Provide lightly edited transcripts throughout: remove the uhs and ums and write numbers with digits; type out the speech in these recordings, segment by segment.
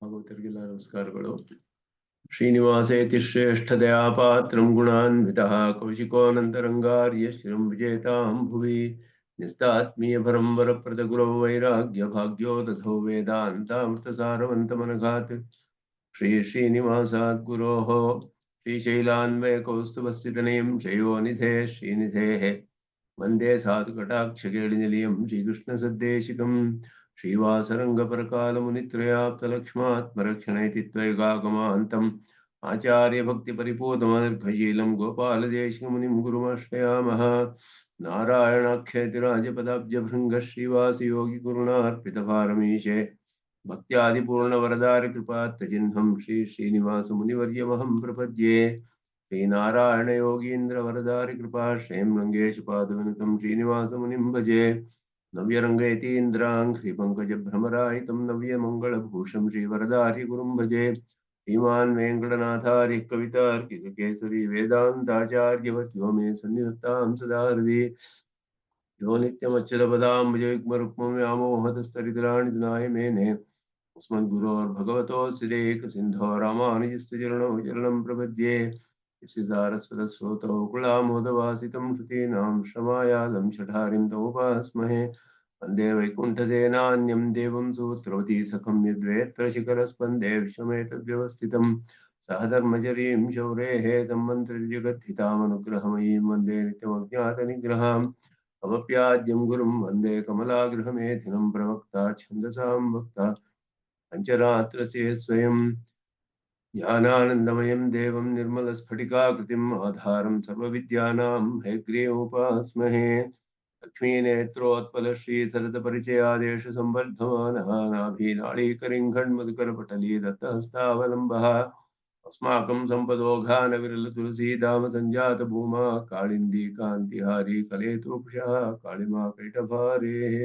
ಭಾಗವತರಿಗೆಲ್ಲ ನಮಸ್ಕಾರಗಳು. ಶ್ರೀನಿವಾಸೇತಿ ಶ್ರೇಷ್ಠದಯಾ ಪಾತ್ರಂ ಗುಣಾನ್ವಿತಃ ಕೌಶಿಕೋನಂತರಂಗಾರ್ಯ ಶ್ರೀಂ ವಿಜೇತಾಂ ಭುವಿ ನಿಸ್ತಾತ್ಮೀಯ ಭರಂವರ ಪ್ರದ ಗುರೌ ವೈರಾಗ್ಯ ಭಾಗ್ಯೋ ದಧೌ ವೇದಾಂತಾಮೃತಸಾರವಂತಮನಘಾತ್ ಶ್ರೀ ಶ್ರೀನಿವಾಸಾತ್ ಗುರೋಃ ಶ್ರೀಶೈಲಾನ್ವಯ ಕೌಸ್ತುಭಸ್ಥಿತನಯಂ ಶಯೋನಿಧೇ ಶ್ರೀನಿಧೇಃ ವಂದೇ ಸಾಧುಕಟಾಕ್ಷಕೇಳಿನಿಲಯಂ ಶ್ರೀಕೃಷ್ಣಸದ್ದೇಶಿಕಂ ಶ್ರೀವಾಸರಂಗಪರಕಾಲಮುನಿತ್ರಯಾಪ್ತಲಕ್ಷ್ಮಾತ್ಮರಕ್ಷಣೈತಿ ತ್ವೈಗಾಗಮಾन्तम् आचार्यभक्तिपरिपूर्णमनर्घशीलं गोपालदेशिकमुनिं गुरुमाश्रयामः। नारायणाख्यतिराजपदाब्जभृङ्गश्रीवासयोगिगुरुणार्पितभारमीशे भक्त्यादिपूर्णवरदारिकृपात्तचिह्नं श्रीश्रीनिवासमुनिवर्यमहं प्रपद्ये। श्रीनारायणयोगीन्द्रवरदारिकृपाश्रयं रङ्गेशपादविनुतं श्रीनिवासमुनिं भजे। नव्यरङ्गयतीन्द्रां श्रीपङ्कजभ्रमरायितं नव्यमङ्गलभूषं श्रीवरदार्यगुरुं भजे। श्रीमान् वेङ्कटनाथार्य कवितार्किककेसरी वेदान्ताचार्यवर्यो मे सन्निधत्तां सदा हृदि। यो नित्यमच्युतपदाम्बुजयुग्मरुक्मं व्यामोहतस्तरितराणि तृणाय मेने अस्मद्गुरोर्भगवतोऽस्य देकसिन्धो रामानुजस्य चरणौ चरणं प्रपद्ये। सारस्वतस्रोतौ कुलामोदवासितं श्रुतीनां श्रमायालं शठारिं तमुपास्महे। वन्दे वैकुण्ठसेनान्यं देवं सूत्रवती सखं यद्वेत्र शिखरस्पन्दे विश्वमेतद्व्यवस्थितं सहधर्मचरीं शौरेः सम्मन्त्रितजगद्धितामनुग्रहमयीं वन्दे नित्यमज्ञातनिग्रहाम् अवप्याद्यं गुरुं वन्दे कमलागृहमेधिनं प्रवक्ता छन्दसां वक्ता पञ्चरात्रस्य स्वयं ज्ञानानन्दमयं देवं निर्मलस्फटिकाकृतिम् आधारं सर्वविद्यानां हयग्रीवमुपास्महे। लक्ष्मीनेत्रोत्पलश्रीसरतपरिचयादेश संवर्धमानः नाभीनाळीकरिङ्घण्मधुकरपटली दत्तहस्तावलम्बः अस्माकं सम्पदोघानविरलतुलसीधाम सञ्जातभूमा काळिन्दी कान्तिहारी कलेतुपुषः काळिमा कैटभारेः।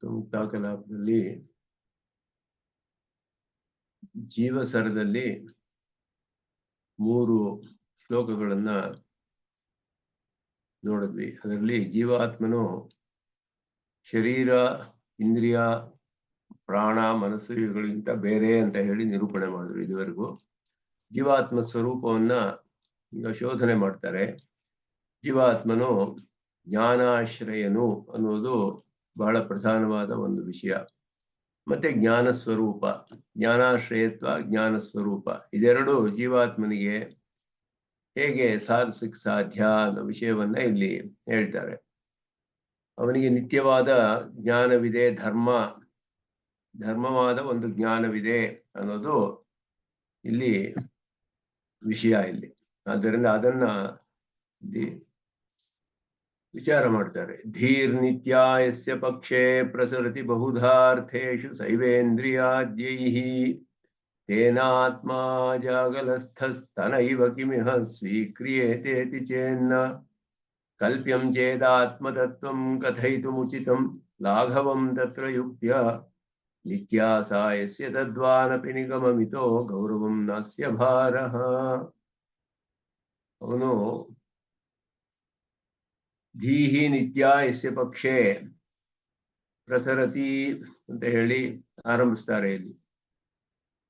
ಮುಕ್ತಾಕಲಾಪದಲ್ಲಿ ಜೀವಸರದಲ್ಲಿ 3 ಶ್ಲೋಕಗಳನ್ನ ನೋಡಿದ್ವಿ. ಅದರಲ್ಲಿ ಜೀವಾತ್ಮನು ಶರೀರ, ಇಂದ್ರಿಯ, ಪ್ರಾಣ, ಮನಸ್ಸು ಇವುಗಳಿಗಿಂತ ಬೇರೆ ಅಂತ ಹೇಳಿ ನಿರೂಪಣೆ ಮಾಡಿದ್ರು. ಇದುವರೆಗೂ ಜೀವಾತ್ಮ ಸ್ವರೂಪವನ್ನ ಈಗ ಶೋಧನೆ ಮಾಡ್ತಾರೆ. ಜೀವಾತ್ಮನು ಜ್ಞಾನಾಶ್ರಯನು ಅನ್ನೋದು ಬಹಳ ಪ್ರಧಾನವಾದ ಒಂದು ವಿಷಯ. ಮತ್ತೆ ಜ್ಞಾನ ಸ್ವರೂಪ, ಜ್ಞಾನಾಶ್ರಯತ್ವ, ಜ್ಞಾನ ಸ್ವರೂಪ ಇದೆರಡು ಜೀವಾತ್ಮನಿಗೆ ಹೇಗೆ ಸಾಧಿಸಕ್ಕೆ ಸಾಧ್ಯ ಅನ್ನೋ ವಿಷಯವನ್ನ ಇಲ್ಲಿ ಹೇಳ್ತಾರೆ. ಅವನಿಗೆ ನಿತ್ಯವಾದ ಜ್ಞಾನವಿದೆ, ಧರ್ಮವಾದ ಒಂದು ಜ್ಞಾನವಿದೆ ಅನ್ನೋದು ಇಲ್ಲಿ ವಿಷಯ ಇಲ್ಲಿ. ಆದ್ದರಿಂದ ಅದನ್ನ ವಿಚಾರ ಮಾಡ್ತಾರೆ. ಧೀರ್ ನಿತ್ಯಾಯಸ್ಯ ಪಕ್ಷೇ ಪ್ರಸರತಿ ಬಹುಧಾರ್ಥೇಷು ಸೈವೇಂದ್ರಿಯಾದ್ಯೈಃ ತೇನಾತ್ಮಾ ಜಾಗಲಸ್ಥಸ್ತನೈವ ಕಿಮಿಹ ಸ್ವೀಕ್ರಿಯೇತೇತಿ ಚೇನ್ನ ಕಲ್ಪ್ಯಂ ಚೇದಾತ್ಮತತ್ವಂ ಕಥಯಿತುಮುಚಿತಂ ಲಾಘವಂ ತತ್ರ ಯುಕ್ತ್ಯ ನಿತ್ಯಾಸಾಯಸ್ಯ ತದ್ವಾನಪಿ ನಿಗಮಮಿತೋ ಗೌರವಂ ನಾಸ್ಯ ಭಾರಃ. ಅವನು ಧೀಹಿ ನಿತ್ಯ ಯಸ್ಯ ಪಕ್ಷೇ ಪ್ರಸರತಿ ಅಂತ ಹೇಳಿ ಆರಂಭಿಸ್ತಾರೆ. ಇಲ್ಲಿ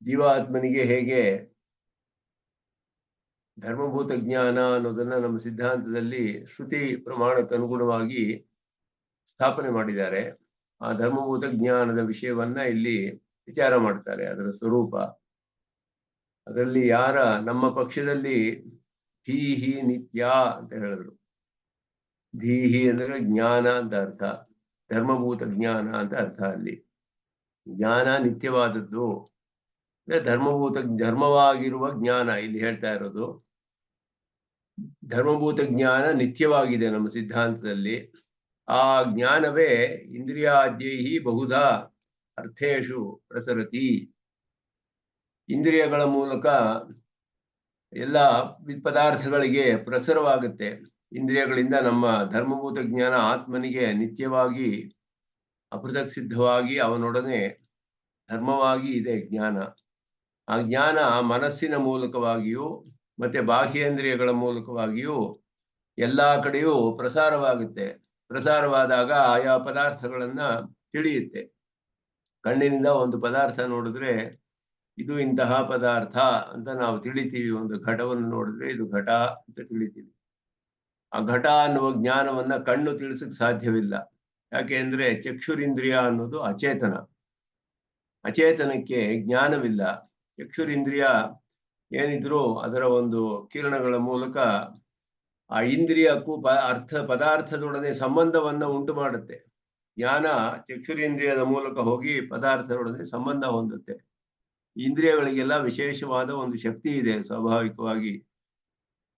ಜೀವಾತ್ಮನಿಗೆ ಹೇಗೆ ಧರ್ಮಭೂತ ಜ್ಞಾನ ಅನ್ನೋದನ್ನ ನಮ್ಮ ಸಿದ್ಧಾಂತದಲ್ಲಿ ಶ್ರುತಿ ಪ್ರಮಾಣಕ್ಕೆ ಅನುಗುಣವಾಗಿ ಸ್ಥಾಪನೆ ಮಾಡಿದ್ದಾರೆ. ಆ ಧರ್ಮಭೂತ ಜ್ಞಾನದ ವಿಷಯವನ್ನ ಇಲ್ಲಿ ವಿಚಾರ ಮಾಡ್ತಾರೆ, ಅದರ ಸ್ವರೂಪ. ಅದರಲ್ಲಿ ಯಾರ ನಮ್ಮ ಪಕ್ಷದಲ್ಲಿ ಧೀಹಿ ನಿತ್ಯ ಅಂತ ಹೇಳಿದ್ರು. ಧೀಹಿ ಅಂದ್ರೆ ಜ್ಞಾನ ಅಂತ ಅರ್ಥ, ಧರ್ಮಭೂತ ಜ್ಞಾನ ಅಂತ ಅರ್ಥ. ಅಲ್ಲಿ ಜ್ಞಾನ ನಿತ್ಯವಾದದ್ದು, ಧರ್ಮವಾಗಿರುವ ಜ್ಞಾನ ಇಲ್ಲಿ ಹೇಳ್ತಾ ಇರೋದು. ಧರ್ಮಭೂತ ಜ್ಞಾನ ನಿತ್ಯವಾಗಿದೆ ನಮ್ಮ ಸಿದ್ಧಾಂತದಲ್ಲಿ. ಆ ಜ್ಞಾನವೇ ಇಂದ್ರಿಯಾದ್ಯೈಹಿ ಬಹುಧಾ ಅರ್ಥೇಶು ಪ್ರಸರತಿ. ಇಂದ್ರಿಯಗಳ ಮೂಲಕ ಎಲ್ಲ ಪದಾರ್ಥಗಳಿಗೆ ಪ್ರಸರವಾಗುತ್ತೆ. ಇಂದ್ರಿಯಗಳಿಂದ ನಮ್ಮ ಧರ್ಮಭೂತ ಜ್ಞಾನ ಆತ್ಮನಿಗೆ ನಿತ್ಯವಾಗಿ ಅಪೃಥಕ್ ಸಿದ್ಧವಾಗಿ ಅವನೊಡನೆ ಧರ್ಮವಾಗಿ ಇದೆ ಜ್ಞಾನ. ಆ ಜ್ಞಾನ ಮನಸ್ಸಿನ ಮೂಲಕವಾಗಿಯೂ ಮತ್ತೆ ಬಾಹ್ಯೇಂದ್ರಿಯಗಳ ಮೂಲಕವಾಗಿಯೂ ಎಲ್ಲಾ ಕಡೆಯೂ ಪ್ರಸಾರವಾಗುತ್ತೆ. ಪ್ರಸಾರವಾದಾಗ ಆಯಾ ಪದಾರ್ಥಗಳನ್ನ ತಿಳಿಯುತ್ತೆ. ಕಣ್ಣಿನಿಂದ ಒಂದು ಪದಾರ್ಥ ನೋಡಿದ್ರೆ ಇದು ಇಂತಹ ಪದಾರ್ಥ ಅಂತ ನಾವು ತಿಳಿತೀವಿ. ಒಂದು ಘಟವನ್ನು ನೋಡಿದ್ರೆ ಇದು ಘಟ ಅಂತ ತಿಳಿತೀವಿ. ಆ ಘಟ ಅನ್ನುವ ಜ್ಞಾನವನ್ನ ಕಣ್ಣು ತಿಳಿಸಕ್ ಸಾಧ್ಯವಿಲ್ಲ. ಯಾಕೆ ಅಂದ್ರೆ ಚಕ್ಷುರಿಂದ್ರಿಯ ಅನ್ನೋದು ಅಚೇತನ. ಅಚೇತನಕ್ಕೆ ಜ್ಞಾನವಿಲ್ಲ. ಚಕ್ಷುರಿಂದ್ರಿಯ ಏನಿದ್ರು ಅದರ ಒಂದು ಕಿರಣಗಳ ಮೂಲಕ ಆ ಇಂದ್ರಿಯಕ್ಕೂ ಪದಾರ್ಥದೊಡನೆ ಸಂಬಂಧವನ್ನ ಉಂಟು ಮಾಡುತ್ತೆ. ಜ್ಞಾನ ಚಕ್ಷುರೇಂದ್ರಿಯದ ಮೂಲಕ ಹೋಗಿ ಪದಾರ್ಥದೊಡನೆ ಸಂಬಂಧ ಹೊಂದುತ್ತೆ. ಇಂದ್ರಿಯಗಳಿಗೆಲ್ಲ ವಿಶೇಷವಾದ ಒಂದು ಶಕ್ತಿ ಇದೆ ಸ್ವಾಭಾವಿಕವಾಗಿ.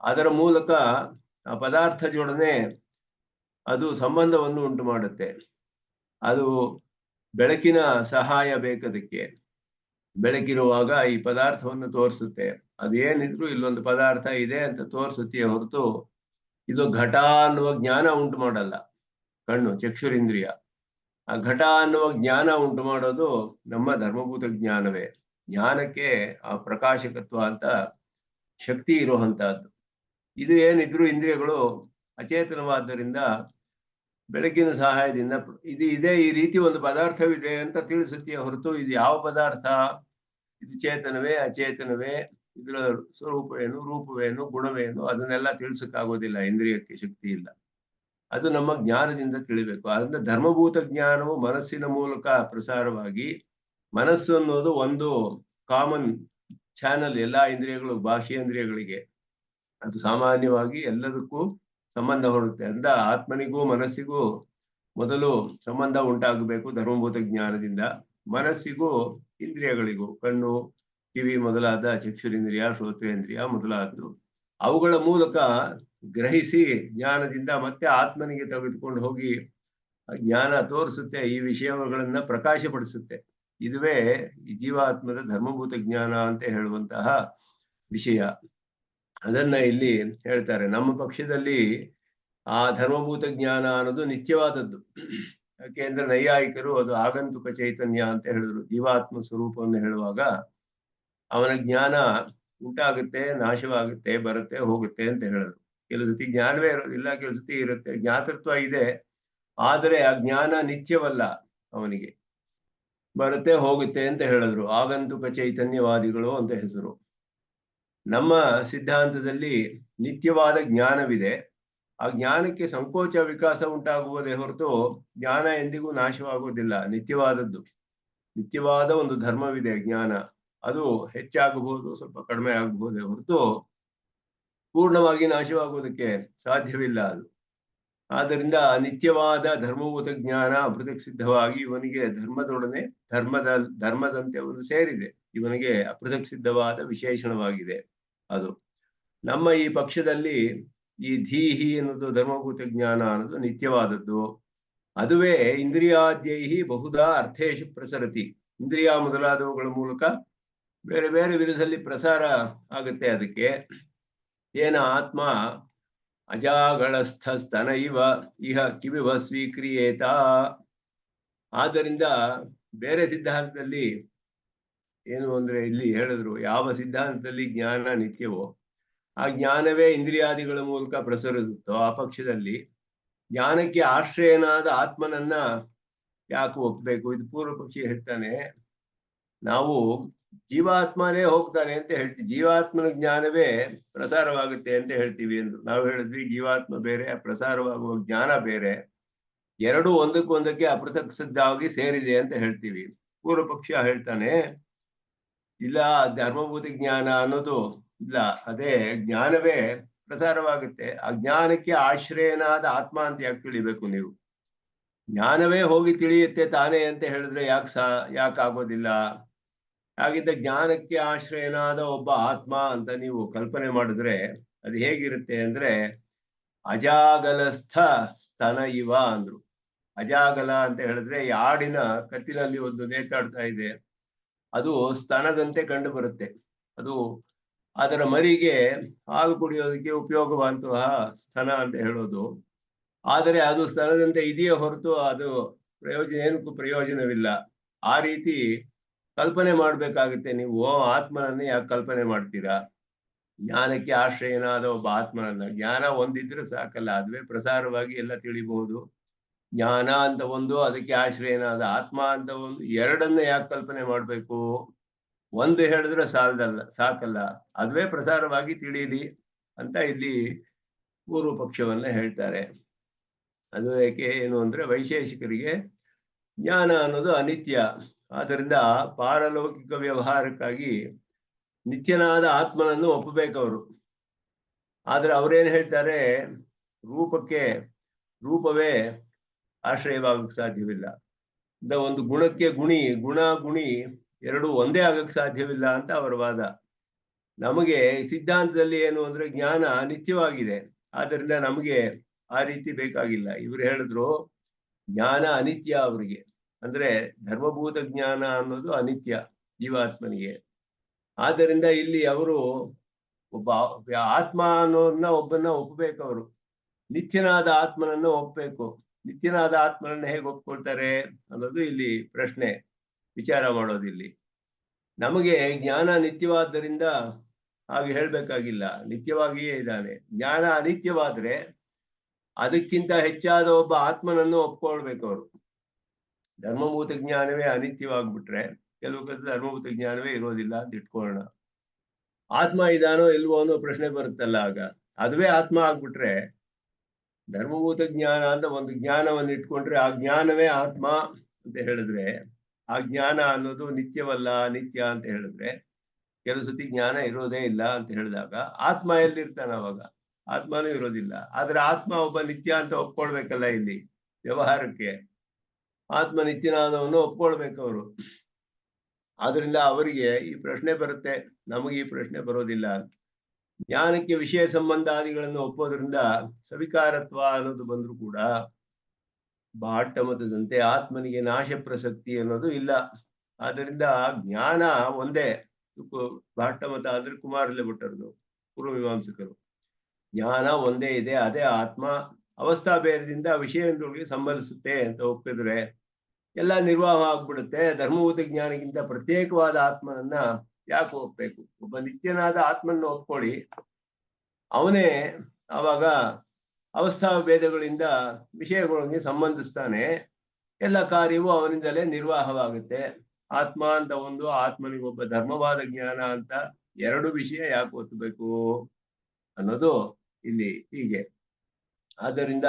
ಅದರ ಮೂಲಕ ಆ ಪದಾರ್ಥದೊಡನೆ ಅದು ಸಂಬಂಧವನ್ನು ಉಂಟು ಮಾಡುತ್ತೆ. ಅದು ಬೆಳಕಿನ ಸಹಾಯ ಬೇಕದಕ್ಕೆ. ಬೆಳಕಿರುವಾಗ ಈ ಪದಾರ್ಥವನ್ನು ತೋರಿಸುತ್ತೆ. ಅದೇನಿದ್ರು ಇಲ್ಲೊಂದು ಪದಾರ್ಥ ಇದೆ ಅಂತ ತೋರಿಸುತ್ತೆ ಹೊರತು ಇದು ಘಟ ಅನ್ನುವ ಜ್ಞಾನ ಉಂಟು ಮಾಡಲ್ಲ ಕಣ್ಣು, ಚಕ್ಷುರಿಂದ್ರಿಯ. ಆ ಘಟ ಅನ್ನುವ ಜ್ಞಾನ ಉಂಟು ಮಾಡೋದು ನಮ್ಮ ಧರ್ಮಭೂತ ಜ್ಞಾನವೇ. ಜ್ಞಾನಕ್ಕೆ ಆ ಪ್ರಕಾಶಕತ್ವ ಅಂತ ಶಕ್ತಿ ಇರುವಂತಹದ್ದು. ಇದು ಏನಿದ್ರು ಇಂದ್ರಿಯಗಳು ಅಚೇತನವಾದ್ದರಿಂದ ಬೆಳಕಿನ ಸಹಾಯದಿಂದ ಇದು ಇದೆ, ಈ ರೀತಿ ಒಂದು ಪದಾರ್ಥವಿದೆ ಅಂತ ತಿಳಿಸುತ್ತೆ ಹೊರತು ಇದು ಯಾವ ಪದಾರ್ಥ, ಇದು ಚೇತನವೇ ಅಚೇತನವೇ, ಇದರ ಸ್ವರೂಪವೇನು, ರೂಪವೇನು, ಗುಣವೇನು ಅದನ್ನೆಲ್ಲ ತಿಳಿಸಕ್ಕಾಗೋದಿಲ್ಲ. ಇಂದ್ರಿಯಕ್ಕೆ ಶಕ್ತಿ ಇಲ್ಲ. ಅದು ನಮ್ಮ ಜ್ಞಾನದಿಂದ ತಿಳಿಬೇಕು. ಅದರಿಂದ ಧರ್ಮಭೂತ ಜ್ಞಾನವು ಮನಸ್ಸಿನ ಮೂಲಕ ಪ್ರಸಾರವಾಗಿ, ಮನಸ್ಸು ಅನ್ನೋದು ಒಂದು ಕಾಮನ್ ಚಾನಲ್ ಎಲ್ಲಾ ಇಂದ್ರಿಯಗಳು, ಬಾಹ್ಯೇಂದ್ರಿಯಗಳಿಗೆ. ಅದು ಸಾಮಾನ್ಯವಾಗಿ ಎಲ್ಲದಕ್ಕೂ ಸಂಬಂಧ ಹೊರಡುತ್ತೆ. ಅಂದ ಆತ್ಮನಿಗೂ ಮನಸ್ಸಿಗೂ ಮೊದಲು ಸಂಬಂಧ ಉಂಟಾಗಬೇಕು ಧರ್ಮಭೂತ ಜ್ಞಾನದಿಂದ. ಮನಸ್ಸಿಗೂ ಇಂದ್ರಿಯಗಳಿಗೂ, ಕಣ್ಣು, ಕಿವಿ ಮೊದಲಾದ ಚಕ್ಷುರೇಂದ್ರಿಯ, ಶ್ರೋತ್ರೇಂದ್ರಿಯ ಮೊದಲಾದ್ದು, ಅವುಗಳ ಮೂಲಕ ಗ್ರಹಿಸಿ ಜ್ಞಾನದಿಂದ ಮತ್ತೆ ಆತ್ಮನಿಗೆ ತೆಗೆದುಕೊಂಡು ಹೋಗಿ ಜ್ಞಾನ ತೋರಿಸುತ್ತೆ. ಈ ವಿಷಯಗಳನ್ನ ಪ್ರಕಾಶಪಡಿಸುತ್ತೆ. ಇದುವೇ ಈ ಜೀವಾತ್ಮದ ಧರ್ಮಭೂತ ಜ್ಞಾನ ಅಂತ ಹೇಳುವಂತಹ ವಿಷಯ. ಅದನ್ನ ಇಲ್ಲಿ ಹೇಳ್ತಾರೆ. ನಮ್ಮ ಪಕ್ಷದಲ್ಲಿ ಆ ಧರ್ಮಭೂತ ಜ್ಞಾನ ಅನ್ನೋದು ನಿತ್ಯವಾದದ್ದು. ಯಾಕೆಂದ್ರೆ ನೈಯಾಯಿಕರು ಅದು ಆಗಂತುಕ ಚೈತನ್ಯ ಅಂತ ಹೇಳಿದ್ರು. ಜೀವಾತ್ಮ ಸ್ವರೂಪವನ್ನು ಹೇಳುವಾಗ ಅವನ ಜ್ಞಾನ ಉಂಟಾಗುತ್ತೆ, ನಾಶವಾಗುತ್ತೆ, ಬರುತ್ತೆ, ಹೋಗುತ್ತೆ ಅಂತ ಹೇಳಿದ್ರು. ಕೆಲವು ಸತಿ ಜ್ಞಾನವೇ ಇರೋದಿಲ್ಲ, ಕೆಲವು ಸತಿ ಇರುತ್ತೆ. ಜ್ಞಾತೃತ್ವ ಇದೆ, ಆದರೆ ಆ ಜ್ಞಾನ ನಿತ್ಯವಲ್ಲ. ಅವನಿಗೆ ಬರುತ್ತೆ, ಹೋಗುತ್ತೆ ಅಂತ ಹೇಳಿದ್ರು. ಆಗಂತುಕ ಚೈತನ್ಯವಾದಿಗಳು ಅಂತ ಹೆಸರು. ನಮ್ಮ ಸಿದ್ಧಾಂತದಲ್ಲಿ ನಿತ್ಯವಾದ ಜ್ಞಾನವಿದೆ. ಆ ಜ್ಞಾನಕ್ಕೆ ಸಂಕೋಚ ವಿಕಾಸ ಉಂಟಾಗುವುದೇ ಹೊರತು ಜ್ಞಾನ ಎಂದಿಗೂ ನಾಶವಾಗುವುದಿಲ್ಲ. ನಿತ್ಯವಾದದ್ದು, ನಿತ್ಯವಾದ ಒಂದು ಧರ್ಮವಿದೆ ಜ್ಞಾನ. ಅದು ಹೆಚ್ಚಾಗಬಹುದು, ಸ್ವಲ್ಪ ಕಡಿಮೆ ಆಗಬಹುದೇ ಹೊರತು ಪೂರ್ಣವಾಗಿ ನಾಶವಾಗುವುದಕ್ಕೆ ಸಾಧ್ಯವಿಲ್ಲ ಅದು. ಆದ್ದರಿಂದ ನಿತ್ಯವಾದ ಧರ್ಮಭೂತ ಜ್ಞಾನ ಅಪೃಥಕ್ ಸಿದ್ಧವಾಗಿ ಇವನಿಗೆ ಧರ್ಮದೊಡನೆ ಧರ್ಮದಂತೆ ಒಂದು ಸೇರಿದೆ. ಇವನಿಗೆ ಅಪೃಥಕ್ ಸಿದ್ಧವಾದ ವಿಶೇಷಣವಾಗಿದೆ ಅದು. ನಮ್ಮ ಈ ಪಕ್ಷದಲ್ಲಿ ಈ ಧೀಹಿ ಅನ್ನೋದು ಧರ್ಮಭೂತ ಜ್ಞಾನ ಅನ್ನೋದು ನಿತ್ಯವಾದದ್ದು. ಅದುವೇ ಇಂದ್ರಿಯಾದ್ಯೈಹಿ ಬಹುಧಾ ಅರ್ಥೇಶು ಪ್ರಸರತಿ. ಇಂದ್ರಿಯ ಮೊದಲಾದವುಗಳ ಮೂಲಕ ಬೇರೆ ಬೇರೆ ವಿಧದಲ್ಲಿ ಪ್ರಸಾರ ಆಗುತ್ತೆ. ಅದಕ್ಕೆ ಏನ ಆತ್ಮ ಅಜಾಗಳಸ್ಥ ಸ್ತನ ಇಹ ಕಿವಿವ ಸ್ವೀಕ್ರಿಯೇತ. ಆದ್ದರಿಂದ ಬೇರೆ ಸಿದ್ಧಾಂತದಲ್ಲಿ ಏನು ಅಂದ್ರೆ ಇಲ್ಲಿ ಹೇಳಿದ್ರು, ಯಾವ ಸಿದ್ಧಾಂತದಲ್ಲಿ ಜ್ಞಾನ ನಿತ್ಯವೋ ಆ ಜ್ಞಾನವೇ ಇಂದ್ರಿಯಾದಿಗಳ ಮೂಲಕ ಪ್ರಸರಿಸುತ್ತೋ ಆ ಪಕ್ಷದಲ್ಲಿ ಜ್ಞಾನಕ್ಕೆ ಆಶ್ರಯನಾದ ಆತ್ಮನನ್ನ ಯಾಕೆ ಒಪ್ಬೇಕು? ಇದು ಪೂರ್ವ ಪಕ್ಷಿ ಹೇಳ್ತಾನೆ. ನಾವು ಜೀವಾತ್ಮನೇ ಹೋಗ್ತಾನೆ ಅಂತ ಹೇಳ್ತೀವಿ, ಜೀವಾತ್ಮನ ಜ್ಞಾನವೇ ಪ್ರಸಾರವಾಗುತ್ತೆ ಅಂತ ಹೇಳ್ತೀವಿ ಎಂದು ನಾವು ಹೇಳಿದ್ವಿ. ಜೀವಾತ್ಮ ಬೇರೆ, ಪ್ರಸಾರವಾಗುವ ಜ್ಞಾನ ಬೇರೆ, ಎರಡೂ ಒಂದಕ್ಕೊಂದಕ್ಕೆ ಅಪೃಥಕ್ ಸಿದ್ಧವಾಗಿ ಸೇರಿದೆ ಅಂತ ಹೇಳ್ತೀವಿ. ಪೂರ್ವ ಪಕ್ಷ ಹೇಳ್ತಾನೆ ಇಲ್ಲ, ಧರ್ಮಭೂತ ಜ್ಞಾನ ಅನ್ನೋದು ಇಲ್ಲ, ಅದೇ ಜ್ಞಾನವೇ ಪ್ರಸಾರವಾಗುತ್ತೆ. ಆ ಜ್ಞಾನಕ್ಕೆ ಆಶ್ರಯನಾದ ಆತ್ಮ ಅಂತ ಯಾಕೆ ತಿಳಿಬೇಕು ನೀವು? ಜ್ಞಾನವೇ ಹೋಗಿ ತಿಳಿಯುತ್ತೆ ತಾನೇ ಅಂತ ಹೇಳಿದ್ರೆ ಯಾಕೆ ಆಗೋದಿಲ್ಲ? ಹಾಗಿದ್ದ ಜ್ಞಾನಕ್ಕೆ ಆಶ್ರಯನಾದ ಒಬ್ಬ ಆತ್ಮ ಅಂತ ನೀವು ಕಲ್ಪನೆ ಮಾಡಿದ್ರೆ ಅದು ಹೇಗಿರುತ್ತೆ ಅಂದ್ರೆ ಅಜಾಗಲಸ್ಥ ಸ್ತನ ಇವ ಅಂದ್ರು. ಅಜಾಗಲ ಅಂತ ಹೇಳಿದ್ರೆ ಈ ಆಡಿನ ಕತ್ತಿನಲ್ಲಿ ಒಂದು ನೇತಾಡ್ತಾ ಇದೆ, ಅದು ಸ್ತನದಂತೆ ಕಂಡು ಬರುತ್ತೆ. ಅದು ಅದರ ಮರಿಗೆ ಹಾಲು ಕುಡಿಯೋದಕ್ಕೆ ಉಪಯೋಗವಂತಹ ಸ್ತನ ಅಂತ ಹೇಳೋದು. ಆದರೆ ಅದು ಸ್ತನದಂತೆ ಇದೆಯೇ ಹೊರತು ಅದು ಏನಕ್ಕೂ ಪ್ರಯೋಜನವಿಲ್ಲ. ಆ ರೀತಿ ಕಲ್ಪನೆ ಮಾಡ್ಬೇಕಾಗುತ್ತೆ. ನೀವು ಆತ್ಮನನ್ನ ಯಾಕೆ ಕಲ್ಪನೆ ಮಾಡ್ತೀರಾ? ಜ್ಞಾನಕ್ಕೆ ಆಶ್ರಯನಾದ ಒಬ್ಬ ಆತ್ಮನನ್ನ, ಜ್ಞಾನ ಒಂದಿದ್ರೆ ಸಾಕಲ್ಲ, ಅದುವೇ ಪ್ರಸಾರವಾಗಿ ಎಲ್ಲ ತಿಳಿಬಹುದು. ಜ್ಞಾನ ಅಂತ ಒಂದು, ಅದಕ್ಕೆ ಆಶ್ರಯನಾದ ಆತ್ಮ ಅಂತ ಒಂದು, ಎರಡನ್ನ ಯಾಕೆ ಕಲ್ಪನೆ ಮಾಡ್ಬೇಕು? ಒಂದು ಹೇಳಿದ್ರೆ ಸಾಕಲ್ಲ, ಅದುವೇ ಪ್ರಸಾರವಾಗಿ ತಿಳಿಯಲಿ ಅಂತ ಇಲ್ಲಿ ಪೂರ್ವ ಪಕ್ಷವನ್ನ ಹೇಳ್ತಾರೆ. ಅದು ಏಕೆ ಏನು ಅಂದ್ರೆ, ವೈಶೇಷಿಕರಿಗೆ ಜ್ಞಾನ ಅನ್ನೋದು ಅನಿತ್ಯ. ಆದ್ದರಿಂದ ಪಾರಲೌಕಿಕ ವ್ಯವಹಾರಕ್ಕಾಗಿ ನಿತ್ಯನಾದ ಆತ್ಮನನ್ನು ಒಪ್ಪಬೇಕವರು. ಆದ್ರೆ ಅವ್ರೇನ್ ಹೇಳ್ತಾರೆ, ರೂಪವೇ ಆಶ್ರಯವಾಗಕ್ಕೆ ಸಾಧ್ಯವಿಲ್ಲ. ಒಂದು ಗುಣಕ್ಕೆ ಗುಣಿ ಎರಡು ಒಂದೇ ಆಗಕ್ಕೆ ಸಾಧ್ಯವಿಲ್ಲ ಅಂತ ಅವರ ವಾದ. ನಮಗೆ ಸಿದ್ಧಾಂತದಲ್ಲಿ ಏನು ಅಂದ್ರೆ, ಜ್ಞಾನ ನಿತ್ಯವಾಗಿದೆ, ಆದ್ದರಿಂದ ನಮಗೆ ಆ ರೀತಿ ಬೇಕಾಗಿಲ್ಲ. ಇವ್ರು ಹೇಳಿದ್ರು ಜ್ಞಾನ ಅನಿತ್ಯ ಅವರಿಗೆ, ಅಂದ್ರೆ ಧರ್ಮಭೂತ ಜ್ಞಾನ ಅನ್ನೋದು ಅನಿತ್ಯ ಜೀವಾತ್ಮನಿಗೆ. ಆದ್ದರಿಂದ ಇಲ್ಲಿ ಅವರು ಒಬ್ಬ ಆತ್ಮ ಅನ್ನೋದನ್ನ ಒಬ್ಬನ್ನ ಒಪ್ಪಬೇಕು. ಅವರು ನಿತ್ಯನಾದ ಆತ್ಮನನ್ನ ಒಪ್ಪಬೇಕು. ನಿತ್ಯನಾದ ಆತ್ಮನನ್ನ ಹೇಗೆ ಒಪ್ಕೊಳ್ತಾರೆ ಅನ್ನೋದು ಇಲ್ಲಿ ಪ್ರಶ್ನೆ, ವಿಚಾರ ಮಾಡೋದಿಲ್ಲಿ. ನಮಗೆ ಜ್ಞಾನ ನಿತ್ಯವಾದ್ದರಿಂದ ಹಾಗೆ ಹೇಳ್ಬೇಕಾಗಿಲ್ಲ, ನಿತ್ಯವಾಗಿಯೇ ಇದ್ದಾನೆ. ಜ್ಞಾನ ಅನಿತ್ಯವಾದ್ರೆ ಅದಕ್ಕಿಂತ ಹೆಚ್ಚಾದ ಒಬ್ಬ ಆತ್ಮನನ್ನು ಒಪ್ಕೊಳ್ಬೇಕು ಅವರು. ಧರ್ಮಭೂತ ಜ್ಞಾನವೇ ಅನಿತ್ಯವಾಗ್ಬಿಟ್ರೆ ಕೆಲವು ಧರ್ಮಭೂತ ಜ್ಞಾನವೇ ಇರೋದಿಲ್ಲ ಅಂತ ಇಟ್ಕೊಳ್ಳೋಣ. ಆತ್ಮ ಇದಾನೋ ಇಲ್ವೋ ಅನ್ನೋ ಪ್ರಶ್ನೆ ಬರುತ್ತಲ್ಲ. ಆಗ ಅದುವೇ ಆತ್ಮ ಆಗ್ಬಿಟ್ರೆ, ಧರ್ಮಭೂತ ಜ್ಞಾನ ಅಂತ ಒಂದು ಜ್ಞಾನವನ್ನು ಇಟ್ಕೊಂಡ್ರೆ ಆ ಜ್ಞಾನವೇ ಆತ್ಮ ಅಂತ ಹೇಳಿದ್ರೆ, ಆ ಜ್ಞಾನ ಅನ್ನೋದು ನಿತ್ಯವಲ್ಲ, ಅನಿತ್ಯ ಅಂತ ಹೇಳಿದ್ರೆ, ಕೆಲವು ಸತಿ ಜ್ಞಾನ ಇರೋದೇ ಇಲ್ಲ ಅಂತ ಹೇಳಿದಾಗ ಆತ್ಮ ಎಲ್ಲಿರ್ತಾನೆ? ಅವಾಗ ಆತ್ಮನೂ ಇರೋದಿಲ್ಲ. ಆದ್ರೆ ಆತ್ಮ ಒಬ್ಬ ನಿತ್ಯ ಅಂತ ಒಪ್ಕೊಳ್ಬೇಕಲ್ಲ. ಇಲ್ಲಿ ವ್ಯವಹಾರಕ್ಕೆ ಆತ್ಮ ನಿತ್ಯನಾದವನ್ನು ಒಪ್ಕೊಳ್ಬೇಕು ಅವರು. ಆದ್ರಿಂದ ಅವರಿಗೆ ಈ ಪ್ರಶ್ನೆ ಬರುತ್ತೆ, ನಮಗೆ ಈ ಪ್ರಶ್ನೆ ಬರೋದಿಲ್ಲ. ಜ್ಞಾನಕ್ಕೆ ವಿಷಯ ಸಂಬಂಧಾದಿಗಳನ್ನು ಒಪ್ಪೋದ್ರಿಂದ ಸವಿಕಾರತ್ವ ಅನ್ನೋದು ಬಂದ್ರು ಕೂಡ ಭಾಟ್ಟ ಮತದಂತೆ ಆತ್ಮನಿಗೆ ನಾಶ ಪ್ರಸಕ್ತಿ ಅನ್ನೋದು ಇಲ್ಲ. ಆದ್ದರಿಂದ ಜ್ಞಾನ ಒಂದೇ. ಭಾಟ್ಟ ಮತ ಅಂದ್ರೆ ಕುಮಾರಲೆ ಭಟ್ಟರದು, ಪೂರ್ವಮೀಮಾಂಸಕರು. ಜ್ಞಾನ ಒಂದೇ ಇದೆ, ಅದೇ ಆತ್ಮ. ಅವಸ್ಥಾ ಭೇದದಿಂದ ವಿಷಯಗಳಿಗೆ ಸಂಬಂಧಿಸುತ್ತೆ ಅಂತ ಒಪ್ಪಿದ್ರೆ ಎಲ್ಲ ನಿರ್ವಾಹ ಆಗ್ಬಿಡುತ್ತೆ. ಧರ್ಮಭೂತ ಜ್ಞಾನಕ್ಕಿಂತ ಪ್ರತ್ಯೇಕವಾದ ಆತ್ಮನನ್ನ ಯಾಕೆ ಒಪ್ಬೇಕು? ಒಬ್ಬ ನಿತ್ಯನಾದ ಆತ್ಮನ್ನ ಒಪ್ಕೊಳ್ಳಿ, ಅವನೇ ಆವಾಗ ಅವಸ್ಥಾ ಭೇದಗಳಿಂದ ವಿಷಯಗಳಿಗೆ ಸಂಬಂಧಿಸ್ತಾನೆ, ಎಲ್ಲ ಕಾರ್ಯವೂ ಅವನಿಂದಲೇ ನಿರ್ವಾಹವಾಗುತ್ತೆ. ಆತ್ಮ ಅಂತ ಒಂದು, ಆತ್ಮನಿಗೆ ಒಬ್ಬ ಧರ್ಮವಾದ ಜ್ಞಾನ ಅಂತ ಎರಡು ವಿಷಯ ಯಾಕೆ ಒತ್ತಬೇಕು ಅನ್ನೋದು ಇಲ್ಲಿ ಹೀಗೆ. ಆದ್ದರಿಂದ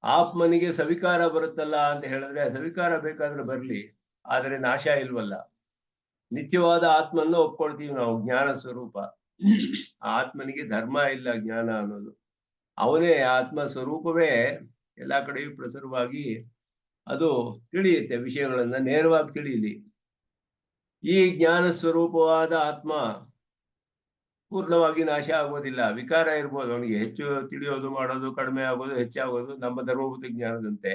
ಆತ್ಮನಿಗೆ ಸವಿಕಾರ ಬರುತ್ತಲ್ಲ ಅಂತ ಹೇಳಿದ್ರೆ, ಸವಿಕಾರ ಬೇಕಾದ್ರೆ ಬರ್ಲಿ, ಆದ್ರೆ ನಾಶ ಇಲ್ವಲ್ಲ. ನಿತ್ಯವಾದ ಆತ್ಮನ್ನ ಒಪ್ಕೊಳ್ತೀವಿ ನಾವು, ಜ್ಞಾನ ಸ್ವರೂಪ. ಆತ್ಮನಿಗೆ ಧರ್ಮ ಇಲ್ಲ, ಜ್ಞಾನ ಅನ್ನೋದು. ಅವನೇ ಆತ್ಮ ಸ್ವರೂಪವೇ ಎಲ್ಲಾ ಕಡೆಯೂ ಪ್ರಸರವಾಗಿ ಅದು ತಿಳಿಯುತ್ತೆ, ವಿಷಯಗಳನ್ನ ನೇರವಾಗಿ ತಿಳಿಯಲಿ. ಈ ಜ್ಞಾನ ಸ್ವರೂಪವಾದ ಆತ್ಮ ಪೂರ್ಣವಾಗಿ ನಾಶ ಆಗೋದಿಲ್ಲ. ವಿಕಾರ ಇರ್ಬೋದು ಅವನಿಗೆ, ಹೆಚ್ಚು ತಿಳಿಯೋದು, ಮಾಡೋದು, ಕಡಿಮೆ ಆಗೋದು, ಹೆಚ್ಚಾಗೋದು, ನಮ್ಮ ಧರ್ಮಭೂತ ಜ್ಞಾನದಂತೆ.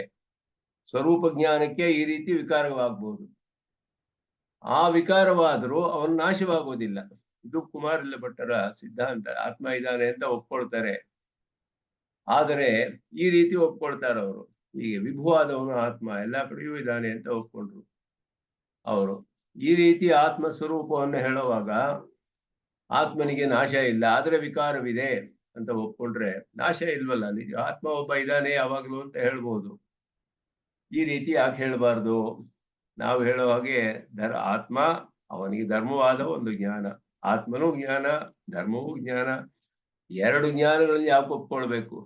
ಸ್ವರೂಪ ಜ್ಞಾನಕ್ಕೆ ಈ ರೀತಿ ವಿಕಾರವಾಗ್ಬೋದು. ಆ ವಿಕಾರವಾದರೂ ಅವನು ನಾಶವಾಗೋದಿಲ್ಲ. ಇದು ಕುಮಾರಲ ಭಟ್ಟರ ಸಿದ್ಧಾಂತ. ಆತ್ಮ ಇದ್ದಾನೆ ಅಂತ ಒಪ್ಕೊಳ್ತಾರೆ, ಆದರೆ ಈ ರೀತಿ ಒಪ್ಕೊಳ್ತಾರೆ ಅವರು. ಹೀಗೆ ವಿಭುವಾದವನು ಆತ್ಮ ಎಲ್ಲಾ ಕಡೆಯೂ ಇದ್ದಾನೆ ಅಂತ ಒಪ್ಕೊಂಡ್ರು ಅವರು. ಈ ರೀತಿ ಆತ್ಮ ಸ್ವರೂಪವನ್ನು ಹೇಳುವಾಗ ಆತ್ಮನಿಗೆ ನಾಶ ಇಲ್ಲ, ಆದ್ರೆ ವಿಕಾರವಿದೆ ಅಂತ ಒಪ್ಕೊಂಡ್ರೆ ನಾಶ ಇಲ್ವಲ್ಲ. ನಿಜ ಆತ್ಮ ಒಬ್ಬ ಇದ್ದಾನೆ ಯಾವಾಗ್ಲೂ ಅಂತ ಹೇಳ್ಬೋದು. ಈ ರೀತಿ ಯಾಕೆ ಹೇಳಬಾರ್ದು? ನಾವು ಹೇಳೋ ಹಾಗೆ ಆತ್ಮ, ಅವನಿಗೆ ಧರ್ಮವಾದ ಒಂದು ಜ್ಞಾನ, ಆತ್ಮನೂ ಜ್ಞಾನ, ಧರ್ಮವೂ ಜ್ಞಾನ. ಎರಡು ಜ್ಞಾನಗಳಲ್ಲಿ ಯಾಕೆ ಒಪ್ಕೊಳ್ಬೇಕು?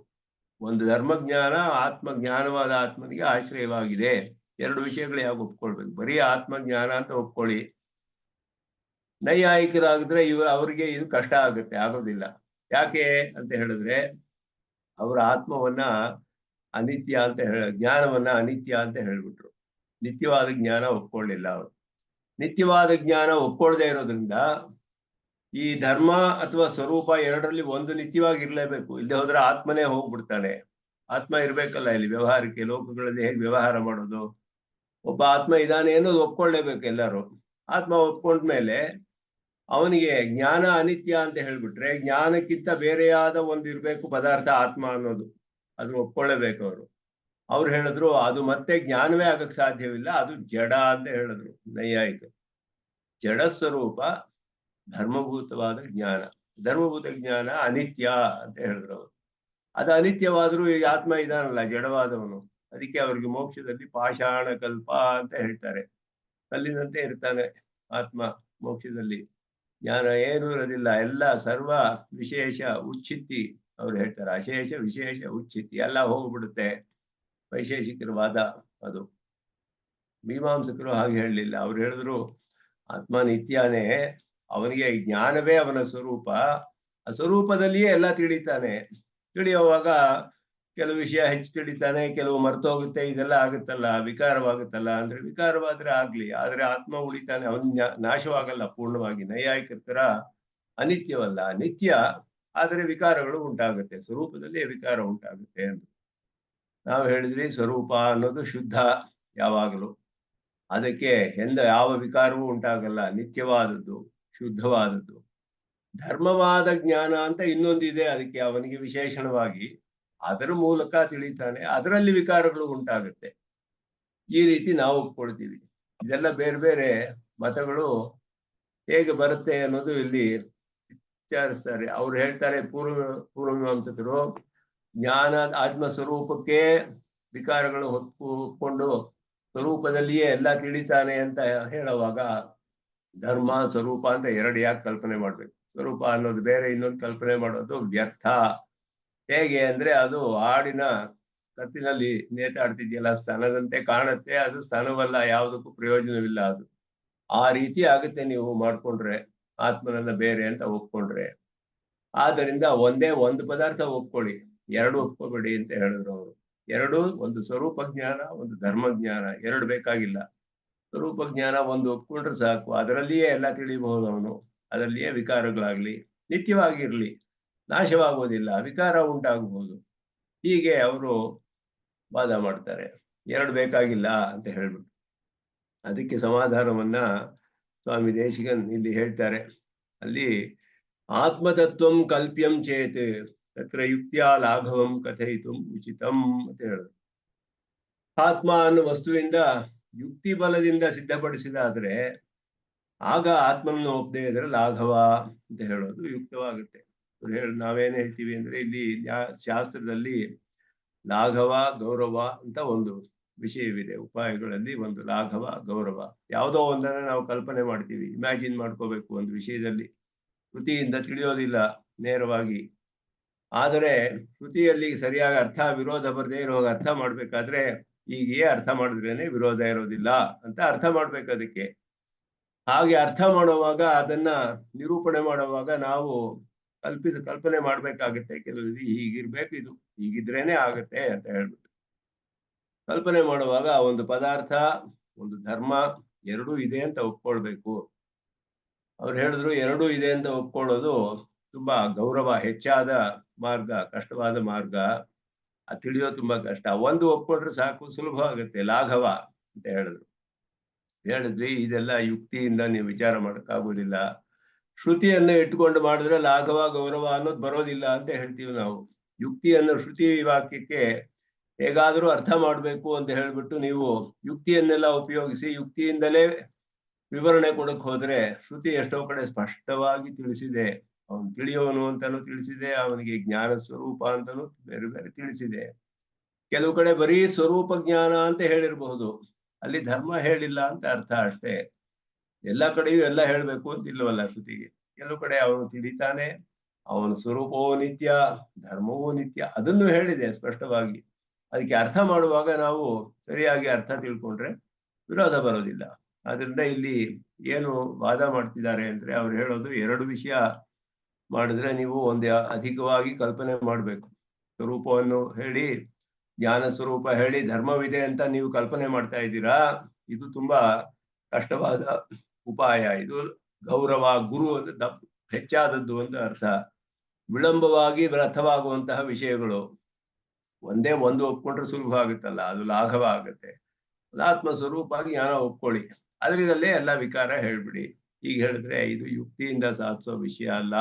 ಒಂದು ಧರ್ಮ ಜ್ಞಾನ, ಆತ್ಮ ಜ್ಞಾನವಾದ ಆತ್ಮನಿಗೆ ಆಶ್ರಯವಾಗಿದೆ. ಎರಡು ವಿಷಯಗಳು ಯಾಕೆ ಒಪ್ಕೊಳ್ಬೇಕು? ಬರೀ ಆತ್ಮ ಜ್ಞಾನ ಅಂತ ಒಪ್ಕೊಳ್ಳಿ. ನೈಯಾಯಿಕರಾಗಿದ್ರೆ ಅವರಿಗೆ ಇದು ಕಷ್ಟ ಆಗುತ್ತೆ, ಆಗೋದಿಲ್ಲ. ಯಾಕೆ ಅಂತ ಹೇಳಿದ್ರೆ, ಅವರ ಆತ್ಮವನ್ನ ಅನಿತ್ಯ ಅಂತ ಜ್ಞಾನವನ್ನ ಅನಿತ್ಯ ಅಂತ ಹೇಳ್ಬಿಟ್ರು. ನಿತ್ಯವಾದ ಜ್ಞಾನ ಒಪ್ಕೊಳ್ಳಿಲ್ಲ ಅವರು. ನಿತ್ಯವಾದ ಜ್ಞಾನ ಒಪ್ಕೊಳ್ಳದೆ ಇರೋದ್ರಿಂದ ಈ ಧರ್ಮ ಅಥವಾ ಸ್ವರೂಪ ಎರಡರಲ್ಲಿ ಒಂದು ನಿತ್ಯವಾಗಿರ್ಲೇಬೇಕು. ಇಲ್ಲದೆ ಹೋದ್ರೆ ಆತ್ಮನೇ ಹೋಗ್ಬಿಡ್ತಾನೆ. ಆತ್ಮ ಇರ್ಬೇಕಲ್ಲ ಇಲ್ಲಿ ವ್ಯವಹಾರಕ್ಕೆ. ಲೋಕಗಳಲ್ಲಿ ಹೇಗೆ ವ್ಯವಹಾರ ಮಾಡೋದು? ಒಬ್ಬ ಆತ್ಮ ಇದ್ದಾನೆ ಅನ್ನೋದು ಒಪ್ಕೊಳ್ಳೇಬೇಕು ಎಲ್ಲರೂ. ಆತ್ಮ ಒಪ್ಕೊಂಡ್ಮೇಲೆ ಅವನಿಗೆ ಜ್ಞಾನ ಅನಿತ್ಯ ಅಂತ ಹೇಳ್ಬಿಟ್ರೆ, ಜ್ಞಾನಕ್ಕಿಂತ ಬೇರೆಯಾದ ಒಂದು ಇರ್ಬೇಕು ಪದಾರ್ಥ ಆತ್ಮ ಅನ್ನೋದು, ಅದನ್ನ ಒಪ್ಕೊಳ್ಳೇಬೇಕು ಅವರು. ಅವ್ರು ಹೇಳಿದ್ರು ಅದು ಮತ್ತೆ ಜ್ಞಾನವೇ ಆಗಕ್ ಸಾಧ್ಯವಿಲ್ಲ, ಅದು ಜಡ ಅಂತ ಹೇಳಿದ್ರು ನೈಯಾಯಿಕ. ಜಡ ಸ್ವರೂಪ ಧರ್ಮಭೂತವಾದ ಜ್ಞಾನ. ಧರ್ಮಭೂತ ಜ್ಞಾನ ಅನಿತ್ಯ ಅಂತ ಹೇಳಿದ್ರು ಅವರು. ಅದು ಅನಿತ್ಯವಾದ್ರೂ ಈ ಆತ್ಮ ಇದಾನಲ್ಲ ಜಡವಾದವನು, ಅದಕ್ಕೆ ಅವ್ರಿಗೆ ಮೋಕ್ಷದಲ್ಲಿ ಪಾಷಾಣ ಕಲ್ಪ ಅಂತ ಹೇಳ್ತಾರೆ. ಕಲ್ಲಿನಂತೆ ಇರ್ತಾನೆ ಆತ್ಮ ಮೋಕ್ಷದಲ್ಲಿ. ಜ್ಞಾನ ಏನೂ ಇರೋದಿಲ್ಲ, ಎಲ್ಲ ಸರ್ವ ವಿಶೇಷ ಉಚ್ಛಿತ್ತಿ ಅವ್ರು ಹೇಳ್ತಾರೆ. ಅಶೇಷ ವಿಶೇಷ ಉಚ್ಛಿತ್ತಿ ಎಲ್ಲ ಹೋಗ್ಬಿಡುತ್ತೆ. ವೈಶೇಷಿಕರ ವಾದ ಅದು. ಮೀಮಾಂಸಕರು ಹಾಗೆ ಹೇಳಲಿಲ್ಲ. ಅವ್ರು ಹೇಳಿದ್ರು ಆತ್ಮ ನಿತ್ಯನೇ, ಅವನಿಗೆ ಜ್ಞಾನವೇ ಅವನ ಸ್ವರೂಪ, ಆ ಸ್ವರೂಪದಲ್ಲಿಯೇ ಎಲ್ಲ ತಿಳಿತಾನೆ. ತಿಳಿಯುವಾಗ ಕೆಲವು ವಿಷಯ ಹೆಚ್ಚು ತಿಳಿತಾನೆ, ಕೆಲವು ಮರ್ತೋಗುತ್ತೆ, ಇದೆಲ್ಲ ಆಗುತ್ತಲ್ಲ, ವಿಕಾರವಾಗುತ್ತಲ್ಲ. ಅಂದ್ರೆ ವಿಕಾರವಾದ್ರೆ ಆಗ್ಲಿ, ಆದ್ರೆ ಆತ್ಮ ಉಳಿತಾನೆ, ಅವನ ನಾಶವಾಗಲ್ಲ ಪೂರ್ಣವಾಗಿ. ನೈಯಾಯಿಕರ ತರ ಅನಿತ್ಯವಲ್ಲ, ನಿತ್ಯ. ಆದರೆ ವಿಕಾರಗಳು ಉಂಟಾಗುತ್ತೆ, ಸ್ವರೂಪದಲ್ಲಿ ವಿಕಾರ ಉಂಟಾಗುತ್ತೆ ಅಂತ ನಾವು ಹೇಳಿದ್ವಿ. ಸ್ವರೂಪ ಅನ್ನೋದು ಶುದ್ಧ ಯಾವಾಗಲೂ, ಅದಕ್ಕೆ ಯಾವ ವಿಕಾರವೂ ಉಂಟಾಗಲ್ಲ, ನಿತ್ಯವಾದದ್ದು, ಶುದ್ಧವಾದದ್ದು. ಧರ್ಮವಾದ ಜ್ಞಾನ ಅಂತ ಇನ್ನೊಂದಿದೆ, ಅದಕ್ಕೆ ಅವನಿಗೆ ವಿಶೇಷಣವಾಗಿ ಅದರ ಮೂಲಕ ತಿಳಿತಾನೆ, ಅದರಲ್ಲಿ ವಿಕಾರಗಳು ಉಂಟಾಗುತ್ತೆ. ಈ ರೀತಿ ನಾವು ಒಪ್ಕೊಳ್ತೀವಿ. ಇದೆಲ್ಲ ಬೇರೆ ಬೇರೆ ಮತಗಳು ಹೇಗೆ ಬರುತ್ತೆ ಅನ್ನೋದು ಇಲ್ಲಿ ವಿಚಾರಿಸ್ತಾರೆ. ಅವ್ರು ಹೇಳ್ತಾರೆ, ಪೂರ್ವಮೀಮಾಂಸಕರು ಜ್ಞಾನ ಆತ್ಮ ಸ್ವರೂಪಕ್ಕೆ ವಿಕಾರಗಳು ಹೊತ್ಕೊಂಡು ಸ್ವರೂಪದಲ್ಲಿಯೇ ಎಲ್ಲ ತಿಳಿತಾನೆ ಅಂತ ಹೇಳುವಾಗ ಧರ್ಮ ಸ್ವರೂಪ ಅಂತ ಎರಡು ಯಾಕೆ ಕಲ್ಪನೆ ಮಾಡ್ಬೇಕು? ಸ್ವರೂಪ ಅನ್ನೋದು ಬೇರೆ, ಇನ್ನೊಂದು ಕಲ್ಪನೆ ಮಾಡೋದು ವ್ಯರ್ಥ. ಹೇಗೆ ಅಂದ್ರೆ ಅದು ಹಾಡಿನ ಕತ್ತಿನಲ್ಲಿ ನೇತಾಡ್ತಿದ್ಯಲ್ಲ, ಸ್ತನದಂತೆ ಕಾಣುತ್ತೆ, ಅದು ಸ್ತನವಲ್ಲ, ಯಾವುದಕ್ಕೂ ಪ್ರಯೋಜನವಿಲ್ಲ ಅದು. ಆ ರೀತಿ ಆಗುತ್ತೆ ನೀವು ಮಾಡ್ಕೊಂಡ್ರೆ, ಆತ್ಮನನ್ನ ಬೇರೆ ಅಂತ ಒಪ್ಕೊಂಡ್ರೆ. ಆದ್ದರಿಂದ ಒಂದೇ ಒಂದು ಪದಾರ್ಥ ಒಪ್ಕೊಳ್ಳಿ, ಎರಡು ಒಪ್ಕೋಬೇಡಿ ಅಂತ ಹೇಳಿದ್ರು ಅವರು. ಎರಡು, ಒಂದು ಸ್ವರೂಪ ಜ್ಞಾನ, ಒಂದು ಧರ್ಮ ಜ್ಞಾನ, ಎರಡು ಬೇಕಾಗಿಲ್ಲ. ಸ್ವರೂಪ ಜ್ಞಾನ ಒಂದು ಒಪ್ಕೊಂಡ್ರೆ ಸಾಕು, ಅದರಲ್ಲಿಯೇ ಎಲ್ಲ ತಿಳಿಬಹುದು ಅವನು. ಅದರಲ್ಲಿಯೇ ವಿಕಾರಗಳಾಗ್ಲಿ, ನಿತ್ಯವಾಗಿರ್ಲಿ, ನಾಶವಾಗುವುದಿಲ್ಲ, ವಿಕಾರ ಉಂಟಾಗಬಹುದು. ಹೀಗೆ ಅವರು ವಾದ ಮಾಡ್ತಾರೆ. ಎರಡು ಬೇಕಾಗಿಲ್ಲ ಅಂತ ಹೇಳ್ಬಿಟ್ಟು. ಅದಕ್ಕೆ ಸಮಾಧಾನವನ್ನ ಸ್ವಾಮಿ ದೇಶಿಕನ್ ಇಲ್ಲಿ ಹೇಳ್ತಾರೆ. ಅಲ್ಲಿ ಆತ್ಮತತ್ವಂ ಕಲ್ಪ್ಯಂ ಚೇತ್ ತತ್ರ ಯುಕ್ತಿಯ ಲಾಘವಂ ಕಥಯಿತುಂ ಉಚಿತಂ ಅಂತ ಹೇಳಿದ್ರು. ಆತ್ಮ ಅನ್ನೋ ವಸ್ತುವಿಂದ ಯುಕ್ತಿ ಬಲದಿಂದ ಸಿದ್ಧಪಡಿಸಿದಾದ್ರೆ ಆಗ ಆತ್ಮನ್ನು ಒಪ್ಪದೆ ಇದ್ರೆ ಲಾಘವ ಅಂತ ಹೇಳೋದು ಯುಕ್ತವಾಗುತ್ತೆ. ನಾವೇನ್ ಹೇಳ್ತೀವಿ ಅಂದ್ರೆ, ಇಲ್ಲಿ ಶಾಸ್ತ್ರದಲ್ಲಿ ಲಾಘವ ಗೌರವ ಅಂತ ಒಂದು ವಿಷಯವಿದೆ. ಉಪಾಯಗಳಲ್ಲಿ ಒಂದು ಲಾಘವ ಗೌರವ. ಯಾವುದೋ ಒಂದನ್ನ ನಾವು ಕಲ್ಪನೆ ಮಾಡ್ತೀವಿ, ಇಮ್ಯಾಜಿನ್ ಮಾಡ್ಕೋಬೇಕು ಒಂದು ವಿಷಯದಲ್ಲಿ. ಶ್ರುತಿಯಿಂದ ತಿಳಿಯೋದಿಲ್ಲ ನೇರವಾಗಿ. ಆದರೆ ಶ್ರುತಿಯಲ್ಲಿ ಸರಿಯಾಗಿ ಅರ್ಥ ವಿರೋಧ ಬರದೇ ಇರುವಾಗ ಅರ್ಥ ಮಾಡ್ಬೇಕಾದ್ರೆ ಹೀಗೆ ಅರ್ಥ ಮಾಡಿದ್ರೇನೆ ವಿರೋಧ ಇರೋದಿಲ್ಲ ಅಂತ ಅರ್ಥ ಮಾಡ್ಬೇಕು. ಅದಕ್ಕೆ ಹಾಗೆ ಅರ್ಥ ಮಾಡುವಾಗ, ಅದನ್ನ ನಿರೂಪಣೆ ಮಾಡುವಾಗ ನಾವು ಕಲ್ಪನೆ ಮಾಡ್ಬೇಕಾಗತ್ತೆ. ಕೆಲವು ಹೀಗಿರ್ಬೇಕು, ಇದು ಹೀಗಿದ್ರೇನೆ ಆಗತ್ತೆ ಅಂತ ಹೇಳ್ಬಿಟ್ಟು ಕಲ್ಪನೆ ಮಾಡುವಾಗ ಒಂದು ಪದಾರ್ಥ, ಒಂದು ಧರ್ಮ ಎರಡೂ ಇದೆ ಅಂತ ಒಪ್ಕೊಳ್ಬೇಕು. ಅವ್ರು ಹೇಳಿದ್ರು ಎರಡೂ ಇದೆ ಅಂತ ಒಪ್ಕೊಳ್ಳೋದು ತುಂಬಾ ಗೌರವ, ಹೆಚ್ಚಾದ ಮಾರ್ಗ, ಕಷ್ಟವಾದ ಮಾರ್ಗ. ಅದು ತಿಳಿಯೋ ತುಂಬಾ ಕಷ್ಟ. ಒಂದು ಒಪ್ಕೊಂಡ್ರೆ ಸಾಕು, ಸುಲಭ ಆಗುತ್ತೆ, ಲಾಘವ ಅಂತ ಹೇಳಿದ್ವಿ. ಇದೆಲ್ಲ ಯುಕ್ತಿಯಿಂದ ನೀವು ವಿಚಾರ ಮಾಡಕ್ಕಾಗೋದಿಲ್ಲ. ಶ್ರುತಿಯನ್ನು ಇಟ್ಕೊಂಡು ಮಾಡಿದ್ರೆ ಲಾಘವ ಗೌರವ ಅನ್ನೋದು ಬರೋದಿಲ್ಲ ಅಂತ ಹೇಳ್ತೀವಿ ನಾವು. ಯುಕ್ತಿಯನ್ನು ಶ್ರುತಿ ವಾಕ್ಯಕ್ಕೆ ಹೇಗಾದ್ರೂ ಅರ್ಥ ಮಾಡ್ಬೇಕು ಅಂತ ಹೇಳ್ಬಿಟ್ಟು ನೀವು ಯುಕ್ತಿಯನ್ನೆಲ್ಲ ಉಪಯೋಗಿಸಿ ಯುಕ್ತಿಯಿಂದಲೇ ವಿವರಣೆ ಕೊಡಕ್ ಹೋದ್ರೆ, ಶ್ರುತಿ ಎಷ್ಟೋ ಕಡೆ ಸ್ಪಷ್ಟವಾಗಿ ತಿಳಿಸಿದೆ. ಅವನು ತಿಳಿಯೋನು ಅಂತಾನು ತಿಳಿಸಿದೆ, ಅವನಿಗೆ ಜ್ಞಾನ ಸ್ವರೂಪ ಅಂತಾನು ಬೇರೆ ಬೇರೆ ತಿಳಿಸಿದೆ. ಕೆಲವು ಕಡೆ ಬರೀ ಸ್ವರೂಪ ಜ್ಞಾನ ಅಂತ ಹೇಳಿರಬಹುದು, ಅಲ್ಲಿ ಧರ್ಮ ಹೇಳಿಲ್ಲ ಅಂತ ಅರ್ಥ ಅಷ್ಟೇ. ಎಲ್ಲ ಕಡೆಯೂ ಎಲ್ಲ ಹೇಳ್ಬೇಕು ಅಂತ ಇಲ್ಲವಲ್ಲ ಶ್ರುತಿಗೆ. ಕೆಲವು ಕಡೆ ಅವನು ತಿಳಿತಾನೆ, ಅವನ ಸ್ವರೂಪವೂ ನಿತ್ಯ, ಧರ್ಮವೂ ನಿತ್ಯ, ಅದನ್ನು ಹೇಳಿದೆ ಸ್ಪಷ್ಟವಾಗಿ. ಅದಕ್ಕೆ ಅರ್ಥ ಮಾಡುವಾಗ ನಾವು ಸರಿಯಾಗಿ ಅರ್ಥ ತಿಳ್ಕೊಂಡ್ರೆ ವಿರೋಧ ಬರೋದಿಲ್ಲ. ಆದ್ರಿಂದ ಇಲ್ಲಿ ಏನು ವಾದ ಮಾಡ್ತಿದ್ದಾರೆ ಅಂದ್ರೆ, ಅವ್ರು ಹೇಳೋದು ಎರಡು ವಿಷಯ ಮಾಡಿದ್ರೆ ನೀವು ಒಂದು ಅಧಿಕವಾಗಿ ಕಲ್ಪನೆ ಮಾಡ್ಬೇಕು. ಸ್ವರೂಪವನ್ನು ಹೇಳಿ, ಜ್ಞಾನ ಸ್ವರೂಪ ಹೇಳಿ, ಧರ್ಮವಿದೆ ಅಂತ ನೀವು ಕಲ್ಪನೆ ಮಾಡ್ತಾ ಇದ್ದೀರಾ, ಇದು ತುಂಬಾ ಕಷ್ಟವಾದ ಉಪಾಯ. ಇದು ಗೌರವ, ಗುರು ಅಂದ್ರೆ ಹೆಚ್ಚಾದದ್ದು ಒಂದು ಅರ್ಥ. ವಿಳಂಬವಾಗಿ ವ್ಯರ್ಥವಾಗುವಂತಹ ವಿಷಯಗಳು. ಒಂದೇ ಒಂದು ಒಪ್ಕೊಂಡ್ರೆ ಸುಲಭ ಆಗುತ್ತಲ್ಲ, ಅದು ಲಾಘವ ಆಗುತ್ತೆ. ಆತ್ಮ ಸ್ವರೂಪ ಜ್ಞಾನ ಒಪ್ಕೊಳ್ಳಿ, ಅದರಿಂದಲೇ ಎಲ್ಲ ವಿಕಾರ ಹೇಳ್ಬಿಡಿ. ಈಗ ಹೇಳಿದ್ರೆ ಇದು ಯುಕ್ತಿಯಿಂದ ಸಾಧಿಸೋ ವಿಷಯ ಅಲ್ಲ,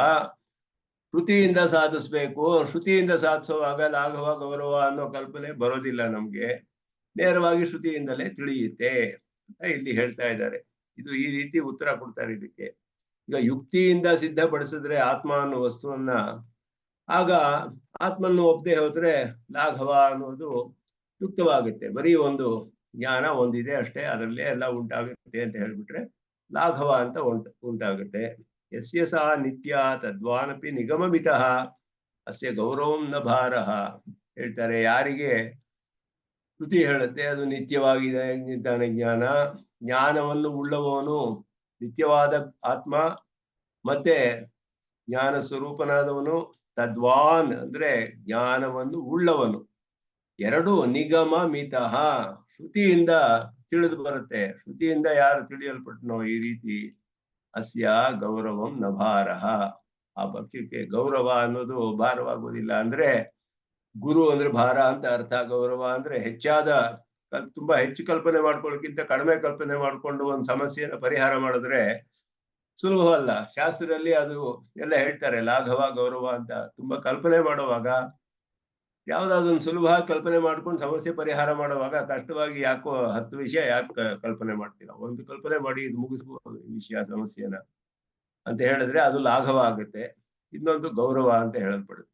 ಶ್ರುತಿಯಿಂದ ಸಾಧಿಸ್ಬೇಕು. ಶ್ರುತಿಯಿಂದ ಸಾಧಿಸುವಾಗ ಲಾಘವ ಗೌರವ ಅನ್ನೋ ಕಲ್ಪನೆ ಬರೋದಿಲ್ಲ ನಮ್ಗೆ, ನೇರವಾಗಿ ಶ್ರುತಿಯಿಂದಲೇ ತಿಳಿಯುತ್ತೆ ಅಂತ ಇಲ್ಲಿ ಹೇಳ್ತಾ ಇದ್ದಾರೆ. ಇದು ಈ ರೀತಿ ಉತ್ತರ ಕೊಡ್ತಾರೆ ಇದಕ್ಕೆ. ಈಗ ಯುಕ್ತಿಯಿಂದ ಸಿದ್ಧಪಡಿಸಿದ್ರೆ ಆತ್ಮ ಅನ್ನೋ ವಸ್ತುವನ್ನ, ಆಗ ಆತ್ಮನ್ನು ಒಪ್ಪದೆ ಹೋದ್ರೆ ಲಾಘವ ಅನ್ನೋದು ಯುಕ್ತವಾಗುತ್ತೆ. ಬರೀ ಒಂದು ಜ್ಞಾನ ಒಂದಿದೆ ಅಷ್ಟೇ, ಅದರಲ್ಲೇ ಎಲ್ಲ ಉಂಟಾಗುತ್ತೆ ಅಂತ ಹೇಳ್ಬಿಟ್ರೆ ಲಾಘವ ಅಂತ ಉಂಟಾಗುತ್ತೆ. ಯಸ್ಯ ಸಹ ನಿತ್ಯ ತದ್ವಾನಪಿ ನಿಗಮಮಿತಃ ಅಸ್ಯ ಗೌರವಂ ನ ಭಾರಃ ಹೇಳ್ತಾರೆ. ಯಾರಿಗೆ ಶ್ರುತಿ ಹೇಳುತ್ತೆ ಅದು ನಿತ್ಯವಾಗಿದೆ ಇದ್ದಾನೆ ಜ್ಞಾನ, ಜ್ಞಾನವನ್ನು ಉಳ್ಳವನು ನಿತ್ಯವಾದ ಆತ್ಮ, ಮತ್ತೆ ಜ್ಞಾನ ಸ್ವರೂಪನಾದವನು, ತದ್ವಾನ್ ಅಂದ್ರೆ ಜ್ಞಾನವನ್ನು ಉಳ್ಳವನು, ಎರಡು ನಿಗಮ ಮಿತಃ ಶ್ರುತಿಯಿಂದ ತಿಳಿದು ಬರುತ್ತೆ. ಶ್ರುತಿಯಿಂದ ಯಾರು ತಿಳಿಯಲ್ಪಟ್ಟನೋ ಈ ರೀತಿ, ಅಸ್ಯ ಗೌರವಂ ನ ಭಾರಃ ಆ ಭಕ್ತಿಗೆ ಗೌರವ ಅನ್ನೋದು ಭಾರವಾಗುವುದಿಲ್ಲ. ಅಂದ್ರೆ ಗುರು ಅಂದ್ರೆ ಭಾರ ಅಂತ ಅರ್ಥ, ಗೌರವ ಅಂದ್ರೆ ಹೆಚ್ಚಾದ ತುಂಬಾ ಹೆಚ್ಚು ಕಲ್ಪನೆ ಮಾಡ್ಕೊಳ್ಳೋಕ್ಕಿಂತ ಕಡಿಮೆ ಕಲ್ಪನೆ ಮಾಡ್ಕೊಂಡು ಒಂದು ಸಮಸ್ಯೆಯನ್ನು ಪರಿಹಾರ ಮಾಡಿದ್ರೆ ಸುಲಭವಲ್ಲ. ಶಾಸ್ತ್ರದಲ್ಲಿ ಅದು ಎಲ್ಲ ಹೇಳ್ತಾರೆ, ಲಾಘವ ಗೌರವ ಅಂತ. ತುಂಬಾ ಕಲ್ಪನೆ ಮಾಡುವಾಗ ಯಾವ್ದಾದೊಂದು ಸುಲಭ ಕಲ್ಪನೆ ಮಾಡ್ಕೊಂಡು ಸಮಸ್ಯೆ ಪರಿಹಾರ ಮಾಡುವಾಗ ಕಷ್ಟವಾಗಿ ಯಾಕೋ 10 ವಿಷಯ ಯಾಕೆ ಕಲ್ಪನೆ ಮಾಡ್ತೀರಾ, ಒಂದು ಕಲ್ಪನೆ ಮಾಡಿ ಇದು ಮುಗಿಸ್ಬೋದು ಈ ವಿಷಯ ಸಮಸ್ಯೆನ ಅಂತ ಹೇಳಿದ್ರೆ ಅದು ಲಾಘವ ಆಗುತ್ತೆ. ಇನ್ನೊಂದು ಗೌರವ ಅಂತ ಹೇಳಲ್ಪಡುತ್ತೆ.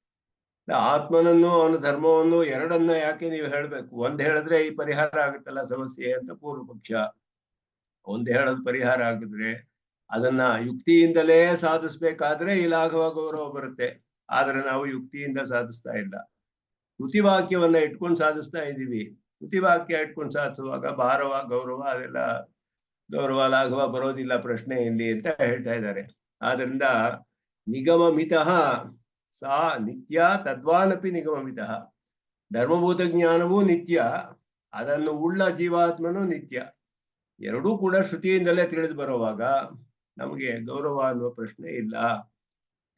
ಆತ್ಮನನ್ನು ಅವನ ಧರ್ಮವನ್ನು ಎರಡನ್ನ ಯಾಕೆ ನೀವು ಹೇಳ್ಬೇಕು? ಒಂದ್ ಹೇಳಿದ್ರೆ ಈ ಪರಿಹಾರ ಆಗುತ್ತಲ್ಲ ಸಮಸ್ಯೆ ಅಂತ ಪೂರ್ವ ಪಕ್ಷ. ಒಂದ್ ಹೇಳೋದು ಪರಿಹಾರ ಆಗಿದ್ರೆ ಅದನ್ನ ಯುಕ್ತಿಯಿಂದಲೇ ಸಾಧಿಸ್ಬೇಕಾದ್ರೆ ಈ ಲಾಘವ ಗೌರವ ಬರುತ್ತೆ. ಆದ್ರೆ ನಾವು ಯುಕ್ತಿಯಿಂದ ಸಾಧಿಸ್ತಾ ಇಲ್ಲ, ಶ್ರುತಿವಾಕ್ಯವನ್ನ ಇಟ್ಕೊಂಡು ಸಾಧಿಸ್ತಾ ಇದ್ದೀವಿ. ಶ್ರುತಿವಾಕ್ಯ ಇಟ್ಕೊಂಡು ಸಾಧಿಸುವಾಗ ಭಾರವ ಗೌರವ ಅದೆಲ್ಲ ಗೌರವ ಲಾಘವ ಬರೋದಿಲ್ಲ ಪ್ರಶ್ನೆ ಇಲ್ಲಿ ಅಂತ ಹೇಳ್ತಾ ಇದ್ದಾರೆ. ಆದ್ರಿಂದ ನಿಗಮ ಮಿತಃ ಸಾ ನಿತ್ಯ ತದ್ವಾನಪಿ ನಿಗಮ ಮಿತಃ, ಧರ್ಮಭೂತ ಜ್ಞಾನವೂ ನಿತ್ಯ, ಅದನ್ನು ಉಳ್ಳ ಜೀವಾತ್ಮನೂ ನಿತ್ಯ. ಎರಡೂ ಕೂಡ ಶ್ರುತಿಯಿಂದಲೇ ತಿಳಿದು ಬರುವಾಗ ನಮಗೆ ಗೌರವ ಅನ್ನುವ ಪ್ರಶ್ನೆ ಇಲ್ಲ.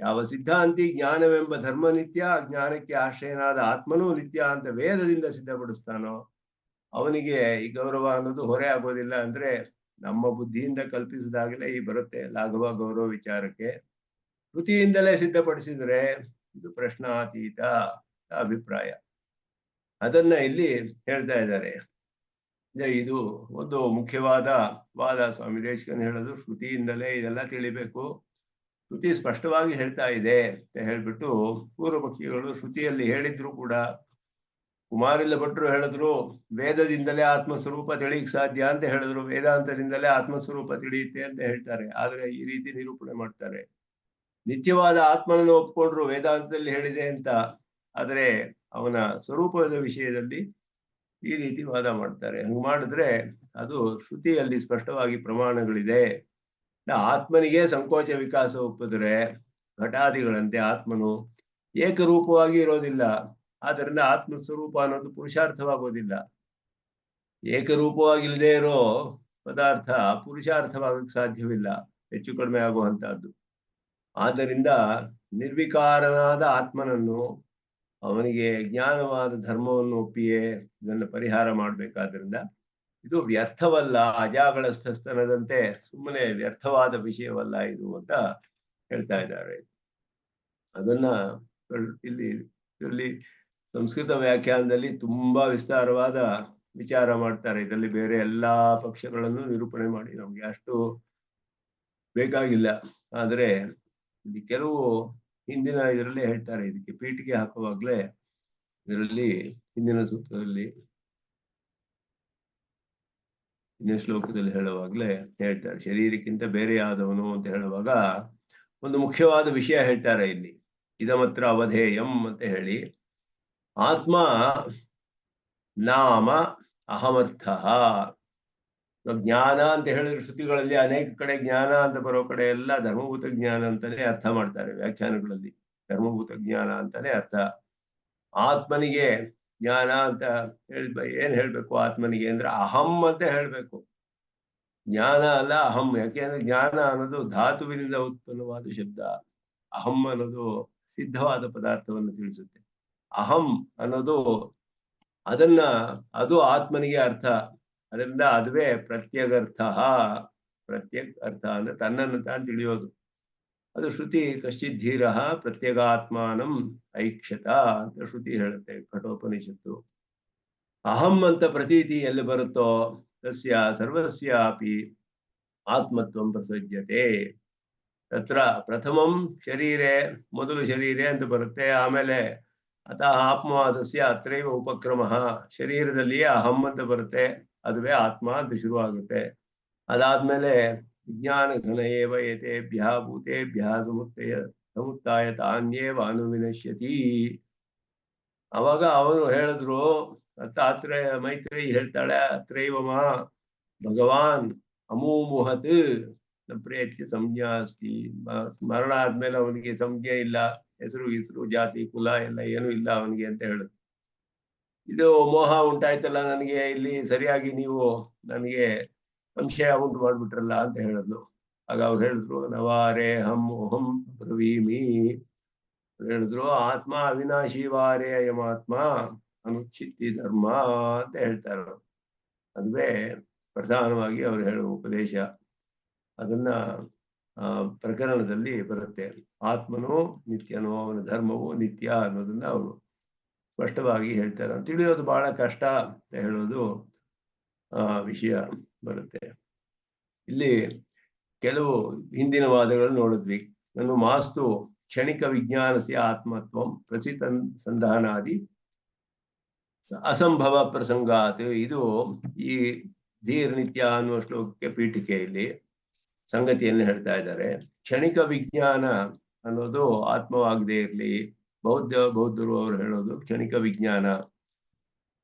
ಯಾವ ಸಿದ್ಧಾಂತಿ ಜ್ಞಾನವೆಂಬ ಧರ್ಮ ನಿತ್ಯ, ಜ್ಞಾನಕ್ಕೆ ಆಶ್ರಯನಾದ ಆತ್ಮನೂ ನಿತ್ಯ ಅಂತ ವೇದದಿಂದ ಸಿದ್ಧಪಡಿಸ್ತಾನೋ ಅವನಿಗೆ ಈ ಗೌರವ ಅನ್ನೋದು ಹೊರೆ ಆಗೋದಿಲ್ಲ. ಅಂದ್ರೆ ನಮ್ಮ ಬುದ್ಧಿಯಿಂದ ಕಲ್ಪಿಸಿದಾಗಲೇ ಈ ಬರುತ್ತೆ ಲಾಘವ ಗೌರವ ವಿಚಾರಕ್ಕೆ. ಶ್ರುತಿಯಿಂದಲೇ ಸಿದ್ಧಪಡಿಸಿದ್ರೆ ಇದು ಪ್ರಶ್ನಾತೀತ ಅಭಿಪ್ರಾಯ. ಅದನ್ನ ಇಲ್ಲಿ ಹೇಳ್ತಾ ಇದ್ದಾರೆ. ಇದು ಒಂದು ಮುಖ್ಯವಾದ ವಾದ. ಸ್ವಾಮಿ ದೇಶಿಕನ್ ಹೇಳೋದು ಶ್ರುತಿಯಿಂದಲೇ ಇದೆಲ್ಲ ತಿಳಿಬೇಕು, ಶ್ರುತಿ ಸ್ಪಷ್ಟವಾಗಿ ಹೇಳ್ತಾ ಇದೆ ಅಂತ ಹೇಳ್ಬಿಟ್ಟು, ಪೂರ್ವ ಪಕ್ಷಿಗಳು ಶ್ರುತಿಯಲ್ಲಿ ಹೇಳಿದ್ರು ಕೂಡ, ಕುಮಾರಿಲ್ಲ ಭಟ್ರು ಹೇಳಿದ್ರು ವೇದದಿಂದಲೇ ಆತ್ಮಸ್ವರೂಪ ತಿಳಿಯಕ್ ಸಾಧ್ಯ ಅಂತ ಹೇಳಿದ್ರು, ವೇದಾಂತದಿಂದಲೇ ಆತ್ಮಸ್ವರೂಪ ತಿಳಿಯುತ್ತೆ ಅಂತ ಹೇಳ್ತಾರೆ. ಆದ್ರೆ ಈ ರೀತಿ ನಿರೂಪಣೆ ಮಾಡ್ತಾರೆ, ನಿತ್ಯವಾದ ಆತ್ಮನನ್ನು ಒಪ್ಕೊಂಡ್ರು ವೇದಾಂತದಲ್ಲಿ ಹೇಳಿದೆ ಅಂತ, ಆದ್ರೆ ಅವನ ಸ್ವರೂಪದ ವಿಷಯದಲ್ಲಿ ಈ ರೀತಿ ವಾದ ಮಾಡ್ತಾರೆ. ಹಂಗ್ ಮಾಡಿದ್ರೆ ಅದು ಶ್ರುತಿಯಲ್ಲಿ ಸ್ಪಷ್ಟವಾಗಿ ಪ್ರಮಾಣಗಳಿದೆ. ಆತ್ಮನಿಗೆ ಸಂಕೋಚ ವಿಕಾಸ ಒಪ್ಪಿದ್ರೆ ಘಟಾದಿಗಳಂತೆ ಆತ್ಮನು ಏಕರೂಪವಾಗಿ ಇರೋದಿಲ್ಲ. ಆದ್ದರಿಂದ ಆತ್ಮ ಸ್ವರೂಪ ಅನ್ನೋದು ಪುರುಷಾರ್ಥವಾಗೋದಿಲ್ಲ. ಏಕರೂಪವಾಗಿ ಇಲ್ಲದೆ ಇರೋ ಪದಾರ್ಥ ಪುರುಷಾರ್ಥವಾಗಕ್ಕೆ ಸಾಧ್ಯವಿಲ್ಲ, ಹೆಚ್ಚು ಕಡಿಮೆ ಆಗುವಂತಹದ್ದು. ಆದ್ದರಿಂದ ನಿರ್ವಿಕಾರನಾದ ಆತ್ಮನನ್ನು, ಅವನಿಗೆ ಜ್ಞಾನವಾದ ಧರ್ಮವನ್ನು ಒಪ್ಪಿಯೇ ಇದನ್ನು ಪರಿಹಾರ ಮಾಡಬೇಕಾದ್ರಿಂದ ಇದು ವ್ಯರ್ಥವಲ್ಲ, ಅಜಾಗಳಸ್ಥನದಂತೆ ಸುಮ್ಮನೆ ವ್ಯರ್ಥವಾದ ವಿಷಯವಲ್ಲ ಇದು ಅಂತ ಹೇಳ್ತಾ ಇದ್ದಾರೆ. ಅದನ್ನ ಇಲ್ಲಿ ಸಂಸ್ಕೃತ ವ್ಯಾಖ್ಯಾನದಲ್ಲಿ ತುಂಬಾ ವಿಸ್ತಾರವಾದ ವಿಚಾರ ಮಾಡ್ತಾರೆ. ಇದರಲ್ಲಿ ಬೇರೆ ಎಲ್ಲಾ ಪಕ್ಷಗಳನ್ನು ನಿರೂಪಣೆ ಮಾಡಿ ನಮ್ಗೆ ಅಷ್ಟು ಬೇಕಾಗಿಲ್ಲ. ಆದ್ರೆ ಇಲ್ಲಿ ಕೆಲವು ಹಿಂದಿನ ಇದರಲ್ಲಿ ಹೇಳ್ತಾರೆ, ಇದಕ್ಕೆ ಪೀಠಿಗೆ ಹಾಕುವಾಗ್ಲೇ ಇದರಲ್ಲಿ ಹಿಂದಿನ ಸೂತ್ರದಲ್ಲಿ ಹಿಂದಿನ ಶ್ಲೋಕದಲ್ಲಿ ಹೇಳುವಾಗ್ಲೇ ಹೇಳ್ತಾರೆ, ಶರೀರಕ್ಕಿಂತ ಬೇರೆಯಾದವನು ಅಂತ ಹೇಳುವಾಗ ಒಂದು ಮುಖ್ಯವಾದ ವಿಷಯ ಹೇಳ್ತಾರೆ ಇಲ್ಲಿ, ಇದಮತ್ರ ಅವಧೇಯಂ ಅಂತ ಹೇಳಿ. ಆತ್ಮ ನಾಮ ಅಹಮರ್ಥ. ಜ್ಞಾನ ಅಂತ ಹೇಳಿದ್ರೆ ಶ್ರುತಿಗಳಲ್ಲಿ ಅನೇಕ ಕಡೆ ಜ್ಞಾನ ಅಂತ ಬರೋ ಕಡೆ ಎಲ್ಲ ಧರ್ಮಭೂತ ಜ್ಞಾನ ಅಂತಾನೆ ಅರ್ಥ ಮಾಡ್ತಾರೆ. ವ್ಯಾಖ್ಯಾನಗಳಲ್ಲಿ ಧರ್ಮಭೂತ ಜ್ಞಾನ ಅಂತಾನೆ ಅರ್ಥ. ಆತ್ಮನಿಗೆ ಜ್ಞಾನ ಅಂತ ಏನ್ ಹೇಳ್ಬೇಕು? ಆತ್ಮನಿಗೆ ಅಂದ್ರೆ ಅಹಂ ಅಂತ ಹೇಳ್ಬೇಕು, ಜ್ಞಾನ ಅಲ್ಲ ಅಹಂ. ಯಾಕೆಂದ್ರೆ ಜ್ಞಾನ ಅನ್ನೋದು ಧಾತುವಿನಿಂದ ಉತ್ಪನ್ನವಾದ ಶಬ್ದ, ಅಹಂ ಅನ್ನೋದು ಸಿದ್ಧವಾದ ಪದಾರ್ಥವನ್ನು ತಿಳಿಸುತ್ತೆ. ಅಹಂ ಅನ್ನೋದು ಅದು ಆತ್ಮನಿಗೆ ಅರ್ಥ. ಅದರಿಂದ ಅದುವೇ ಪ್ರತ್ಯಗರ್ಥ. ಪ್ರತ್ಯಕ್ ಅರ್ಥ ಅಂದ್ರೆ ತನ್ನನ್ನು ತಾನು ತಿಳಿಯೋದು. ಅದು ಶ್ರುತಿ ಕಶ್ಚಿತ್ ಧೀರ ಪ್ರತ್ಯಗಾತ್ಮಾನಂ ಐಕ್ಷತ ಅಂತ ಶ್ರುತಿ ಹೇಳುತ್ತೆ, ಕಠೋಪನಿಷತ್ತು. ಅಹಂ ಅಂತ ಪ್ರತೀತಿ ಎಲ್ಲಿ ಬರುತ್ತೋ ತಸ್ಯ ಸರ್ವಸ್ಯಾಪಿ ಆತ್ಮತ್ವಂ ಪ್ರಸಜ್ಯತೆ. ತತ್ರ ಪ್ರಥಮಂ ಶರೀರೆ, ಮೊದಲು ಶರೀರೆ ಅಂತ ಬರುತ್ತೆ. ಆಮೇಲೆ ಅತಃ ಆತ್ಮವಾದಸ್ಯ ಅತ್ರೈವ ಉಪಕ್ರಮ, ಶರೀರದಲ್ಲಿಯೇ ಅಹಂ ಅಂತ ಬರುತ್ತೆ, ಅದುವೇ ಆತ್ಮ ಅಂತ ಶುರುವಾಗುತ್ತೆ. ಅದಾದ್ಮೇಲೆ ವಿಜ್ಞಾನ ಘನ ಏವ ಏತೇಭ್ಯಃ ಭೂತೇಭ್ಯಃ ಸಮುತ್ತಾಯ ತಾನ್ಯೇವ ಅನುವಿನಶ್ಯತಿ. ಅವಾಗ ಅವನು ಹೇಳಿದ್ರು, ಮೈತ್ರಿ ಹೇಳ್ತಾಳೆ, ಅತ್ರೈವಮ ಭಗವಾನ್ ಅಮೂಮುಹತ್ ನ ಪ್ರೇತ್ಯ ಸಂಜ್ಞಾ ಅಸ್ತಿ. ಮರಣ ಆದ್ಮೇಲೆ ಅವನಿಗೆ ಸಂಜ್ಞೆ ಇಲ್ಲ, ಹೆಸರು ಜಾತಿ ಕುಲ ಎಲ್ಲ ಏನೂ ಇಲ್ಲ ಅವನಿಗೆ ಅಂತ ಹೇಳಿದ್ರು. ಇದು ಮೋಹ ಉಂಟಾಯ್ತಲ್ಲ ನನಗೆ ಇಲ್ಲಿ, ಸರಿಯಾಗಿ ನೀವು ನನಗೆ ಸಂಶಯ ಉಂಟು ಮಾಡ್ಬಿಟ್ರಲ್ಲ ಅಂತ ಹೇಳಿದ್ಲು. ಆಗ ಅವ್ರು ಹೇಳಿದ್ರು, ನವಾರೇ ಮೋಹಂ ಬ್ರವೀಮಿ. ಹೇಳಿದ್ರು, ಆತ್ಮ ಅವಿನಾಶಿ ವಾರೇ ಅಯಮಾತ್ಮ ಅನುಚ್ಛಿತ್ತಿ ಧರ್ಮ ಅಂತ ಹೇಳ್ತಾರೆ. ಅದುವೇ ಪ್ರಧಾನವಾಗಿ ಅವರು ಹೇಳುವ ಉಪದೇಶ. ಅದನ್ನ ಪ್ರಕರಣದಲ್ಲಿ ಬರುತ್ತೆ. ಆತ್ಮನು ನಿತ್ಯನೋ, ಅವನ ಧರ್ಮವು ನಿತ್ಯ ಅನ್ನೋದನ್ನ ಅವರು ಸ್ಪಷ್ಟವಾಗಿ ಹೇಳ್ತಾರೆ. ತಿಳಿಯೋದು ಬಹಳ ಕಷ್ಟ ಅಂತ ಹೇಳೋದು ವಿಷಯ ಬರುತ್ತೆ. ಇಲ್ಲಿ ಕೆಲವು ಹಿಂದಿನ ವಾದಗಳನ್ನು ನೋಡಿದ್ವಿ. ನಾನು ಮಾಸ್ತು ಕ್ಷಣಿಕ ವಿಜ್ಞಾನಸ್ಯ ಆತ್ಮತ್ವಂ ಪ್ರಸಿದ್ಧಂಧಾನಾದಿ ಅಸಂಭವ ಪ್ರಸಂಗಾತ್. ಇದು ಈ ಧೀರ್ ನಿತ್ಯ ಅನ್ನುವ ಶ್ಲೋಕಕ್ಕೆ ಪೀಠಿಕೆಯಲ್ಲಿ ಸಂಗತಿಯನ್ನು ಹೇಳ್ತಾ ಇದ್ದಾರೆ. ಕ್ಷಣಿಕ ವಿಜ್ಞಾನ ಅನ್ನೋದು ಆತ್ಮವಾಗದೇ ಇರಲಿ, ಬೌದ್ಧರು ಅವರು ಹೇಳೋದು ಕ್ಷಣಿಕ ವಿಜ್ಞಾನ,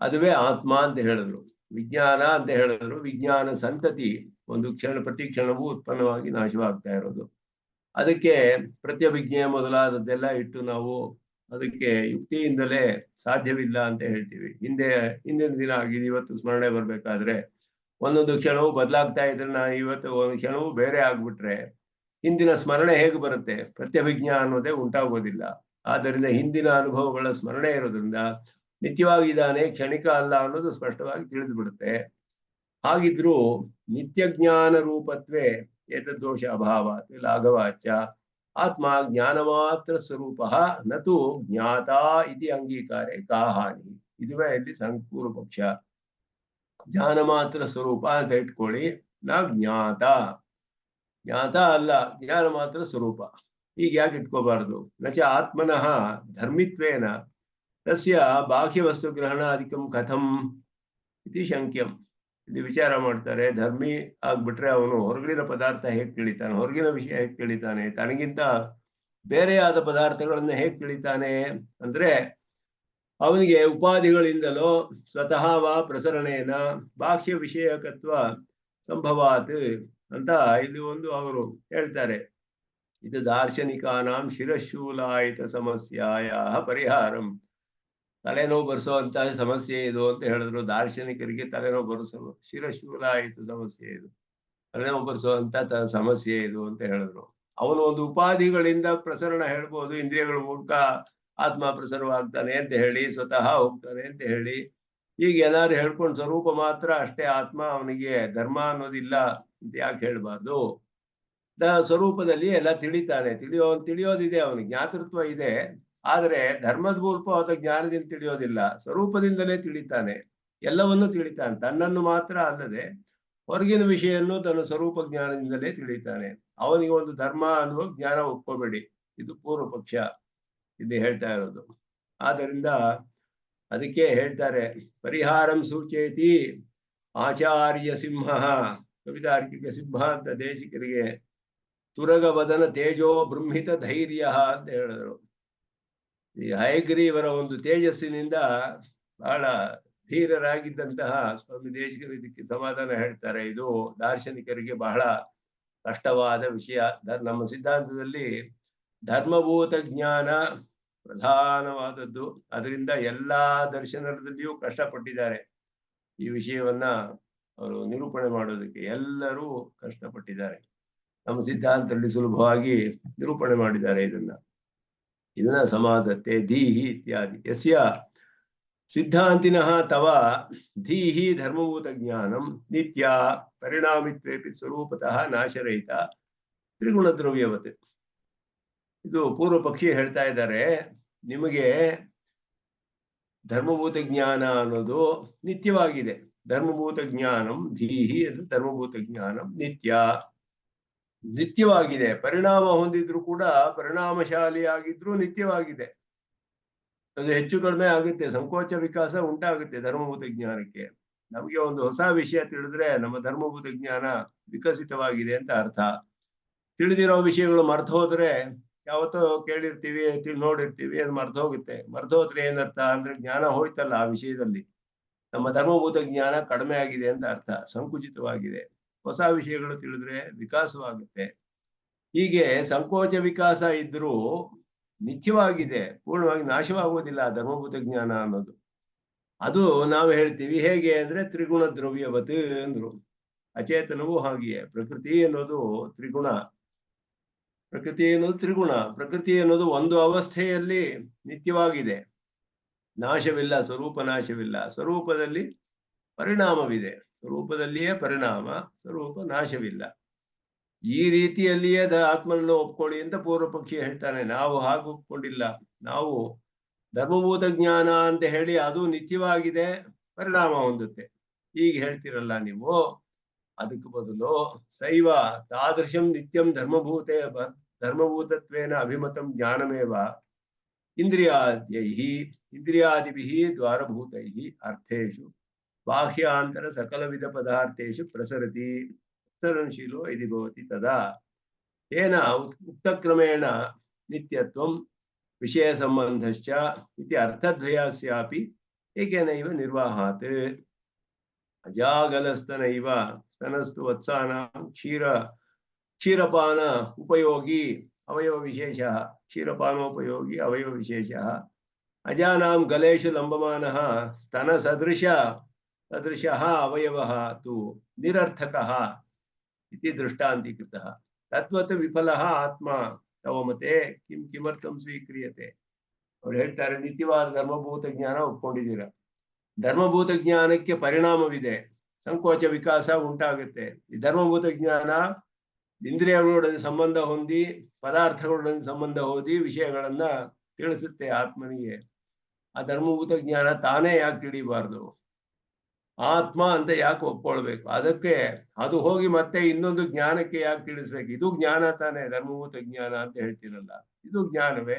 ಅದುವೇ ಆತ್ಮ ಅಂತ ಹೇಳಿದ್ರು. ವಿಜ್ಞಾನ ಅಂತ ಹೇಳಿದ್ರು, ವಿಜ್ಞಾನ ಸಂತತಿ ಒಂದು ಪ್ರತಿ ಕ್ಷಣವೂ ಉತ್ಪನ್ನವಾಗಿ ನಾಶವಾಗ್ತಾ ಇರೋದು. ಅದಕ್ಕೆ ಪ್ರತ್ಯಭಿಜ್ಞೆ ಮೊದಲಾದದ್ದೆಲ್ಲ ಇಟ್ಟು ನಾವು ಅದಕ್ಕೆ ಯುಕ್ತಿಯಿಂದಲೇ ಸಾಧ್ಯವಿಲ್ಲ ಅಂತ ಹೇಳ್ತೀವಿ. ಹಿಂದಿನ ದಿನ ಆಗಿದೆ, ಇವತ್ತು ಸ್ಮರಣೆ ಬರ್ಬೇಕಾದ್ರೆ ಒಂದೊಂದು ಕ್ಷಣವು ಬದಲಾಗ್ತಾ ಇದ್ರೆ, ನಾನು ಇವತ್ತು ಒಂದು ಕ್ಷಣವು ಬೇರೆ ಆಗ್ಬಿಟ್ರೆ ಹಿಂದಿನ ಸ್ಮರಣೆ ಹೇಗೆ ಬರುತ್ತೆ? ಪ್ರತ್ಯಭಿಜ್ಞಾ ಅನ್ನೋದೇ ಉಂಟಾಗೋದಿಲ್ಲ. ಆದ್ದರಿಂದ ಹಿಂದಿನ ಅನುಭವಗಳ ಸ್ಮರಣೆ ಇರೋದ್ರಿಂದ ನಿತ್ಯವಾಗಿದ್ದಾನೆ, ಕ್ಷಣಿಕ ಅಲ್ಲ ಅನ್ನೋದು ಸ್ಪಷ್ಟವಾಗಿ ತಿಳಿದು ಬಿಡುತ್ತೆ. ಹಾಗಿದ್ರೂ ನಿತ್ಯ ಜ್ಞಾನ ರೂಪತ್ವೇ ಏತದ್ದೋಷ ಅಭಾವ ಲಾಘವಾಚ ಆತ್ಮ ಜ್ಞಾನ ಮಾತ್ರ ಸ್ವರೂಪ ನತು ಜ್ಞಾತ ಇತಿ ಅಂಗೀಕಾರೆ ಕಾ ಹಾನಿ. ಇದುವೇ ಇಲ್ಲಿ ಪೂರ್ವ ಪಕ್ಷ. ಜ್ಞಾನ ಮಾತ್ರ ಸ್ವರೂಪ ಅಂತ ಇಟ್ಕೊಳ್ಳಿ, ನಾ ಜ್ಞಾತ ಅಲ್ಲ, ಜ್ಞಾನ ಮಾತ್ರ ಸ್ವರೂಪ. ಈಗ ಯಾಕೆ ಇಟ್ಕೋಬಾರದು? ನಚ ಆತ್ಮನಃ ಧರ್ಮಿತ್ವೇನ ತಸ್ಯ ಬಾಹ್ಯ ವಸ್ತು ಗ್ರಹಣಾಧಿಕಂ ಕಥಂ ಇತಿ ಶಂಕ್ಯಂ. ಇಲ್ಲಿ ವಿಚಾರ ಮಾಡ್ತಾರೆ, ಧರ್ಮಿ ಆಗ್ಬಿಟ್ರೆ ಅವನು ಹೊರಗಿನ ಪದಾರ್ಥ ಹೇಗೆ ತಿಳಿತಾನೆ, ಹೊರಗಿನ ವಿಷಯ ಹೇಗೆ ತಿಳಿತಾನೆ, ತನಗಿಂತ ಬೇರೆಯಾದ ಪದಾರ್ಥಗಳನ್ನ ಹೇಗೆ ತಿಳಿತಾನೆ ಅಂದ್ರೆ ಅವನಿಗೆ ಉಪಾಧಿಗಳಿಂದಲೋ ಸ್ವತಃ ವಾ ಪ್ರಸರಣೇನ ಬಾಹ್ಯ ವಿಷಯಕತ್ವ ಸಂಭವಾತ್ ಅಂತ ಇಲ್ಲಿ ಒಂದು ಅವರು ಹೇಳ್ತಾರೆ. ಇದು ದಾರ್ಶನಿಕಾನಾಂ ಶಿರಶೂಲಾಯಿತ ಸಮಸ್ಯಾಯ ಪರಿಹಾರಂ. ತಲೆನೋವು ಬರೆಸುವಂತಹ ಸಮಸ್ಯೆ ಇದು ಅಂತ ಹೇಳಿದ್ರು. ದಾರ್ಶನಿಕರಿಗೆ ತಲೆನೋವು ಬರೆಸಲು ಶಿರಶೂಲಾಯಿತ ಸಮಸ್ಯೆ ಇದು, ತಲೆನೋವು ಬರೆಸುವಂತ ಸಮಸ್ಯೆ ಇದು ಅಂತ ಹೇಳಿದ್ರು. ಅವನು ಒಂದು ಉಪಾಧಿಗಳಿಂದ ಪ್ರಸರಣ ಹೇಳ್ಬೋದು, ಇಂದ್ರಿಯಗಳ ಮೂಲಕ ಆತ್ಮ ಪ್ರಸರವಾಗ್ತಾನೆ ಅಂತ ಹೇಳಿ, ಸ್ವತಃ ಹೋಗ್ತಾನೆ ಅಂತ ಹೇಳಿ, ಈಗ ಏನಾದ್ರು ಹೇಳ್ಕೊಂಡು ಸ್ವರೂಪ ಮಾತ್ರ ಅಷ್ಟೇ ಆತ್ಮ, ಅವನಿಗೆ ಧರ್ಮ ಅನ್ನೋದಿಲ್ಲ ಅಂತ ಯಾಕೆ ಹೇಳ್ಬಾರ್ದು? ಸ್ವರೂಪದಲ್ಲಿ ಎಲ್ಲ ತಿಳಿತಾನೆ, ತಿಳಿಯೋದಿದೆ, ಅವನಿಗೆ ಜ್ಞಾತೃತ್ವ ಇದೆ. ಆದರೆ ಧರ್ಮದ ಮೂಲಕವಾದ ಜ್ಞಾನದಿಂದ ತಿಳಿಯೋದಿಲ್ಲ, ಸ್ವರೂಪದಿಂದಲೇ ತಿಳಿತಾನೆ, ಎಲ್ಲವನ್ನೂ ತಿಳಿತಾನೆ. ತನ್ನನ್ನು ಮಾತ್ರ ಅಲ್ಲದೆ ಹೊರಗಿನ ವಿಷಯನ್ನು ತನ್ನ ಸ್ವರೂಪ ಜ್ಞಾನದಿಂದಲೇ ತಿಳಿತಾನೆ. ಅವನಿಗೆ ಒಂದು ಧರ್ಮ ಅನ್ನುವ ಜ್ಞಾನ ಒಪ್ಕೋಬೇಡಿ, ಇದು ಪೂರ್ವ ಪಕ್ಷ ಇಲ್ಲಿ ಹೇಳ್ತಾ ಇರೋದು. ಆದ್ದರಿಂದ ಅದಕ್ಕೆ ಹೇಳ್ತಾರೆ, ಪರಿಹಾರಂ ಸೂಚೇತಿ ಆಚಾರ್ಯ ಸಿಂಹ, ಕವಿತಾರ್ಕಿಕ ಸಿಂಹ ಅಂತ ದೇಶಿಕರಿಗೆ ತುರಗವದನ ತೇಜೋ ಬೃಂಹಿತ ಧೈರ್ಯ ಅಂತ ಹೇಳಿದ್ರು. ಈ ಹಯಗ್ರೀವರ ಒಂದು ತೇಜಸ್ಸಿನಿಂದ ಬಹಳ ಧೀರರಾಗಿದ್ದಂತಹ ಸ್ವಾಮಿ ದೇಶಿಕರು ಇದಕ್ಕೆ ಸಮಾಧಾನ ಹೇಳ್ತಾರೆ. ಇದು ದಾರ್ಶನಿಕರಿಗೆ ಬಹಳ ಕಷ್ಟವಾದ ವಿಷಯ. ನಮ್ಮ ಸಿದ್ಧಾಂತದಲ್ಲಿ ಧರ್ಮಭೂತ ಜ್ಞಾನ ಪ್ರಧಾನವಾದದ್ದು. ಅದರಿಂದ ಎಲ್ಲಾ ದರ್ಶನದಲ್ಲಿಯೂ ಕಷ್ಟಪಟ್ಟಿದ್ದಾರೆ. ಈ ವಿಷಯವನ್ನ ಅವರು ನಿರೂಪಣೆ ಮಾಡೋದಕ್ಕೆ ಎಲ್ಲರೂ ಕಷ್ಟಪಟ್ಟಿದ್ದಾರೆ. ನಮ್ಮ ಸಿದ್ಧಾಂತದಲ್ಲಿ ಸುಲಭವಾಗಿ ನಿರೂಪಣೆ ಮಾಡಿದ್ದಾರೆ. ಇದನ್ನ ಸಮಾಧತ್ತೆ ಧೀಹಿ ಇತ್ಯಾದಿ. ಯಸ್ಯ ಸಿದ್ಧಾಂತಿನಃ ತವ ಧೀಹಿ ಧರ್ಮಭೂತ ಜ್ಞಾನಂ ನಿತ್ಯ ಪರಿಣಾಮಿತ್ವೇಪಿ ಸ್ವರೂಪತಃ ನಾಶರಹಿತ ತ್ರಿಗುಣ ದ್ರವ್ಯವತ್. ಇದು ಪೂರ್ವ ಪಕ್ಷಿ ಹೇಳ್ತಾ ಇದ್ದಾರೆ, ನಿಮಗೆ ಧರ್ಮಭೂತ ಜ್ಞಾನ ಅನ್ನೋದು ನಿತ್ಯವಾಗಿದೆ. ಧರ್ಮಭೂತ ಜ್ಞಾನಂ ಧೀಹಿ ಅಂದ್ರೆ ಧರ್ಮಭೂತ ಜ್ಞಾನಂ ನಿತ್ಯ, ನಿತ್ಯವಾಗಿದೆ. ಪರಿಣಾಮ ಹೊಂದಿದ್ರು ಕೂಡ ಪರಿಣಾಮಶಾಲಿಯಾಗಿದ್ರು ನಿತ್ಯವಾಗಿದೆ. ಅದು ಹೆಚ್ಚು ಕಡಿಮೆ ಆಗುತ್ತೆ, ಸಂಕೋಚ ವಿಕಾಸ ಉಂಟಾಗುತ್ತೆ ಧರ್ಮಭೂತ ಜ್ಞಾನಕ್ಕೆ. ನಮಗೆ ಒಂದು ಹೊಸ ವಿಷಯ ತಿಳಿದ್ರೆ ನಮ್ಮ ಧರ್ಮಭೂತ ಜ್ಞಾನ ವಿಕಸಿತವಾಗಿದೆ ಅಂತ ಅರ್ಥ. ತಿಳಿದಿರೋ ವಿಷಯಗಳು ಮರ್ತು ಹೋದ್ರೆ, ಯಾವತ್ತೋ ಕೇಳಿರ್ತೀವಿ, ನೋಡಿರ್ತೀವಿ, ಅದು ಮರ್ತು ಹೋಗುತ್ತೆ. ಮರ್ತು ಹೋದ್ರೆ ಏನರ್ಥ ಅಂದ್ರೆ ಜ್ಞಾನ ಹೋಯ್ತಲ್ಲ ಆ ವಿಷಯದಲ್ಲಿ. ನಮ್ಮ ಧರ್ಮಭೂತ ಜ್ಞಾನ ಕಡಿಮೆ ಆಗಿದೆ ಅಂತ ಅರ್ಥ, ಸಂಕುಚಿತವಾಗಿದೆ. ಹೊಸ ವಿಷಯಗಳು ತಿಳಿದ್ರೆ ವಿಕಾಸವಾಗುತ್ತೆ. ಹೀಗೆ ಸಂಕೋಚ ವಿಕಾಸ ಇದ್ರೂ ನಿತ್ಯವಾಗಿದೆ, ಪೂರ್ಣವಾಗಿ ನಾಶವಾಗುವುದಿಲ್ಲ ಧರ್ಮಭೂತ ಜ್ಞಾನ ಅನ್ನೋದು. ಅದು ನಾವು ಹೇಳ್ತೀವಿ ಹೇಗೆ ಅಂದ್ರೆ ತ್ರಿಗುಣ ದ್ರವ್ಯವತ್ ಅಂದ್ರು. ಅಚೇತನವೂ ಹಾಗೆಯೇ. ಪ್ರಕೃತಿ ಅನ್ನೋದು ತ್ರಿಗುಣ. ಪ್ರಕೃತಿ ಅನ್ನೋದು ಒಂದು ಅವಸ್ಥೆಯಲ್ಲಿ ನಿತ್ಯವಾಗಿದೆ, ನಾಶವಿಲ್ಲ, ಸ್ವರೂಪ ನಾಶವಿಲ್ಲ. ಸ್ವರೂಪದಲ್ಲಿ ಪರಿಣಾಮವಿದೆ, ಸ್ವರೂಪದಲ್ಲಿಯೇ ಪರಿಣಾಮ, ಸ್ವರೂಪ ನಾಶವಿಲ್ಲ. ಈ ರೀತಿಯಲ್ಲಿಯೇ ಆತ್ಮನನ್ನು ಒಪ್ಕೊಳ್ಳಿ ಅಂತ ಪೂರ್ವ ಪಕ್ಷಿ ಹೇಳ್ತಾನೆ. ನಾವು ಹಾಗೆ ಒಪ್ಕೊಂಡಿಲ್ಲ. ನಾವು ಧರ್ಮಭೂತ ಜ್ಞಾನ ಅಂತ ಹೇಳಿ ಅದು ನಿತ್ಯವಾಗಿದೆ, ಪರಿಣಾಮ ಹೊಂದುತ್ತೆ ಈಗ ಹೇಳ್ತಿರಲ್ಲ ನೀವು. ಅದಕ್ಕೆ ಬದಲು ಶೈವ ತಾದೃಶಂ ನಿತ್ಯಂ ಧರ್ಮಭೂತತ್ವೇನ ಅಭಿಮತಂ ಜ್ಞಾನಮೇವ ಇಂದ್ರಿಯಾದಿಭಿಃ ದ್ವಾರಭೂತೈಃ ಅರ್ಥೇಷು ಬಾಹ್ಯಾಂತರ ಸಕಲವಿಧ ಪದಾರ್ಥೇಷು ಪ್ರಸರತಿ ಉತ್ತರಣಶೀಲೋ ಇತಿ ಭವತಿ ತದಾ ಏನ ಉಕ್ತಕ್ರಮೇಣ ನಿತ್ಯತ್ವಂ ವಿಷಯ ಸಂಬಂಧಶ್ಚ ಇತಿ ಅರ್ಥದ್ವಯಸ್ಯಾಪಿ ಏಕೇನೈವ ನಿರ್ವಾಹಾತ್. ಅಜಾಗಲಸ್ತನೈವ ಸ್ತನಸ್ತು ವತ್ಸಾನಾಂ ಕ್ಷೀರಪಾನ ಉಪಯೋಗಿ ಅವಯವ ವಿಶೇಷಃ ಕ್ಷೀರಪಾನೋಪಯೋಗಿ ಅವಯವ ವಿಶೇಷಃ ಅಜಾನಾಂ ಗಲೇಶು ಲಂಬಮಾನಃ ಸ್ತನ ಸದೃಶಃ ಅವಯವಃ ತು ನಿರರ್ಥಕಃ ಇತಿ ದೃಷ್ಟಾಂತೀಕೃತಃ. ತದ್ವತ್ ವಿಫಲಃ ಆತ್ಮ ತವ ಮತೆ ಕಿಮರ್ಥಂ ಸ್ವೀಕ್ರಿಯತೆ. ಅವ್ರು ಹೇಳ್ತಾರೆ, ನಿತ್ಯವಾದ ಧರ್ಮಭೂತ ಜ್ಞಾನ ಒಪ್ಕೊಂಡಿದ್ದೀರ. ಧರ್ಮಭೂತ ಜ್ಞಾನಕ್ಕೆ ಪರಿಣಾಮವಿದೆ, ಸಂಕೋಚ ವಿಕಾಸ ಉಂಟಾಗುತ್ತೆ. ಈ ಧರ್ಮಭೂತ ಜ್ಞಾನ ಇಂದ್ರಿಯಗಳೊಡನೆ ಸಂಬಂಧ ಹೊಂದಿ, ಪದಾರ್ಥಗಳೊಡನೆ ಸಂಬಂಧ ಹೊಂದಿ ವಿಷಯಗಳನ್ನ ತಿಳಿಸುತ್ತೆ ಆತ್ಮನಿಗೆ. ಆ ಧರ್ಮಭೂತ ಜ್ಞಾನ ತಾನೇ ಯಾಕೆ ತಿಳಿಬಾರ್ದು? ಆತ್ಮ ಅಂತ ಯಾಕೆ ಒಪ್ಕೊಳ್ಬೇಕು? ಅದಕ್ಕೆ ಅದು ಹೋಗಿ ಮತ್ತೆ ಇನ್ನೊಂದು ಜ್ಞಾನಕ್ಕೆ ಯಾಕೆ ತಿಳಿಸ್ಬೇಕು? ಇದು ಜ್ಞಾನ ತಾನೇ, ಧರ್ಮಭೂತ ಜ್ಞಾನ ಅಂತ ಹೇಳ್ತೀರಲ್ಲ, ಇದು ಜ್ಞಾನವೇ.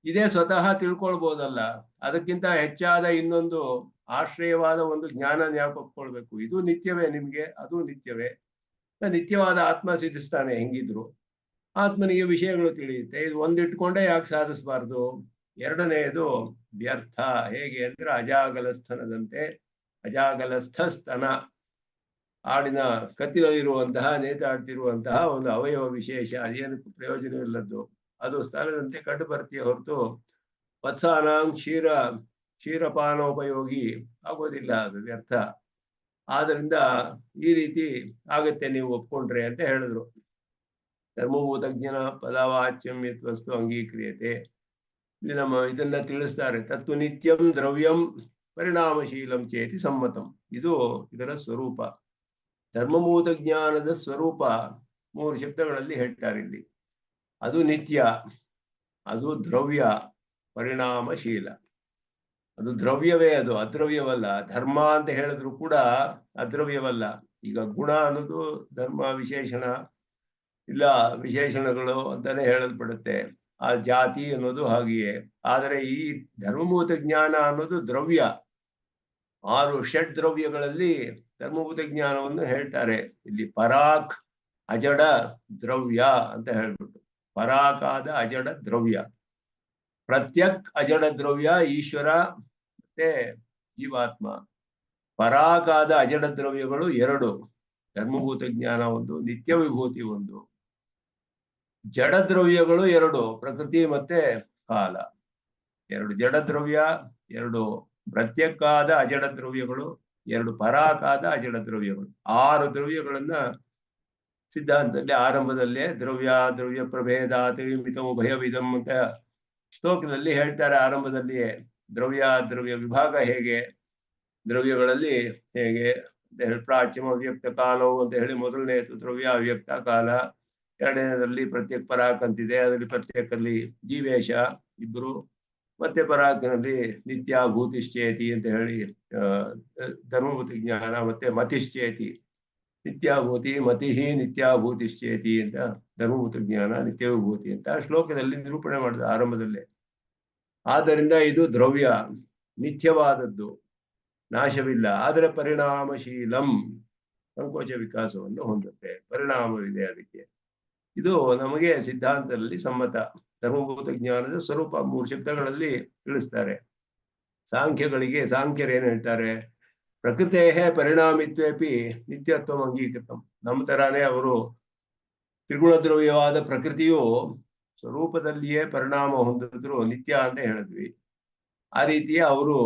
ಇದೇ ಸ್ವತಃ ತಿಳ್ಕೊಳ್ಬೋದಲ್ಲ. ಅದಕ್ಕಿಂತ ಹೆಚ್ಚಾದ ಇನ್ನೊಂದು ಆಶ್ರಯವಾದ ಒಂದು ಜ್ಞಾನ ಯಾಕೆ ಒಪ್ಕೊಳ್ಬೇಕು? ಇದು ನಿತ್ಯವೇ ನಿಮ್ಗೆ, ಅದು ನಿತ್ಯವೇ. ನಿತ್ಯವಾದ ಆತ್ಮ ಸಿದ್ಧಿಸ್ತಾನೆ ಹೆಂಗಿದ್ರು. ಆತ್ಮನಿಗೆ ವಿಷಯಗಳು ತಿಳಿಯುತ್ತೆ. ಇದು ಒಂದಿಟ್ಕೊಂಡೇ ಯಾಕೆ ಸಾಧಿಸಬಾರ್ದು? ಎರಡನೆಯದು ವ್ಯರ್ಥ. ಹೇಗೆ ಅಂದ್ರೆ ಅಜಾಗಲಸ್ಥನದಂತೆ, ಅಜಾಗಲಸ್ಥ ಸ್ತನ, ಆಡಿನ ಕತ್ತಿನಲ್ಲಿರುವಂತಹ ನೇತಾಡ್ತಿರುವಂತಹ ಒಂದು ಅವಯವ ವಿಶೇಷ, ಅದೇನಕ್ಕೂ ಪ್ರಯೋಜನವಿಲ್ಲದ್ದು. ಅದು ಸ್ತನದಂತೆ ಕಂಡು ಬರ್ತೀಯ ಹೊರತು ವತ್ಸಾನಾಂ ಕ್ಷೀರಪಾನೋಪಯೋಗಿ ಆಗೋದಿಲ್ಲ, ಅದು ವ್ಯರ್ಥ. ಆದ್ರಿಂದ ಈ ರೀತಿ ಆಗತ್ತೆ ನೀವು ಒಪ್ಕೊಂಡ್ರೆ ಅಂತ ಹೇಳಿದ್ರು. ಧರ್ಮಭೂತ ಜ್ಞಾನ ಪದವಾಚ್ಯಂ ಯತ್ವಸ್ತು ಅಂಗೀಕ್ರಿಯತೆ. ಇಲ್ಲಿ ನಮ್ಮ ಇದನ್ನ ತಿಳಿಸ್ತಾರೆ. ತತ್ತು ನಿತ್ಯಂ ದ್ರವ್ಯಂ ಪರಿಣಾಮಶೀಲಂ ಚೇತಿ ಸಮ್ಮತಂ. ಇದು ಇದರ ಸ್ವರೂಪ. ಧರ್ಮಭೂತ ಜ್ಞಾನದ ಸ್ವರೂಪ 3 ಶಬ್ದಗಳಲ್ಲಿ ಹೇಳ್ತಾರೆ ಇಲ್ಲಿ. ಅದು ನಿತ್ಯ, ಅದು ದ್ರವ್ಯ, ಪರಿಣಾಮಶೀಲ. ಅದು ದ್ರವ್ಯವೇ, ಅದು ಅದ್ರವ್ಯವಲ್ಲ. ಧರ್ಮ ಅಂತ ಹೇಳಿದ್ರು ಕೂಡ ಅದ್ರವ್ಯವಲ್ಲ. ಈಗ ಗುಣ ಅನ್ನೋದು ಧರ್ಮ ವಿಶೇಷಣ, ಇಲ್ಲ ವಿಶೇಷಣಗಳು ಅಂತಾನೆ ಹೇಳಲ್ಪಡುತ್ತೆ. ಆ ಜಾತಿ ಅನ್ನೋದು ಹಾಗೆಯೇ. ಆದರೆ ಈ ಧರ್ಮಭೂತ ಜ್ಞಾನ ಅನ್ನೋದು ದ್ರವ್ಯ. 6 ಷಡ್ ದ್ರವ್ಯಗಳಲ್ಲಿ ಧರ್ಮಭೂತ ಜ್ಞಾನವನ್ನು ಹೇಳ್ತಾರೆ ಇಲ್ಲಿ. ಪರಾಕ್ ಅಜಡ ದ್ರವ್ಯ ಅಂತ ಹೇಳ್ಬಿಟ್ಟು, ಪರಾಕಾದ ಅಜಡ ದ್ರವ್ಯ. ಪ್ರತ್ಯಕ್ ಅಜಡ ದ್ರವ್ಯ ಈಶ್ವರ ಮತ್ತೆ ಜೀವಾತ್ಮ. ಪರಾಕಾದ ಅಜಡ ದ್ರವ್ಯಗಳು 2, ಧರ್ಮಭೂತ ಜ್ಞಾನ ಒಂದು, ನಿತ್ಯ ವಿಭೂತಿ ಒಂದು. ಜಡ ದ್ರವ್ಯಗಳು 2, ಪ್ರಕೃತಿ ಮತ್ತೆ ಕಾಲ. 2 ಜಡ ದ್ರವ್ಯ, 2 ಪ್ರತ್ಯಕ್ಕಾದ ಅಜಡ ದ್ರವ್ಯಗಳು, 2 ಪರಾಕಾದ ಅಜಡ ದ್ರವ್ಯಗಳು. 6 ದ್ರವ್ಯಗಳನ್ನ ಸಿದ್ಧಾಂತದಲ್ಲಿ ಆರಂಭದಲ್ಲೇ ದ್ರವ್ಯ ಪ್ರಭೇದಾತ್ ಮಿತಂ ಭಯವಿದಂ ಅಂತ ಶ್ಲೋಕದಲ್ಲಿ ಹೇಳ್ತಾರೆ. ಆರಂಭದಲ್ಲಿಯೇ ದ್ರವ್ಯ ವಿಭಾಗ ಹೇಗೆ, ದ್ರವ್ಯಗಳಲ್ಲಿ ಹೇಗೆ ಅಂತ ಹೇಳಿ, ಪ್ರಾಚ್ಯಮ ಅವ್ಯಕ್ತ ಕಾಲವು ಅಂತ ಹೇಳಿ ಮೊದಲನೆಯದು ದ್ರವ್ಯ ಅವ್ಯಕ್ತ ಕಾಲ. ಎರಡನೇದಲ್ಲಿ ಪ್ರತ್ಯೇಕ ಪರಾಕ್ ಅಂತಿದೆ, ಅದರಲ್ಲಿ ಪ್ರತ್ಯೇಕಲ್ಲಿ ಜೀವೇಶ ಇಬ್ರು, ಮತ್ತೆ ಪರಾಕ್ನಲ್ಲಿ ನಿತ್ಯ ಭೂತಿಶ್ಚೇತಿ ಅಂತ ಹೇಳಿ ಧರ್ಮಭೂತ ಜ್ಞಾನ, ಮತ್ತೆ ಮತಿಶ್ಚೇತಿ ನಿತ್ಯಾಭೂತಿ ಮತಿ ನಿತ್ಯಾಭೂತಿಶ್ಚೇತಿ ಅಂತ ಧರ್ಮಭೂತ ಜ್ಞಾನ ನಿತ್ಯವಿಭೂತಿ ಅಂತ ಶ್ಲೋಕದಲ್ಲಿ ನಿರೂಪಣೆ ಮಾಡಿದ ಆರಂಭದಲ್ಲೇ. ಆದ್ದರಿಂದ ಇದು ದ್ರವ್ಯ, ನಿತ್ಯವಾದದ್ದು, ನಾಶವಿಲ್ಲ, ಆದರೆ ಪರಿಣಾಮಶೀಲಂ, ಸಂಕೋಚ ವಿಕಾಸವನ್ನು ಹೊಂದುತ್ತೆ, ಪರಿಣಾಮವಿದೆ ಅದಕ್ಕೆ. ಇದು ನಮಗೆ ಸಿದ್ಧಾಂತದಲ್ಲಿ ಸಮ್ಮತ. ಧರ್ಮಭೂತ ಜ್ಞಾನದ ಸ್ವರೂಪ 3 ಶಬ್ದಗಳಲ್ಲಿ ತಿಳಿಸ್ತಾರೆ. ಸಾಂಖ್ಯರು ಏನ್ ಹೇಳ್ತಾರೆ? ಪ್ರಕೃತೇ ಪರಿಣಾಮಿತ್ವೇಪಿ ನಿತ್ಯತ್ವ ಅಂಗೀಕೃತಂ. ನಮ್ಮ ತರಾನೇ ಅವರು ತ್ರಿಗುಣ ದ್ರವ್ಯವಾದ ಪ್ರಕೃತಿಯು ಸ್ವರೂಪದಲ್ಲಿಯೇ ಪರಿಣಾಮ ಹೊಂದಿದ್ರು ನಿತ್ಯ ಅಂತ ಹೇಳಿದ್ವಿ. ಆ ರೀತಿಯ ಅವರು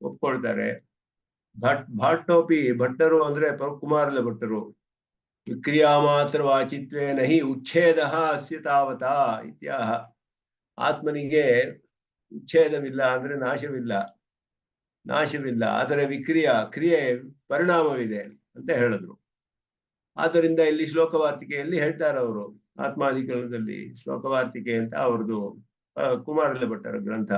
ಒಪ್ಕೊಳ್ತಾರೆ. ಭಟ್ಟೋಪಿ, ಭಟ್ಟರು ಅಂದ್ರೆ ಕುಮಾರಲ ಭಟ್ಟರು, ವಿಕ್ರಿಯಾ ಮಾತ್ರ ವಾಚಿತ್ವೇ ನಹಿ ಉಚ್ಛೇದ ಅಸ್ಯ ತಾವತ ಇತ್ಯಾಹ. ಆತ್ಮನಿಗೆ ಉಚ್ಛೇದವಿಲ್ಲ ಅಂದ್ರೆ ನಾಶವಿಲ್ಲ, ಆದರೆ ಕ್ರಿಯೆ ಪರಿಣಾಮವಿದೆ ಅಂತ ಹೇಳಿದ್ರು. ಆದ್ದರಿಂದ ಇಲ್ಲಿ ಶ್ಲೋಕವಾರ್ತಿಕೆಯಲ್ಲಿ ಹೇಳ್ತಾರೆ ಅವರು, ಆತ್ಮಾಧಿಕರಣದಲ್ಲಿ ಶ್ಲೋಕವಾರ್ತಿಕೆ ಅಂತ ಅವ್ರದ್ದು ಕುಮಾರಲ ಭಟ್ಟರ ಗ್ರಂಥ.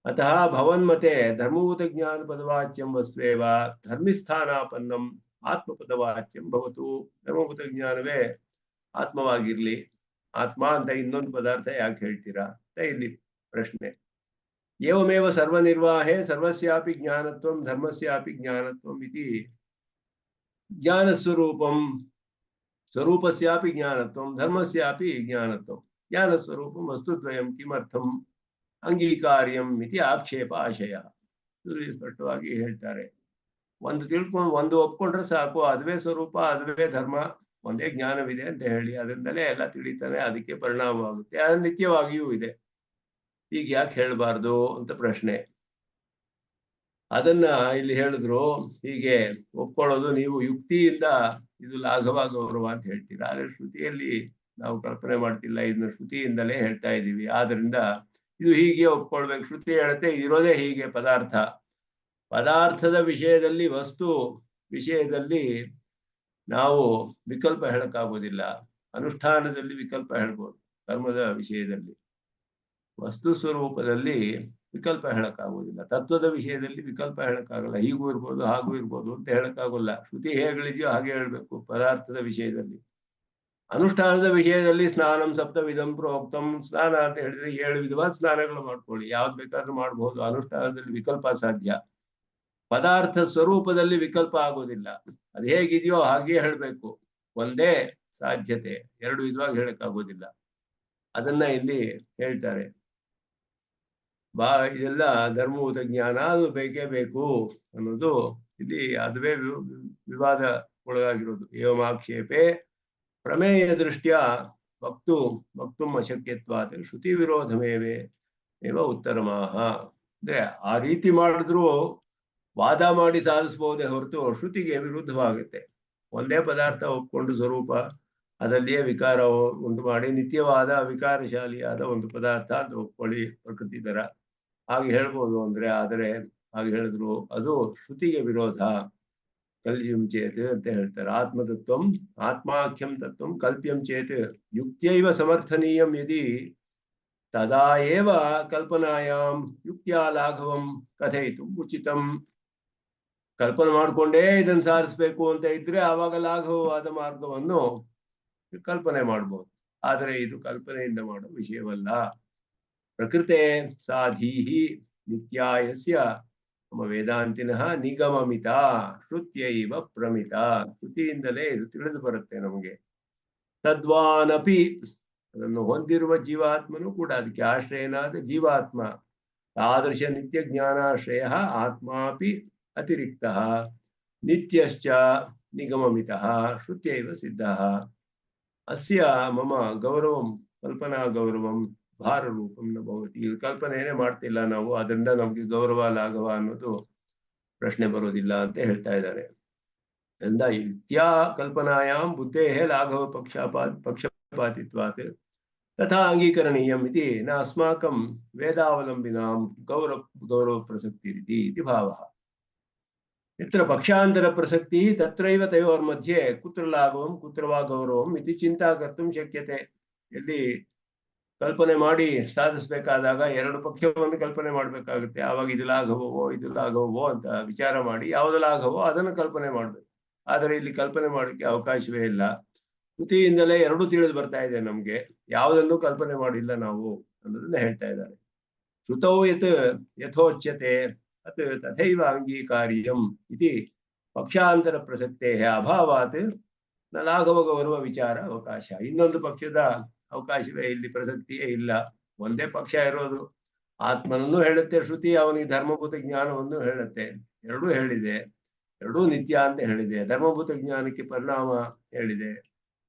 ಅತಃ ಭವನ್ಮತೆ ಧರ್ಮಭೂತ ಜ್ಞಾನ ಪದವಾಚ್ಯಂ ವಸ್ವೇವ ಧರ್ಮಿಸ್ಥಾನಾಪನ್ನಂ ಆತ್ಮಪದವಾಚ್ಯಂ ಭವತು. ಧರ್ಮಭೂತ ಜ್ಞಾನವೇ ಆತ್ಮವಾಗಿರ್ಲಿ, ಆತ್ಮ ಅಂತ ಇನ್ನೊಂದು ಪದಾರ್ಥ ಯಾಕೆ ಹೇಳ್ತೀರಾ ಅಂತ ಇಲ್ಲಿ ಪ್ರಶ್ನೆ. ಏವಮೇವ ಸರ್ವನಿರ್ವಾಹೇ ಸರ್ವಸ್ಯಾಪಿ ಜ್ಞಾನತ್ವಂ ಧರ್ಮಸ್ಯಾಪಿ ಜ್ಞಾನತ್ವಂ ಇತಿ ಜ್ಞಾನಸ್ವರೂಪಂ ಸ್ವರೂಪಸ್ಯಾಪಿ ಜ್ಞಾನತ್ವಂ ಧರ್ಮಸ್ಯಾಪಿ ಜ್ಞಾನತ್ವಂ ಜ್ಞಾನಸ್ವರೂಪಂ ವಸ್ತುದ್ವಯಂ ಕಿಮರ್ಥಂ ಅಂಗೀಕಾರ್ಯಂ ಇತಿ ಆಕ್ಷೇಪ ಆಶಯ. ಸ್ಪಷ್ಟವಾಗಿ ಹೇಳ್ತಾರೆ. ಒಂದು ಒಪ್ಕೊಂಡ್ರೆ ಸಾಕು, ಅದುವೇ ಸ್ವರೂಪ, ಅದುವೇ ಧರ್ಮ, ಒಂದೇ ಜ್ಞಾನವಿದೆ ಅಂತ ಹೇಳಿ ಅದರಿಂದಲೇ ಎಲ್ಲ ತಿಳಿತಾನೆ, ಅದಕ್ಕೆ ಪರಿಣಾಮವಾಗುತ್ತೆ, ಅದು ನಿತ್ಯವಾಗಿಯೂ ಇದೆ. ಈಗ ಯಾಕೆ ಹೇಳಬಾರ್ದು ಅಂತ ಪ್ರಶ್ನೆ. ಅದನ್ನ ಇಲ್ಲಿ ಹೇಳಿದ್ರು. ಹೀಗೆ ಒಪ್ಕೊಳ್ಳೋದು ನೀವು ಯುಕ್ತಿಯಿಂದ ಇದು ಲಾಘವ ಗೌರವ ಅಂತ ಹೇಳ್ತೀರಾ, ಆದ್ರೆ ಶ್ರುತಿಯಲ್ಲಿ ನಾವು ಕಲ್ಪನೆ ಮಾಡ್ತಿಲ್ಲ, ಇದನ್ನ ಶ್ರುತಿಯಿಂದಲೇ ಹೇಳ್ತಾ ಇದ್ದೀವಿ. ಆದ್ರಿಂದ ಇದು ಹೀಗೆ ಒಪ್ಕೊಳ್ಬೇಕು. ಶ್ರುತಿ ಹೇಳುತ್ತೆ ಇರೋದೇ ಹೀಗೆ. ಪದಾರ್ಥದ ವಿಷಯದಲ್ಲಿ, ವಸ್ತು ವಿಷಯದಲ್ಲಿ ನಾವು ವಿಕಲ್ಪ ಹೇಳಕ್ಕಾಗೋದಿಲ್ಲ. ಅನುಷ್ಠಾನದಲ್ಲಿ ವಿಕಲ್ಪ ಹೇಳ್ಬೋದು, ಕರ್ಮದ ವಿಷಯದಲ್ಲಿ. ವಸ್ತು ಸ್ವರೂಪದಲ್ಲಿ ವಿಕಲ್ಪ ಹೇಳಕ್ಕಾಗೋದಿಲ್ಲ. ತತ್ವದ ವಿಷಯದಲ್ಲಿ ವಿಕಲ್ಪ ಹೇಳಕ್ಕಾಗಲ್ಲ. ಹೀಗೂ ಇರ್ಬೋದು ಹಾಗೂ ಇರ್ಬೋದು ಅಂತ ಹೇಳಕ್ಕಾಗಲ್ಲ. ಶ್ರುತಿ ಹೇಗಳಿದೆಯೋ ಹಾಗೆ ಹೇಳ್ಬೇಕು ಪದಾರ್ಥದ ವಿಷಯದಲ್ಲಿ. ಅನುಷ್ಠಾನದ ವಿಷಯದಲ್ಲಿ ಸ್ನಾನಂ ಸಪ್ತವಿಧಂ ಪ್ರೋಕ್ತಂ, ಸ್ನಾನ ಅಂತ ಹೇಳಿದ್ರೆ 7 ವಿಧವಾದ ಸ್ನಾನಗಳು ಮಾಡ್ಕೊಳ್ಳಿ, ಯಾವ್ದು ಬೇಕಾದ್ರೂ ಮಾಡ್ಬೋದು. ಅನುಷ್ಠಾನದಲ್ಲಿ ವಿಕಲ್ಪ ಸಾಧ್ಯ. ಪದಾರ್ಥ ಸ್ವರೂಪದಲ್ಲಿ ವಿಕಲ್ಪ ಆಗೋದಿಲ್ಲ. ಅದು ಹೇಗಿದೆಯೋ ಹಾಗೆ ಹೇಳ್ಬೇಕು. ಒಂದೇ ಸಾಧ್ಯತೆ, 2 ವಿಧವಾಗಿ ಹೇಳಕ್ಕಾಗೋದಿಲ್ಲ. ಅದನ್ನ ಇಲ್ಲಿ ಹೇಳ್ತಾರೆ. ಇದೆಲ್ಲ ಧರ್ಮಭೂತ ಜ್ಞಾನ, ಅದು ಬೇಕೇ ಬೇಕು ಅನ್ನೋದು ಇಲ್ಲಿ ಅದುವೇ ವಿವಾದ ಒಳಗಾಗಿರೋದು. ಏವಮಾಕ್ಷೇಪೆ ಪ್ರಮೇಯ ದೃಷ್ಟ್ಯಾ ವಕ್ತುಂ ಅಶಕ್ಯತ್ವಾತ್ ಶ್ರುತಿ ವಿರೋಧಮೇವೇ ಏವ ಉತ್ತರಮಾಹ. ಅಂದ್ರೆ ಆ ರೀತಿ ಮಾಡಿದ್ರು ವಾದ ಮಾಡಿ ಸಾಧಿಸಬಹುದೇ ಹೊರತು ಶ್ರುತಿಗೆ ವಿರುದ್ಧವಾಗುತ್ತೆ. ಒಂದೇ ಪದಾರ್ಥ ಒಪ್ಕೊಂಡು ಸ್ವರೂಪ, ಅದರಲ್ಲಿಯೇ ವಿಕಾರ ಉಂಟು ಮಾಡಿ ನಿತ್ಯವಾದ ವಿಕಾರಶಾಲಿಯಾದ ಒಂದು ಪದಾರ್ಥ ಅಂತ ಒಪ್ಕೊಳ್ಳಿ ಪ್ರಕೃತಿ ತರ, ಹಾಗೆ ಹೇಳ್ಬೋದು ಅಂದ್ರೆ. ಆದರೆ ಹಾಗೆ ಹೇಳಿದ್ರು ಅದು ಶ್ರುತಿಗೆ ವಿರೋಧ. ಕಲ್ಪ್ಯಂ ಚೇತ್ ಅಂತ ಹೇಳ್ತಾರೆ. ಆತ್ಮತತ್ವಂ ಆತ್ಮಾಖ್ಯಂ ತತ್ವಂ ಕಲ್ಪ್ಯಂ ಚೇತ್ ಯುಕ್ತೈವ ಸಮರ್ಥನೀಯಂ ಯದಿ ತದಾ ಏವ ಕಲ್ಪನಾಯಾಂ ಯುಕ್ತ್ಯಾ ಲಾಘವಂ ಕಥಯಿತು ಉಚಿತಂ. ಕಲ್ಪನೆ ಮಾಡಿಕೊಂಡೇ ಇದನ್ನು ಸಾಧಿಸ್ಬೇಕು ಅಂತ ಇದ್ರೆ ಆವಾಗ ಲಾಘವವಾದ ಮಾರ್ಗವನ್ನು ಕಲ್ಪನೆ ಮಾಡ್ಬೋದು. ಆದರೆ ಇದು ಕಲ್ಪನೆಯಿಂದ ಮಾಡೋ ವಿಷಯವಲ್ಲ. ಪ್ರಕೃತೆ ಸಾಧೀಹಿ ನಿತ್ಯಾಯಸ್ಯ ನಮ್ಮ ವೇದಾಂತಿನಃ ನಿಗಮಮಿತ ಶ್ರುತ್ಯೈವ ಪ್ರಮಿತ. ಶ್ರುತಿಯಿಂದಲೇ ಇದು ತಿಳಿದು ಬರುತ್ತೆ ನಮಗೆ. ತದ್ವಾನಪಿ, ಅದನ್ನು ಹೊಂದಿರುವ ಜೀವಾತ್ಮನು ಕೂಡ, ಅದಕ್ಕೆ ಆಶ್ರಯನಾದ ಜೀವಾತ್ಮ, ತಾದೃಶ ನಿತ್ಯ ಜ್ಞಾನಾಶ್ರಯ ಆತ್ಮಾಪಿ ಅತಿರಿಕ್ತ ನಿತ್ಯಶ್ಚ ನಿಗಮಮಿತ ಶ್ರುತ್ಯೈವ ಸಿದ್ಧ. ಅಸ್ಯ ಮಮ ಗೌರವಂ ಕಲ್ಪನಾ ಗೌರವಂ ಭಾರ ರೂಪಂ ನ ಭವತಿ. ಇಲ್ಲಿ ಕಲ್ಪನೆಯೇ ಮಾಡ್ತಿಲ್ಲ ನಾವು, ಅದರಿಂದ ನಮ್ಗೆ ಗೌರವ ಲಾಘವ ಅನ್ನೋದು ಪ್ರಶ್ನೆ ಬರೋದಿಲ್ಲ ಅಂತ ಹೇಳ್ತಾ ಇದ್ದಾರೆ. ಅಂದ ಯುಕ್ತ್ಯಾ ಕಲ್ಪನಾಯಾಂ ಬುದ್ಧೇಃ ಲಾಘವ ಪಕ್ಷಪಾತಿತ್ವಾತ್ ತಥಾ ಅಂಗೀಕರಣೀಯಂ ಇತಿ ನ ಅಸ್ಮಾಕಂ ವೇದಾವಲಂಬಿನಾಂ ಗೌರವ ಪ್ರಸಕ್ತಿರಿತಿ ಇತಿ ಭಾವಃ. ಯತ್ರ ಪಕ್ಷಾಂತರ ಪ್ರಸಕ್ತಿ ತತ್ರೈವ ತಯೋರ್ಮಧ್ಯೆ ಕುತ್ರ ಲಾಘವಂ ಕುತ್ರ ವಾ ಗೌರವಂ ಇತಿ ಚಿಂತಾ ಕರ್ತುಂ ಶಕ್ಯತೆ. ಎಲ್ಲಿ ಕಲ್ಪನೆ ಮಾಡಿ ಸಾಧಿಸ್ಬೇಕಾದಾಗ 2 ಪಕ್ಷವನ್ನು ಕಲ್ಪನೆ ಮಾಡ್ಬೇಕಾಗುತ್ತೆ. ಆವಾಗ ಇದು ಲಾಘವವೋ ಇದು ಲಾಘವವೋ ಅಂತ ವಿಚಾರ ಮಾಡಿ ಯಾವುದು ಲಾಘವೋ ಅದನ್ನು ಕಲ್ಪನೆ ಮಾಡ್ಬೇಕು. ಆದರೆ ಇಲ್ಲಿ ಕಲ್ಪನೆ ಮಾಡೋಕ್ಕೆ ಅವಕಾಶವೇ ಇಲ್ಲ. ಶ್ರುತಿಯಿಂದಲೇ ಎರಡೂ ತಿಳಿದು ಬರ್ತಾ ಇದೆ ನಮ್ಗೆ, ಯಾವುದನ್ನು ಕಲ್ಪನೆ ಮಾಡಿಲ್ಲ ನಾವು ಅನ್ನೋದನ್ನ ಹೇಳ್ತಾ ಇದ್ದಾರೆ. ಶ್ರುತೌ ಯತ್ ಯಥೋಚ್ಯತೆ ಅತ್ ತಥೈವ ಅಂಗೀಕಾರ್ಯಂ ಇತಿ ಪಕ್ಷಾಂತರ ಪ್ರಸಕ್ತೆ ಅಭಾವಾತ್ ನ ಲಾಘವಗ ಬರುವ ವಿಚಾರ ಅವಕಾಶ. ಇನ್ನೊಂದು ಪಕ್ಷದ ಅವಕಾಶವೇ ಇಲ್ಲಿ, ಪ್ರಸಕ್ತಿಯೇ ಇಲ್ಲ. ಒಂದೇ ಪಕ್ಷ ಇರೋದು. ಆತ್ಮನನ್ನು ಹೇಳುತ್ತೆ ಶ್ರುತಿ, ಅವನಿಗೆ ಧರ್ಮಭೂತ ಜ್ಞಾನವನ್ನು ಹೇಳುತ್ತೆ. ಎರಡೂ ಹೇಳಿದೆ, ಎರಡೂ ನಿತ್ಯ ಅಂತ ಹೇಳಿದೆ. ಧರ್ಮಭೂತ ಜ್ಞಾನಕ್ಕೆ ಪರಿಣಾಮ ಹೇಳಿದೆ,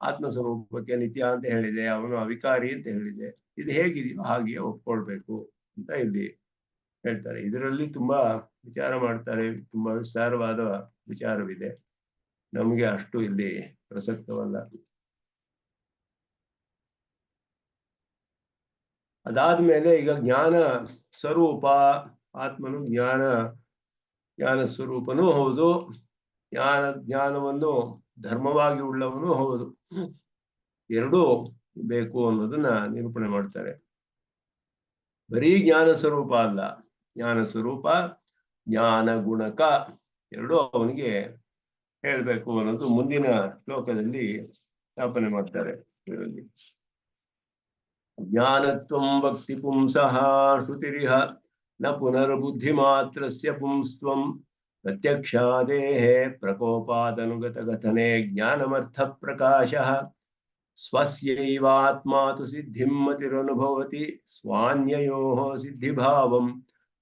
ಆತ್ಮಸ್ವರೂಪಕ್ಕೆ ನಿತ್ಯ ಅಂತ ಹೇಳಿದೆ, ಅವನು ಅವಿಕಾರಿ ಅಂತ ಹೇಳಿದೆ. ಇದು ಹೇಗಿದೆಯೋ ಹಾಗೆಯೇ ಒಪ್ಕೊಳ್ಬೇಕು ಅಂತ ಇಲ್ಲಿ ಹೇಳ್ತಾರೆ. ಇದರಲ್ಲಿ ತುಂಬಾ ವಿಚಾರ ಮಾಡ್ತಾರೆ, ತುಂಬಾ ವಿಸ್ತಾರವಾದ ವಿಚಾರವಿದೆ, ನಮಗೆ ಅಷ್ಟು ಇಲ್ಲಿ ಪ್ರಸಕ್ತವಲ್ಲ. ಅದಾದ್ಮೇಲೆ ಈಗ ಜ್ಞಾನ ಸ್ವರೂಪ, ಆತ್ಮನು ಜ್ಞಾನ ಸ್ವರೂಪನೂ ಹೌದು, ಜ್ಞಾನವನ್ನು ಧರ್ಮವಾಗಿ ಉಳ್ಳವನು ಹೌದು. ಎರಡೂ ಬೇಕು ಅನ್ನೋದನ್ನ ನಿರೂಪಣೆ ಮಾಡ್ತಾರೆ. ಬರೀ ಜ್ಞಾನ ಸ್ವರೂಪ ಅಲ್ಲ, ಜ್ಞಾನ ಸ್ವರೂಪ, ಜ್ಞಾನ ಗುಣಕ ಎರಡೂ ಅವನಿಗೆ ಹೇಳ್ಬೇಕು ಅನ್ನೋದು ಮುಂದಿನ ಶ್ಲೋಕದಲ್ಲಿ ಸ್ಥಾಪನೆ ಮಾಡ್ತಾರೆ. ಜ್ಞಾನತ್ವಂ ಭಕ್ತಿ ಪುಂಸಃ ಶ್ರುತಿರಿಹ ನ ಪುನರ್ಬುದ್ಧಿಮಾತ್ರಸ್ಯ ಪುಂಸ್ತ್ವಂ ಪ್ರತ್ಯಕ್ಷಾದೇಃ ಪ್ರಕೋಪಾದನುಗತಗಥನೆ ಜ್ಞಾನಮರ್ಥ ಪ್ರಕಾಶಃ ಸ್ವಸ್ಯೈವಾತ್ಮಾ ತು ಸಿದ್ಧಿಂ ಮತಿರನುಭವತಿ ಸ್ವಾನ್ಯಯೋಃ ಸಿದ್ಧಿಭಾವಂ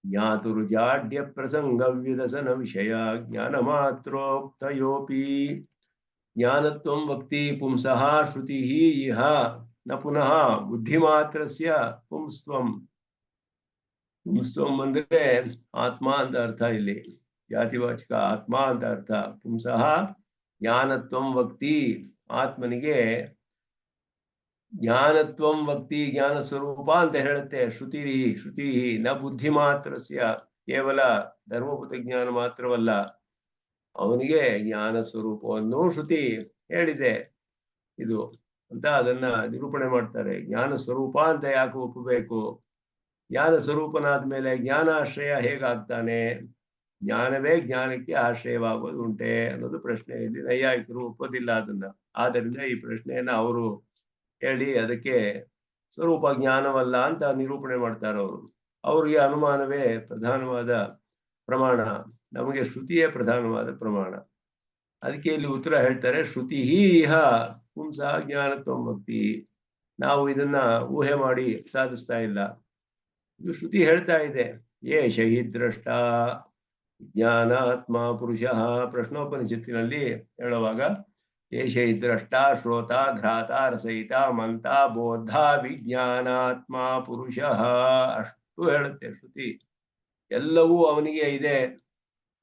ಜ್ಞಾತುರ್ಜಾಡ್ಯ ಪ್ರಸಂಗವ್ಯುದಸನ ವಿಷಯ ಜ್ಞಾನಮಾತ್ರೋಕ್ತಯೋಪಿ. ಜ್ಞಾನತ್ವಂ ಭಕ್ತಿ ಪುಂಸಃ ಶ್ರುತಿಃ ಇಹ ನ ಪುನಃ ಬುದ್ಧಿಮಾತ್ರಸ್ಯ ಪುಂಸ್ತ್ವಂ. ಪುಂಸ್ತ್ವಂ ಅಂದ್ರೆ ಆತ್ಮ ಅಂತ ಅರ್ಥ, ಇಲ್ಲಿ ಜಾತಿವಾಚಕ ಆತ್ಮ ಅಂತ ಅರ್ಥ. ಪುಂಸಃ ಜ್ಞಾನತ್ವಂ ಭಕ್ತಿ, ಆತ್ಮನಿಗೆ ಜ್ಞಾನತ್ವಂ ಭಕ್ತಿ ಜ್ಞಾನ ಸ್ವರೂಪ ಅಂತ ಹೇಳುತ್ತೆ ಶ್ರುತಿ ನ ಬುದ್ಧಿ ಮಾತ್ರಸ್ಯ, ಕೇವಲ ಧರ್ಮಭೂತ ಜ್ಞಾನ ಮಾತ್ರವಲ್ಲ, ಅವನಿಗೆ ಜ್ಞಾನ ಸ್ವರೂಪವನ್ನು ಶ್ರುತಿ ಹೇಳಿದೆ ಇದು ಅಂತ ಅದನ್ನ ನಿರೂಪಣೆ ಮಾಡ್ತಾರೆ. ಜ್ಞಾನ ಸ್ವರೂಪ ಅಂತ ಯಾಕೆ ಒಪ್ಪಬೇಕು? ಜ್ಞಾನ ಸ್ವರೂಪನಾದ್ಮೇಲೆ ಜ್ಞಾನಾಶ್ರಯ ಹೇಗಾಗ್ತಾನೆ? ಜ್ಞಾನವೇ ಜ್ಞಾನಕ್ಕೆ ಆಶ್ರಯವಾಗೋದು ಉಂಟೆ ಅನ್ನೋದು ಪ್ರಶ್ನೆ. ಇಲ್ಲಿ ನೈಯಾಯಿಕರು ಒಪ್ಪೋದಿಲ್ಲ ಅದನ್ನ. ಆದ್ದರಿಂದ ಈ ಪ್ರಶ್ನೆಯನ್ನ ಅವರು ಹೇಳಿ ಅದಕ್ಕೆ ಸ್ವರೂಪ ಜ್ಞಾನವಲ್ಲ ಅಂತ ನಿರೂಪಣೆ ಮಾಡ್ತಾರೆ ಅವರು. ಅವ್ರಿಗೆ ಅನುಮಾನವೇ ಪ್ರಧಾನವಾದ ಪ್ರಮಾಣ, ನಮಗೆ ಶ್ರುತಿಯೇ ಪ್ರಧಾನವಾದ ಪ್ರಮಾಣ. ಅದಕ್ಕೆ ಇಲ್ಲಿ ಉತ್ತರ ಹೇಳ್ತಾರೆ, ಶ್ರುತಿ ಇಹ ಪುಂಸಃ ಜ್ಞಾನತ್ವಂ ಭಕ್ತಿ. ನಾವು ಇದನ್ನ ಊಹೆ ಮಾಡಿ ಸಾಧಿಸ್ತಾ ಇಲ್ಲ, ಇದು ಶ್ರುತಿ ಹೇಳ್ತಾ ಇದೆ. ಏಷ ಹಿ ದ್ರಷ್ಟ ಜ್ಞಾನಾತ್ಮ ಪುರುಷಃ. ಪ್ರಶ್ನೋಪನಿಷತ್ತಿನಲ್ಲಿ ಹೇಳುವಾಗ ಏಷ ಹಿ ದ್ರಷ್ಟ ಶ್ರೋತ ಘ್ರಾತ ರಸಯಿತ ಮಂತ ಬೋಧ ವಿಜ್ಞಾನಾತ್ಮ ಪುರುಷಃ. ಅಷ್ಟು ಹೇಳುತ್ತೆ ಶ್ರುತಿ. ಎಲ್ಲವೂ ಅವನಿಗೆ ಇದೆ.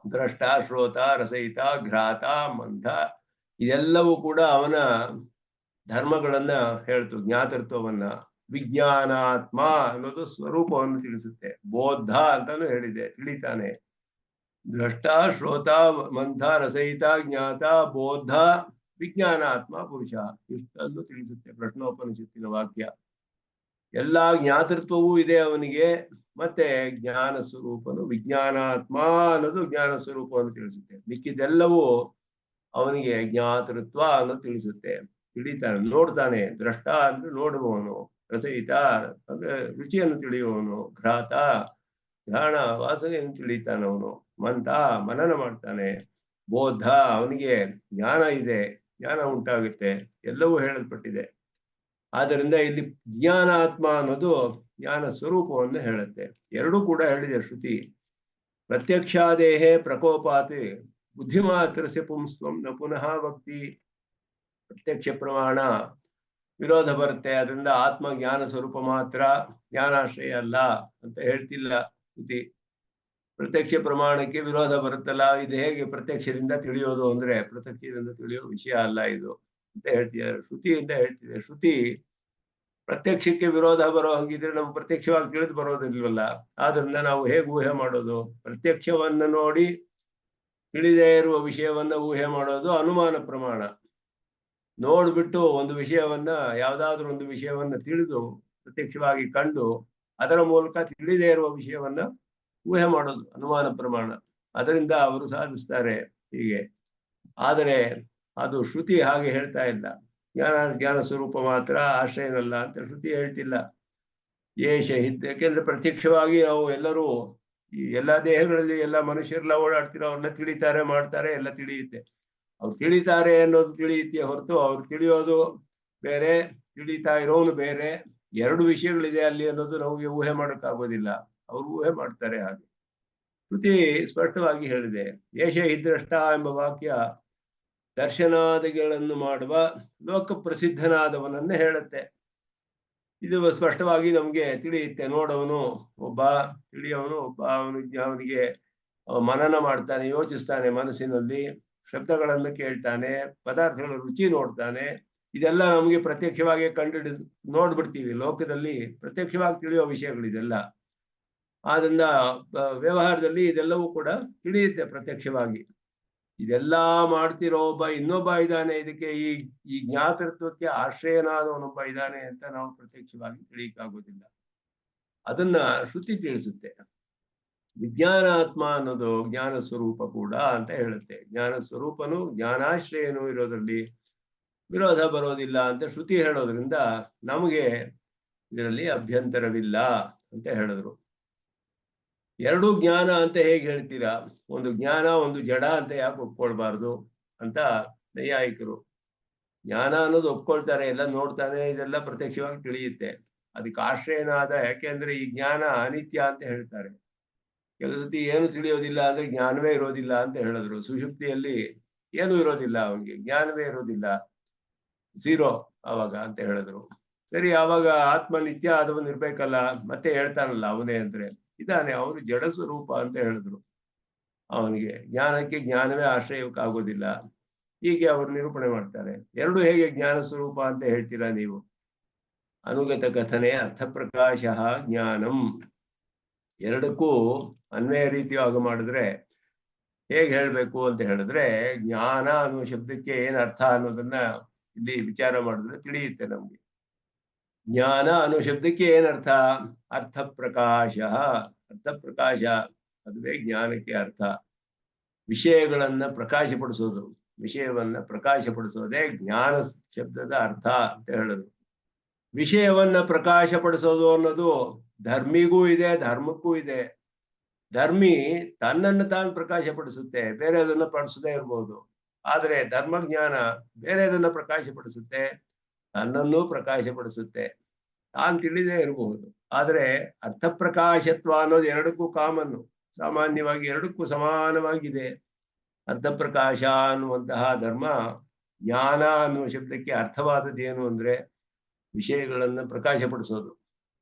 ದ್ರಷ್ಟ ಶ್ರೋತ ರಸಯಿತ ಘ್ರಾತ ಮಂಥ ಇದೆಲ್ಲವೂ ಕೂಡ ಅವನ ಧರ್ಮಗಳನ್ನ ಹೇಳ್ತು, ಜ್ಞಾತೃತ್ವವನ್ನ. ವಿಜ್ಞಾನಾತ್ಮ ಅನ್ನೋದು ಸ್ವರೂಪವನ್ನು ತಿಳಿಸುತ್ತೆ. ಬೋಧ ಅಂತಾನು ಹೇಳಿದೆ, ತಿಳಿತಾನೆ. ದ್ರಷ್ಟ ಶ್ರೋತ ಮಂಥ ರಸಯಿತ ಜ್ಞಾತ ಬೋಧ ವಿಜ್ಞಾನಾತ್ಮ ಪುರುಷ, ಇಷ್ಟನ್ನು ತಿಳಿಸುತ್ತೆ ಪ್ರಶ್ನೋಪನಿಷತ್ತಿನ ವಾಕ್ಯ. ಎಲ್ಲಾ ಜ್ಞಾತೃತ್ವವೂ ಇದೆ ಅವನಿಗೆ, ಮತ್ತೆ ಜ್ಞಾನ ಸ್ವರೂಪನು ವಿಜ್ಞಾನಾತ್ಮ ಅನ್ನೋದು ಜ್ಞಾನ ಸ್ವರೂಪವನ್ನು ತಿಳಿಸುತ್ತೆ. ಮಿಕ್ಕಿದೆಲ್ಲವೂ ಅವನಿಗೆ ಜ್ಞಾತೃತ್ವ ಅನ್ನೋದು ತಿಳಿಸುತ್ತೆ. ತಿಳಿತಾನೆ, ನೋಡ್ತಾನೆ. ದ್ರಷ್ಟ ಅಂದ್ರೆ ನೋಡುವವನು, ರಸಯಿತ ಅಂದ್ರೆ ರುಚಿಯನ್ನು ತಿಳಿಯುವವನು, ಘ್ರಾತ ಘ್ರಾಣ ವಾಸನೆಯನ್ನು ತಿಳಿತಾನವನು, ಮಂತ ಮನನ ಮಾಡ್ತಾನೆ, ಬೋಧ ಅವನಿಗೆ ಜ್ಞಾನ ಇದೆ, ಜ್ಞಾನ ಉಂಟಾಗುತ್ತೆ. ಎಲ್ಲವೂ ಹೇಳಲ್ಪಟ್ಟಿದೆ. ಆದ್ದರಿಂದ ಇಲ್ಲಿ ಜ್ಞಾನಾತ್ಮ ಅನ್ನೋದು ಜ್ಞಾನ ಸ್ವರೂಪವನ್ನು ಹೇಳುತ್ತೆ. ಎರಡೂ ಕೂಡ ಹೇಳಿದೆ ಶ್ರುತಿ. ಪ್ರತ್ಯಕ್ಷಾದೇಹೇ ಪ್ರಕೋಪಾತ್ ಬುದ್ಧಿಮಾತ್ರಸ್ಯ ಪುಂಸ್ತ್ವಂ ನ ಪುನಃ ಭಕ್ತಿ. ಪ್ರತ್ಯಕ್ಷ ಪ್ರಮಾಣ ವಿರೋಧ ಬರುತ್ತೆ, ಅದರಿಂದ ಆತ್ಮ ಜ್ಞಾನ ಸ್ವರೂಪ ಮಾತ್ರ, ಜ್ಞಾನಾಶ್ರಯ ಅಲ್ಲ ಅಂತ ಹೇಳ್ತಿಲ್ಲ ಶ್ರುತಿ. ಪ್ರತ್ಯಕ್ಷ ಪ್ರಮಾಣಕ್ಕೆ ವಿರೋಧ ಬರುತ್ತಲ್ಲ, ಇದು ಹೇಗೆ ಪ್ರತ್ಯಕ್ಷದಿಂದ ತಿಳಿಯೋದು ಅಂದ್ರೆ ಪ್ರತ್ಯಕ್ಷದಿಂದ ತಿಳಿಯೋ ವಿಷಯ ಅಲ್ಲ ಇದು ಅಂತ ಹೇಳ್ತಿದ್ದಾರೆ. ಶ್ರುತಿಯಿಂದ ಹೇಳ್ತಿದೆ. ಶ್ರುತಿ ಪ್ರತ್ಯಕ್ಷಕ್ಕೆ ವಿರೋಧ ಬರೋ ಹಂಗಿದ್ರೆ ನಮ್ಗೆ ಪ್ರತ್ಯಕ್ಷವಾಗಿ ತಿಳಿದು ಬರೋದಿಲ್ವಲ್ಲ. ಆದ್ರಿಂದ ನಾವು ಹೇಗೆ ಊಹೆ ಮಾಡೋದು? ಪ್ರತ್ಯಕ್ಷವನ್ನ ನೋಡಿ ತಿಳಿದೇ ಇರುವ ವಿಷಯವನ್ನ ಊಹೆ ಮಾಡೋದು ಅನುಮಾನ ಪ್ರಮಾಣ. ನೋಡ್ಬಿಟ್ಟು ಒಂದು ವಿಷಯವನ್ನ, ಯಾವ್ದಾದ್ರು ಒಂದು ವಿಷಯವನ್ನ ತಿಳಿದು ಪ್ರತ್ಯಕ್ಷವಾಗಿ ಕಂಡು ಅದರ ಮೂಲಕ ತಿಳಿದೇ ಇರುವ ವಿಷಯವನ್ನ ಊಹೆ ಮಾಡೋದು ಅನುಮಾನ ಪ್ರಮಾಣ. ಅದರಿಂದ ಅವರು ಸಾಧಿಸ್ತಾರೆ ಹೀಗೆ. ಆದರೆ ಅದು ಶ್ರುತಿ ಹಾಗೆ ಹೇಳ್ತಾ ಇಲ್ಲ. ಜ್ಞಾನ ಸ್ವರೂಪ ಮಾತ್ರ ಆಶ್ರಯನಲ್ಲ ಅಂತ ಶ್ರುತಿ ಹೇಳ್ತಿಲ್ಲ. ಯಾಕೆಂದ್ರೆ ಪ್ರತ್ಯಕ್ಷವಾಗಿ ನಾವು ಎಲ್ಲರೂ ಈ ಎಲ್ಲಾ ದೇಹಗಳಲ್ಲಿ ಎಲ್ಲ ಮನುಷ್ಯರೆಲ್ಲ ಓಡಾಡ್ತಿರೋ ಅವ್ರನ್ನ ತಿಳಿತಾರೆ, ಮಾಡ್ತಾರೆ, ಎಲ್ಲ ತಿಳಿಯುತ್ತೆ. ಅವ್ರು ತಿಳಿತಾರೆ ಅನ್ನೋದು ತಿಳಿಯುತ್ತೆ ಹೊರತು ಅವ್ರು ತಿಳಿಯೋದು ಬೇರೆ, ತಿಳಿತಾ ಇರೋನು ಬೇರೆ. ಎರಡು ವಿಷಯಗಳಿದೆ ಅಲ್ಲಿ ಅನ್ನೋದು ನಮಗೆ ಊಹೆ ಮಾಡೋಕ್ಕಾಗೋದಿಲ್ಲ. ಅವ್ರು ಊಹೆ ಮಾಡ್ತಾರೆ. ಹಾಗೆ ಶ್ರುತಿ ಸ್ಪಷ್ಟವಾಗಿ ಹೇಳಿದೆ. ಏಷ ಹಿದ್ರಷ್ಟ ಎಂಬ ವಾಕ್ಯ ದರ್ಶನಾದಿಗಳನ್ನು ಮಾಡುವ ಲೋಕ ಪ್ರಸಿದ್ಧನಾದವನನ್ನೇ ಹೇಳುತ್ತೆ. ಇದು ಸ್ಪಷ್ಟವಾಗಿ ನಮ್ಗೆ ತಿಳಿಯುತ್ತೆ. ನೋಡವನು ಒಬ್ಬ, ತಿಳಿಯವನು ಒಬ್ಬ, ಅವನಿಗೆ ಮನನ ಮಾಡ್ತಾನೆ, ಯೋಚಿಸ್ತಾನೆ, ಮನಸ್ಸಿನಲ್ಲಿ ಶಬ್ದಗಳನ್ನು ಕೇಳ್ತಾನೆ, ಪದಾರ್ಥಗಳ ರುಚಿ ನೋಡ್ತಾನೆ. ಇದೆಲ್ಲ ನಮಗೆ ಪ್ರತ್ಯಕ್ಷವಾಗಿ ನೋಡ್ಬಿಡ್ತೀವಿ. ಲೋಕದಲ್ಲಿ ಪ್ರತ್ಯಕ್ಷವಾಗಿ ತಿಳಿಯುವ ವಿಷಯಗಳಿದೆಲ್ಲ. ಆದ್ರಿಂದ ವ್ಯವಹಾರದಲ್ಲಿ ಇದೆಲ್ಲವೂ ಕೂಡ ತಿಳಿಯುತ್ತೆ ಪ್ರತ್ಯಕ್ಷವಾಗಿ. ಇದೆಲ್ಲ ಮಾಡ್ತಿರೋ ಒಬ್ಬ ಇನ್ನೊಬ್ಬ ಇದ್ದಾನೆ, ಇದಕ್ಕೆ ಈ ಜ್ಞಾತೃತ್ವಕ್ಕೆ ಆಶ್ರಯನಾದವನೊಬ್ಬ ಇದ್ದಾನೆ ಅಂತ ನಾವು ಪ್ರತ್ಯಕ್ಷವಾಗಿ ತಿಳಿಯಕ್ಕಾಗೋದಿಲ್ಲ. ಅದನ್ನ ಶ್ರುತಿ ತಿಳಿಸುತ್ತೆ. ವಿಜ್ಞಾನಾತ್ಮ ಅನ್ನೋದು ಜ್ಞಾನ ಸ್ವರೂಪ ಕೂಡ ಅಂತ ಹೇಳುತ್ತೆ. ಜ್ಞಾನ ಸ್ವರೂಪನು ಜ್ಞಾನಾಶ್ರಯನು ಇರೋದ್ರಲ್ಲಿ ವಿರೋಧ ಬರೋದಿಲ್ಲ ಅಂತ ಶ್ರುತಿ ಹೇಳೋದ್ರಿಂದ ನಮಗೆ ಇದರಲ್ಲಿ ಅಭ್ಯಂತರವಿಲ್ಲ ಅಂತ ಹೇಳಿದ್ರು. ಎರಡೂ ಜ್ಞಾನ ಅಂತ ಹೇಗೆ ಹೇಳ್ತೀರಾ? ಒಂದು ಜ್ಞಾನ ಒಂದು ಜಡ ಅಂತ ಯಾಕೆ ಒಪ್ಕೊಳ್ಬಾರ್ದು ಅಂತ ನೈಯಾಯಿಕರು. ಜ್ಞಾನ ಅನ್ನೋದು ಒಪ್ಕೊಳ್ತಾರೆ, ಎಲ್ಲ ನೋಡ್ತಾನೆ, ಇದೆಲ್ಲ ಪ್ರತ್ಯಕ್ಷವಾಗಿ ತಿಳಿಯುತ್ತೆ. ಅದಕ್ಕೆ ಆಶ್ರಯನಾದ, ಯಾಕೆಂದ್ರೆ ಈ ಜ್ಞಾನ ಅನಿತ್ಯ ಅಂತ ಹೇಳ್ತಾರೆ. ಕೆಲವು ಸತಿ ಏನು ತಿಳಿಯೋದಿಲ್ಲ ಅಂದ್ರೆ ಜ್ಞಾನವೇ ಇರೋದಿಲ್ಲ ಅಂತ ಹೇಳಿದ್ರು. ಸುಷುಪ್ತಿಯಲ್ಲಿ ಏನು ಇರೋದಿಲ್ಲ, ಅವನಿಗೆ ಜ್ಞಾನವೇ ಇರೋದಿಲ್ಲ, ಝೀರೋ ಅವಾಗ ಅಂತ ಹೇಳಿದ್ರು. ಸರಿ, ಆವಾಗ ಆತ್ಮ ನಿತ್ಯ ಆದವನ್ ಇರ್ಬೇಕಲ್ಲ, ಮತ್ತೆ ಹೇಳ್ತಾನಲ್ಲ ಅವನೇ ಅಂದ್ರೆ ಇದ್ದಾನೆ, ಅವನು ಜಡ ಸ್ವರೂಪ ಅಂತ ಹೇಳಿದ್ರು. ಅವನಿಗೆ ಜ್ಞಾನಕ್ಕೆ ಜ್ಞಾನವೇ ಆಶ್ರಯಕ್ಕಾಗೋದಿಲ್ಲ, ಹೀಗೆ ಅವರು ನಿರೂಪಣೆ ಮಾಡ್ತಾರೆ. ಎರಡು ಹೇಗೆ ಜ್ಞಾನ ಸ್ವರೂಪ ಅಂತ ಹೇಳ್ತೀರಾ ನೀವು? ಅನುಗತ ಕಥನೆ ಅರ್ಥಪ್ರಕಾಶ ಜ್ಞಾನಂ. ಎರಡಕ್ಕೂ ಅನ್ವಯ ರೀತಿಯಾಗಿ ಮಾಡಿದ್ರೆ ಹೇಗೆ ಹೇಳ್ಬೇಕು ಅಂತ ಹೇಳಿದ್ರೆ, ಜ್ಞಾನ ಅನ್ನೋ ಶಬ್ದಕ್ಕೆ ಏನ್ ಅರ್ಥ ಅನ್ನೋದನ್ನ ಇಲ್ಲಿ ವಿಚಾರ ಮಾಡಿದ್ರೆ ತಿಳಿಯುತ್ತೆ ನಮ್ಗೆ. ಜ್ಞಾನ ಅನ್ನೋ ಶಬ್ದಕ್ಕೆ ಏನರ್ಥ? ಅರ್ಥಪ್ರಕಾಶ. ಅರ್ಥಪ್ರಕಾಶ ಅದುವೇ ಜ್ಞಾನಕ್ಕೆ ಅರ್ಥ. ವಿಷಯಗಳನ್ನ ಪ್ರಕಾಶಪಡಿಸೋದು, ವಿಷಯವನ್ನ ಪ್ರಕಾಶಪಡಿಸೋದೇ ಜ್ಞಾನ ಶಬ್ದದ ಅರ್ಥ ಅಂತ ಹೇಳೋದು. ವಿಷಯವನ್ನ ಪ್ರಕಾಶಪಡಿಸೋದು ಅನ್ನೋದು ಧರ್ಮಿಗೂ ಇದೆ, ಧರ್ಮಕ್ಕೂ ಇದೆ. ಧರ್ಮಿ ತನ್ನನ್ನು ತಾನು ಪ್ರಕಾಶಪಡಿಸುತ್ತೆ, ಬೇರೆ ಅದನ್ನ ಪಡಿಸದೇ ಇರ್ಬೋದು. ಆದ್ರೆ ಧರ್ಮಜ್ಞಾನ ಬೇರೆದನ್ನ ಪ್ರಕಾಶಪಡಿಸುತ್ತೆ, ತನ್ನನ್ನೂ ಪ್ರಕಾಶಪಡಿಸುತ್ತೆ. ತಾನು ತಿಳಿದೇ ಇರಬಹುದು. ಆದ್ರೆ ಅರ್ಥಪ್ರಕಾಶತ್ವ ಅನ್ನೋದು ಎರಡಕ್ಕೂ ಕಾಮನ್ನು, ಸಾಮಾನ್ಯವಾಗಿ ಎರಡಕ್ಕೂ ಸಮಾನವಾಗಿದೆ. ಅರ್ಥಪ್ರಕಾಶ ಅನ್ನುವಂತಹ ಧರ್ಮ ಜ್ಞಾನ ಅನ್ನುವ ಶಬ್ದಕ್ಕೆ ಅರ್ಥವಾದದ್ದು ಏನು ಅಂದ್ರೆ ವಿಷಯಗಳನ್ನ ಪ್ರಕಾಶಪಡಿಸೋದು.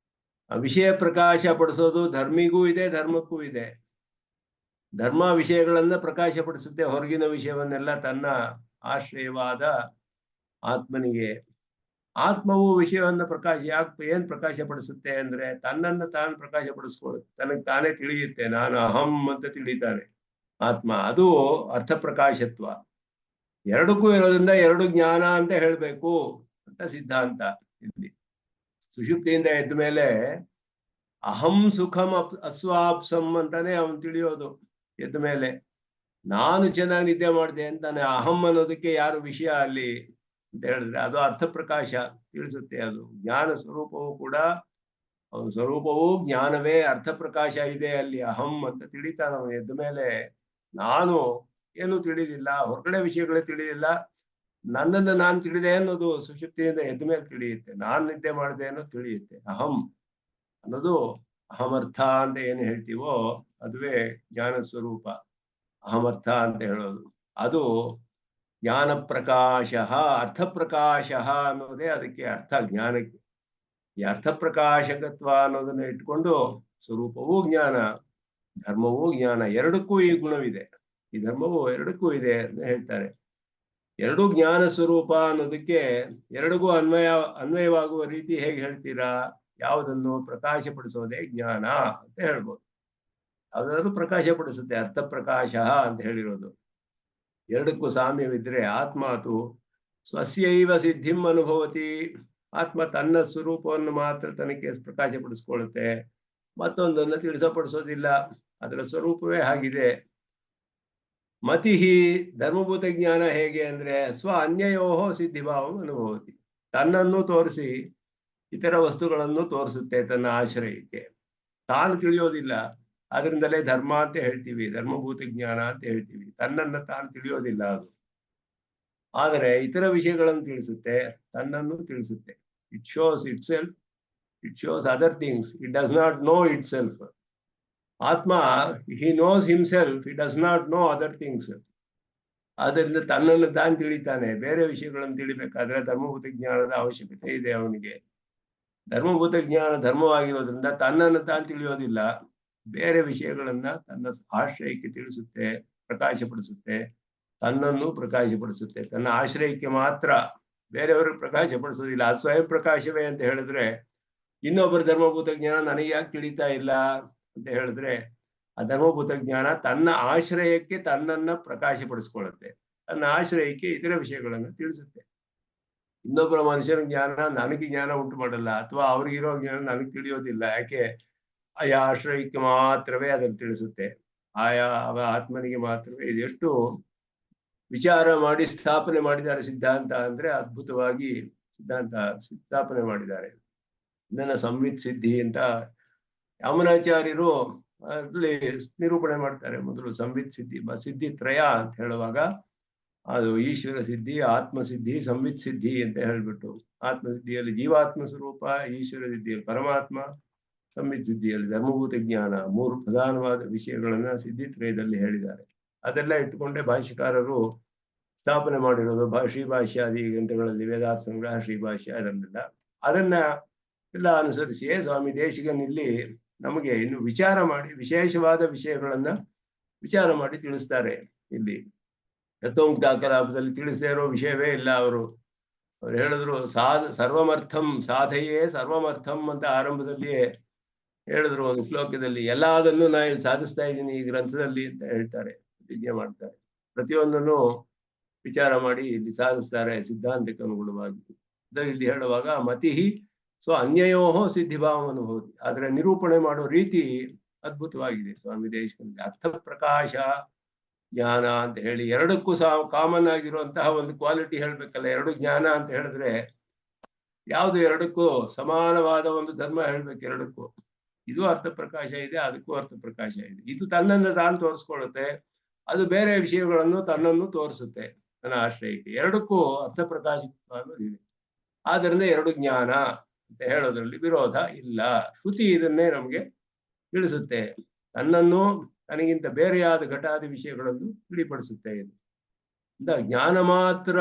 ಆ ವಿಷಯ ಪ್ರಕಾಶ ಪಡಿಸೋದು ಧರ್ಮಿಗೂ ಇದೆ, ಧರ್ಮಕ್ಕೂ ಇದೆ. ಧರ್ಮ ವಿಷಯಗಳನ್ನ ಪ್ರಕಾಶಪಡಿಸುತ್ತೆ, ಹೊರಗಿನ ವಿಷಯವನ್ನೆಲ್ಲ ತನ್ನ ಆಶ್ರಯವಾದ ಆತ್ಮನಿಗೆ. ಆತ್ಮವು ವಿಷಯವನ್ನ ಏನ್ ಪ್ರಕಾಶಪಡಿಸುತ್ತೆ ಅಂದ್ರೆ ತನ್ನನ್ನು ತಾನು ಪ್ರಕಾಶಪಡಿಸ್ಕೊಳ್ಳುತ್ತೆ, ತನಗೆ ತಾನೇ ತಿಳಿಯುತ್ತೆ, ನಾನು ಅಹಂ ಅಂತ ತಿಳಿತಾನೆ ಆತ್ಮ. ಅದು ಅರ್ಥಪ್ರಕಾಶತ್ವ. ಎರಡಕ್ಕೂ ಇರೋದ್ರಿಂದ ಎರಡು ಜ್ಞಾನ ಅಂತ ಹೇಳ್ಬೇಕು ಅಂತ ಸಿದ್ಧಾಂತ. ಇಲ್ಲಿ ಸುಷುಪ್ತಿಯಿಂದ ಎದ್ದ ಮೇಲೆ ಅಹಂ ಸುಖಂ ಅಸ್ವಾಪ್ಸಂ ಅಂತಾನೆ ಅವನು ತಿಳಿಯೋದು. ಎದ್ದ ಮೇಲೆ ನಾನು ಚೆನ್ನಾಗಿ ನಿದ್ದೆ ಮಾಡಿದೆ ಅಂತಾನೆ. ಅಹಂ ಅನ್ನೋದಕ್ಕೆ ಯಾರು ವಿಷಯ ಅಲ್ಲಿ ಅಂತ ಹೇಳಿದ್ರೆ ಅದು ಅರ್ಥಪ್ರಕಾಶ ತಿಳಿಸುತ್ತೆ. ಅದು ಜ್ಞಾನ ಸ್ವರೂಪವೂ ಕೂಡ, ಅವನ ಸ್ವರೂಪವೂ ಜ್ಞಾನವೇ. ಅರ್ಥಪ್ರಕಾಶ ಇದೆ ಅಲ್ಲಿ, ಅಹಂ ಅಂತ ತಿಳಿತಾನ ಅವನು ಎದ್ದ ಮೇಲೆ. ನಾನು ಏನು ತಿಳಿದಿಲ್ಲ, ಹೊರಗಡೆ ವಿಷಯಗಳೇ ತಿಳಿದಿಲ್ಲ, ನನ್ನನ್ನು ನಾನು ತಿಳಿದೆ ಅನ್ನೋದು ಸುಷುಪ್ತಿಯಿಂದ ಎದ್ದ ಮೇಲೆ ತಿಳಿಯುತ್ತೆ. ನಾನು ನಿದ್ದೆ ಮಾಡಿದೆ ಅನ್ನೋದು ತಿಳಿಯುತ್ತೆ. ಅಹಂ ಅನ್ನೋದು ಅಹಮರ್ಥ ಅಂತ ಏನು ಹೇಳ್ತೀವೋ ಅದುವೇ ಜ್ಞಾನ ಸ್ವರೂಪ. ಅಹಮರ್ಥ ಅಂತ ಹೇಳೋದು ಅದು ಜ್ಞಾನ ಪ್ರಕಾಶ. ಅರ್ಥಪ್ರಕಾಶ ಅನ್ನೋದೇ ಅದಕ್ಕೆ ಅರ್ಥ, ಜ್ಞಾನಕ್ಕೆ. ಈ ಅರ್ಥಪ್ರಕಾಶಕತ್ವ ಅನ್ನೋದನ್ನ ಇಟ್ಕೊಂಡು ಸ್ವರೂಪವೂ ಜ್ಞಾನ, ಧರ್ಮವೂ ಜ್ಞಾನ, ಎರಡಕ್ಕೂ ಈ ಗುಣವಿದೆ. ಈ ಧರ್ಮವು ಎರಡಕ್ಕೂ ಇದೆ ಅಂತ ಹೇಳ್ತಾರೆ. ಎರಡೂ ಜ್ಞಾನ ಸ್ವರೂಪ ಅನ್ನೋದಕ್ಕೆ ಎರಡಿಗೂ ಅನ್ವಯವಾಗುವ ರೀತಿ ಹೇಗೆ ಹೇಳ್ತೀರಾ? ಯಾವುದನ್ನು ಪ್ರಕಾಶಪಡಿಸೋದೇ ಜ್ಞಾನ ಅಂತ ಹೇಳ್ಬೋದು. ಯಾವುದಾದ್ರೂ ಪ್ರಕಾಶಪಡಿಸುತ್ತೆ, ಅರ್ಥಪ್ರಕಾಶ ಅಂತ ಹೇಳಿರೋದು. ಎರಡಕ್ಕೂ ಸಾಮ್ಯವಿದ್ರೆ ಆತ್ಮಾತು ಸ್ವಸ್ಯೈವ ಸಿದ್ಧಿಂ ಅನುಭವತಿ. ಆತ್ಮ ತನ್ನ ಸ್ವರೂಪವನ್ನು ಮಾತ್ರ ತನಗೆ ಪ್ರಕಾಶಪಡಿಸ್ಕೊಳ್ಳುತ್ತೆ, ಮತ್ತೊಂದನ್ನು ತಿಳಿಸಪಡಿಸೋದಿಲ್ಲ. ಅದರ ಸ್ವರೂಪವೇ ಹಾಗಿದೆ. ಮತಿಹಿ ಧರ್ಮಭೂತ ಜ್ಞಾನ ಹೇಗೆ ಅಂದ್ರೆ ಸ್ವ ಅನ್ಯಯೋಹೋ ಸಿದ್ಧಿಭಾವ ಅನುಭವತಿ. ತನ್ನನ್ನು ತೋರಿಸಿ ಇತರ ವಸ್ತುಗಳನ್ನು ತೋರಿಸುತ್ತೆ ತನ್ನ ಆಶ್ರಯಕ್ಕೆ. ತಾನು ತಿಳಿಯೋದಿಲ್ಲ, ಅದರಿಂದಲೇ ಧರ್ಮ ಅಂತ ಹೇಳ್ತೀವಿ, ಧರ್ಮಭೂತ ಜ್ಞಾನ ಅಂತ ಹೇಳ್ತೀವಿ. ತನ್ನನ್ನು ತಾನು ತಿಳಿಯೋದಿಲ್ಲ ಅದು, ಆದರೆ ಇತರ ವಿಷಯಗಳನ್ನು ತಿಳಿಸುತ್ತೆ, ತನ್ನನ್ನು ತಿಳಿಸುತ್ತೆ. It shows itself, it shows other things, it does not know itself. ಆತ್ಮ he knows himself, it does not know other things. ಆದ್ದರಿಂದ ತನ್ನನ್ನು ತಾನು ತಿಳಿತಾನೆ. ಬೇರೆ ವಿಷಯಗಳನ್ನು ತಿಳಿಬೇಕಾದ್ರೆ ಧರ್ಮಭೂತ ಜ್ಞಾನದ ಅವಶ್ಯಕತೆ ಇದೆ ಅವನಿಗೆ. ಧರ್ಮಭೂತ ಜ್ಞಾನ ಧರ್ಮವಾಗಿರೋದ್ರಿಂದ ತನ್ನನ್ನು ತಾನು ತಿಳಿಯೋದಿಲ್ಲ, ಬೇರೆ ವಿಷಯಗಳನ್ನ ತನ್ನ ಆಶ್ರಯಕ್ಕೆ ತಿಳಿಸುತ್ತೆ, ಪ್ರಕಾಶಪಡಿಸುತ್ತೆ, ತನ್ನನ್ನು ಪ್ರಕಾಶಪಡಿಸುತ್ತೆ. ತನ್ನ ಆಶ್ರಯಕ್ಕೆ ಮಾತ್ರ, ಬೇರೆಯವ್ರಿಗೆ ಪ್ರಕಾಶಪಡಿಸೋದಿಲ್ಲ. ಅದು ಸ್ವಯಂ ಪ್ರಕಾಶವೇ ಅಂತ ಹೇಳಿದ್ರೆ, ಇನ್ನೊಬ್ಬರ ಧರ್ಮಭೂತ ಜ್ಞಾನ ನನಗೆ ಯಾಕೆ ತಿಳಿತಾ ಇಲ್ಲ ಅಂತ ಹೇಳಿದ್ರೆ, ಆ ಧರ್ಮಭೂತ ಜ್ಞಾನ ತನ್ನ ಆಶ್ರಯಕ್ಕೆ ತನ್ನನ್ನ ಪ್ರಕಾಶಪಡಿಸ್ಕೊಳ್ಳುತ್ತೆ, ತನ್ನ ಆಶ್ರಯಕ್ಕೆ ಇತರ ವಿಷಯಗಳನ್ನು ತಿಳಿಸುತ್ತೆ. ಇನ್ನೊಬ್ಬರ ಮನುಷ್ಯನ ಜ್ಞಾನ ನನಗೆ ಜ್ಞಾನ ಉಂಟು ಮಾಡಲ್ಲ, ಅಥವಾ ಅವ್ರಿಗಿರೋ ಜ್ಞಾನ ನನಗೆ ತಿಳಿಯೋದಿಲ್ಲ. ಯಾಕೆ? ಆಯಾ ಆಶ್ರಯಕ್ಕೆ ಮಾತ್ರವೇ ಅದನ್ನು ತಿಳಿಸುತ್ತೆ, ಆಯಾ ಆತ್ಮನಿಗೆ ಮಾತ್ರವೇ. ಇದೆಷ್ಟು ವಿಚಾರ ಮಾಡಿ ಸ್ಥಾಪನೆ ಮಾಡಿದ್ದಾರೆ ಸಿದ್ಧಾಂತ ಅಂದ್ರೆ, ಅದ್ಭುತವಾಗಿ ಸಿದ್ಧಾಂತ ಸ್ಥಾಪನೆ ಮಾಡಿದ್ದಾರೆ. ಇದನ್ನ ಸಂವಿತ್ ಸಿದ್ಧಿ ಅಂತ ಯಾಮನಾಚಾರ್ಯರು ಅಲ್ಲಿ ನಿರೂಪಣೆ ಮಾಡ್ತಾರೆ. ಮೊದಲು ಸಂವಿತ್ ಸಿದ್ಧಿ, ಸಿದ್ಧಿ ತ್ರಯ ಅಂತ ಹೇಳುವಾಗ ಅದು ಈಶ್ವರ ಸಿದ್ಧಿ, ಆತ್ಮಸಿದ್ಧಿ, ಸಂವಿತ್ ಸಿದ್ಧಿ ಅಂತ ಹೇಳ್ಬಿಟ್ಟು, ಆತ್ಮಸಿದ್ಧಿಯಲ್ಲಿ ಜೀವಾತ್ಮ ಸ್ವರೂಪ, ಈಶ್ವರ ಸಿದ್ಧಿಯಲ್ಲಿ ಪರಮಾತ್ಮ, ಸಂವಿತ್ ಸಿದ್ಧಿಯಲ್ಲಿ ಧರ್ಮಭೂತ ಜ್ಞಾನ, ಮೂರು ಪ್ರಧಾನವಾದ ವಿಷಯಗಳನ್ನ ಸಿದ್ಧಿತ್ರಯದಲ್ಲಿ ಹೇಳಿದ್ದಾರೆ. ಅದೆಲ್ಲ ಇಟ್ಟುಕೊಂಡೇ ಭಾಷ್ಯಕಾರರು ಸ್ಥಾಪನೆ ಮಾಡಿರೋದು. ಶ್ರೀಭಾಷ್ಯಾದಿ ಗ್ರಂಥಗಳಲ್ಲಿ ವೇದಾರ್ಥ ಸಂಗ್ರಹ, ಶ್ರೀಭಾಷ್ಯ, ಅದನ್ನೆಲ್ಲ ಅದನ್ನ ಎಲ್ಲ ಅನುಸರಿಸಿಯೇ ಸ್ವಾಮಿ ದೇಶಿಕನ್ ಇಲ್ಲಿ ನಮಗೆ ಇನ್ನು ವಿಚಾರ ಮಾಡಿ ವಿಶೇಷವಾದ ವಿಷಯಗಳನ್ನ ವಿಚಾರ ಮಾಡಿ ತಿಳಿಸ್ತಾರೆ. ಇಲ್ಲಿ ಯಥೋಕ್ತ ಕಲಾಪದಲ್ಲಿ ತಿಳಿಸದೇ ಇರೋ ವಿಷಯವೇ ಇಲ್ಲ. ಅವರು ಹೇಳಿದ್ರು, ಸರ್ವಮರ್ಥಂ ಸಾಧೆಯೇ ಸರ್ವಮರ್ಥಂ ಅಂತ ಆರಂಭದಲ್ಲಿಯೇ ಹೇಳಿದ್ರು ಒಂದು ಶ್ಲೋಕದಲ್ಲಿ. ಎಲ್ಲದನ್ನು ನಾ ಇಲ್ಲಿ ಸಾಧಿಸ್ತಾ ಇದ್ದೀನಿ ಈ ಗ್ರಂಥದಲ್ಲಿ ಅಂತ ಹೇಳ್ತಾರೆ, ಪ್ರತಿಜ್ಞೆ ಮಾಡ್ತಾರೆ. ಪ್ರತಿಯೊಂದನ್ನು ವಿಚಾರ ಮಾಡಿ ಇಲ್ಲಿ ಸಾಧಿಸ್ತಾರೆ ಸಿದ್ಧಾಂತಕ್ಕೆ ಅನುಗುಣವಾಗಿ. ಇಲ್ಲಿ ಹೇಳುವಾಗ ಮತಿಹಿ ಸೊ ಅನ್ಯಯೋಹೋ ಸಿದ್ಧಿಭಾವ ಅನುಭವತಿ. ಆದ್ರೆ ನಿರೂಪಣೆ ಮಾಡೋ ರೀತಿ ಅದ್ಭುತವಾಗಿದೆ ಸ್ವಾಮಿ ದೇಶದಲ್ಲಿ. ಅರ್ಥ ಪ್ರಕಾಶ ಜ್ಞಾನ ಅಂತ ಹೇಳಿ ಎರಡಕ್ಕೂ ಕಾಮನ್ ಆಗಿರುವಂತಹ ಒಂದು ಕ್ವಾಲಿಟಿ ಹೇಳ್ಬೇಕಲ್ಲ. ಎರಡು ಜ್ಞಾನ ಅಂತ ಹೇಳಿದ್ರೆ ಯಾವುದು ಎರಡಕ್ಕೂ ಸಮಾನವಾದ ಒಂದು ಧರ್ಮ ಹೇಳ್ಬೇಕು. ಎರಡಕ್ಕೂ ಇದು ಅರ್ಥ ಪ್ರಕಾಶ ಇದೆ, ಅದಕ್ಕೂ ಅರ್ಥ ಪ್ರಕಾಶ ಇದೆ. ಇದು ತನ್ನನ್ನು ತಾನು ತೋರಿಸ್ಕೊಳ್ಳುತ್ತೆ, ಅದು ಬೇರೆ ವಿಷಯಗಳನ್ನು ತನ್ನನ್ನು ತೋರಿಸುತ್ತೆ ನನ್ನ ಆಶ್ರಯಕ್ಕೆ. ಎರಡಕ್ಕೂ ಅರ್ಥ ಪ್ರಕಾಶ ಅನ್ನೋದಿದೆ. ಆದ್ದರಿಂದ ಎರಡು ಜ್ಞಾನ ಅಂತ ಹೇಳೋದ್ರಲ್ಲಿ ವಿರೋಧ ಇಲ್ಲ. ಶ್ರುತಿ ಇದನ್ನೇ ನಮಗೆ ತಿಳಿಸುತ್ತೆ, ತನ್ನನ್ನು ತನಗಿಂತ ಬೇರೆಯಾದ ಘಟಾದಿ ವಿಷಯಗಳನ್ನು ತಿಳಿಪಡಿಸುತ್ತೆ. ಇದು ಜ್ಞಾನ ಮಾತ್ರ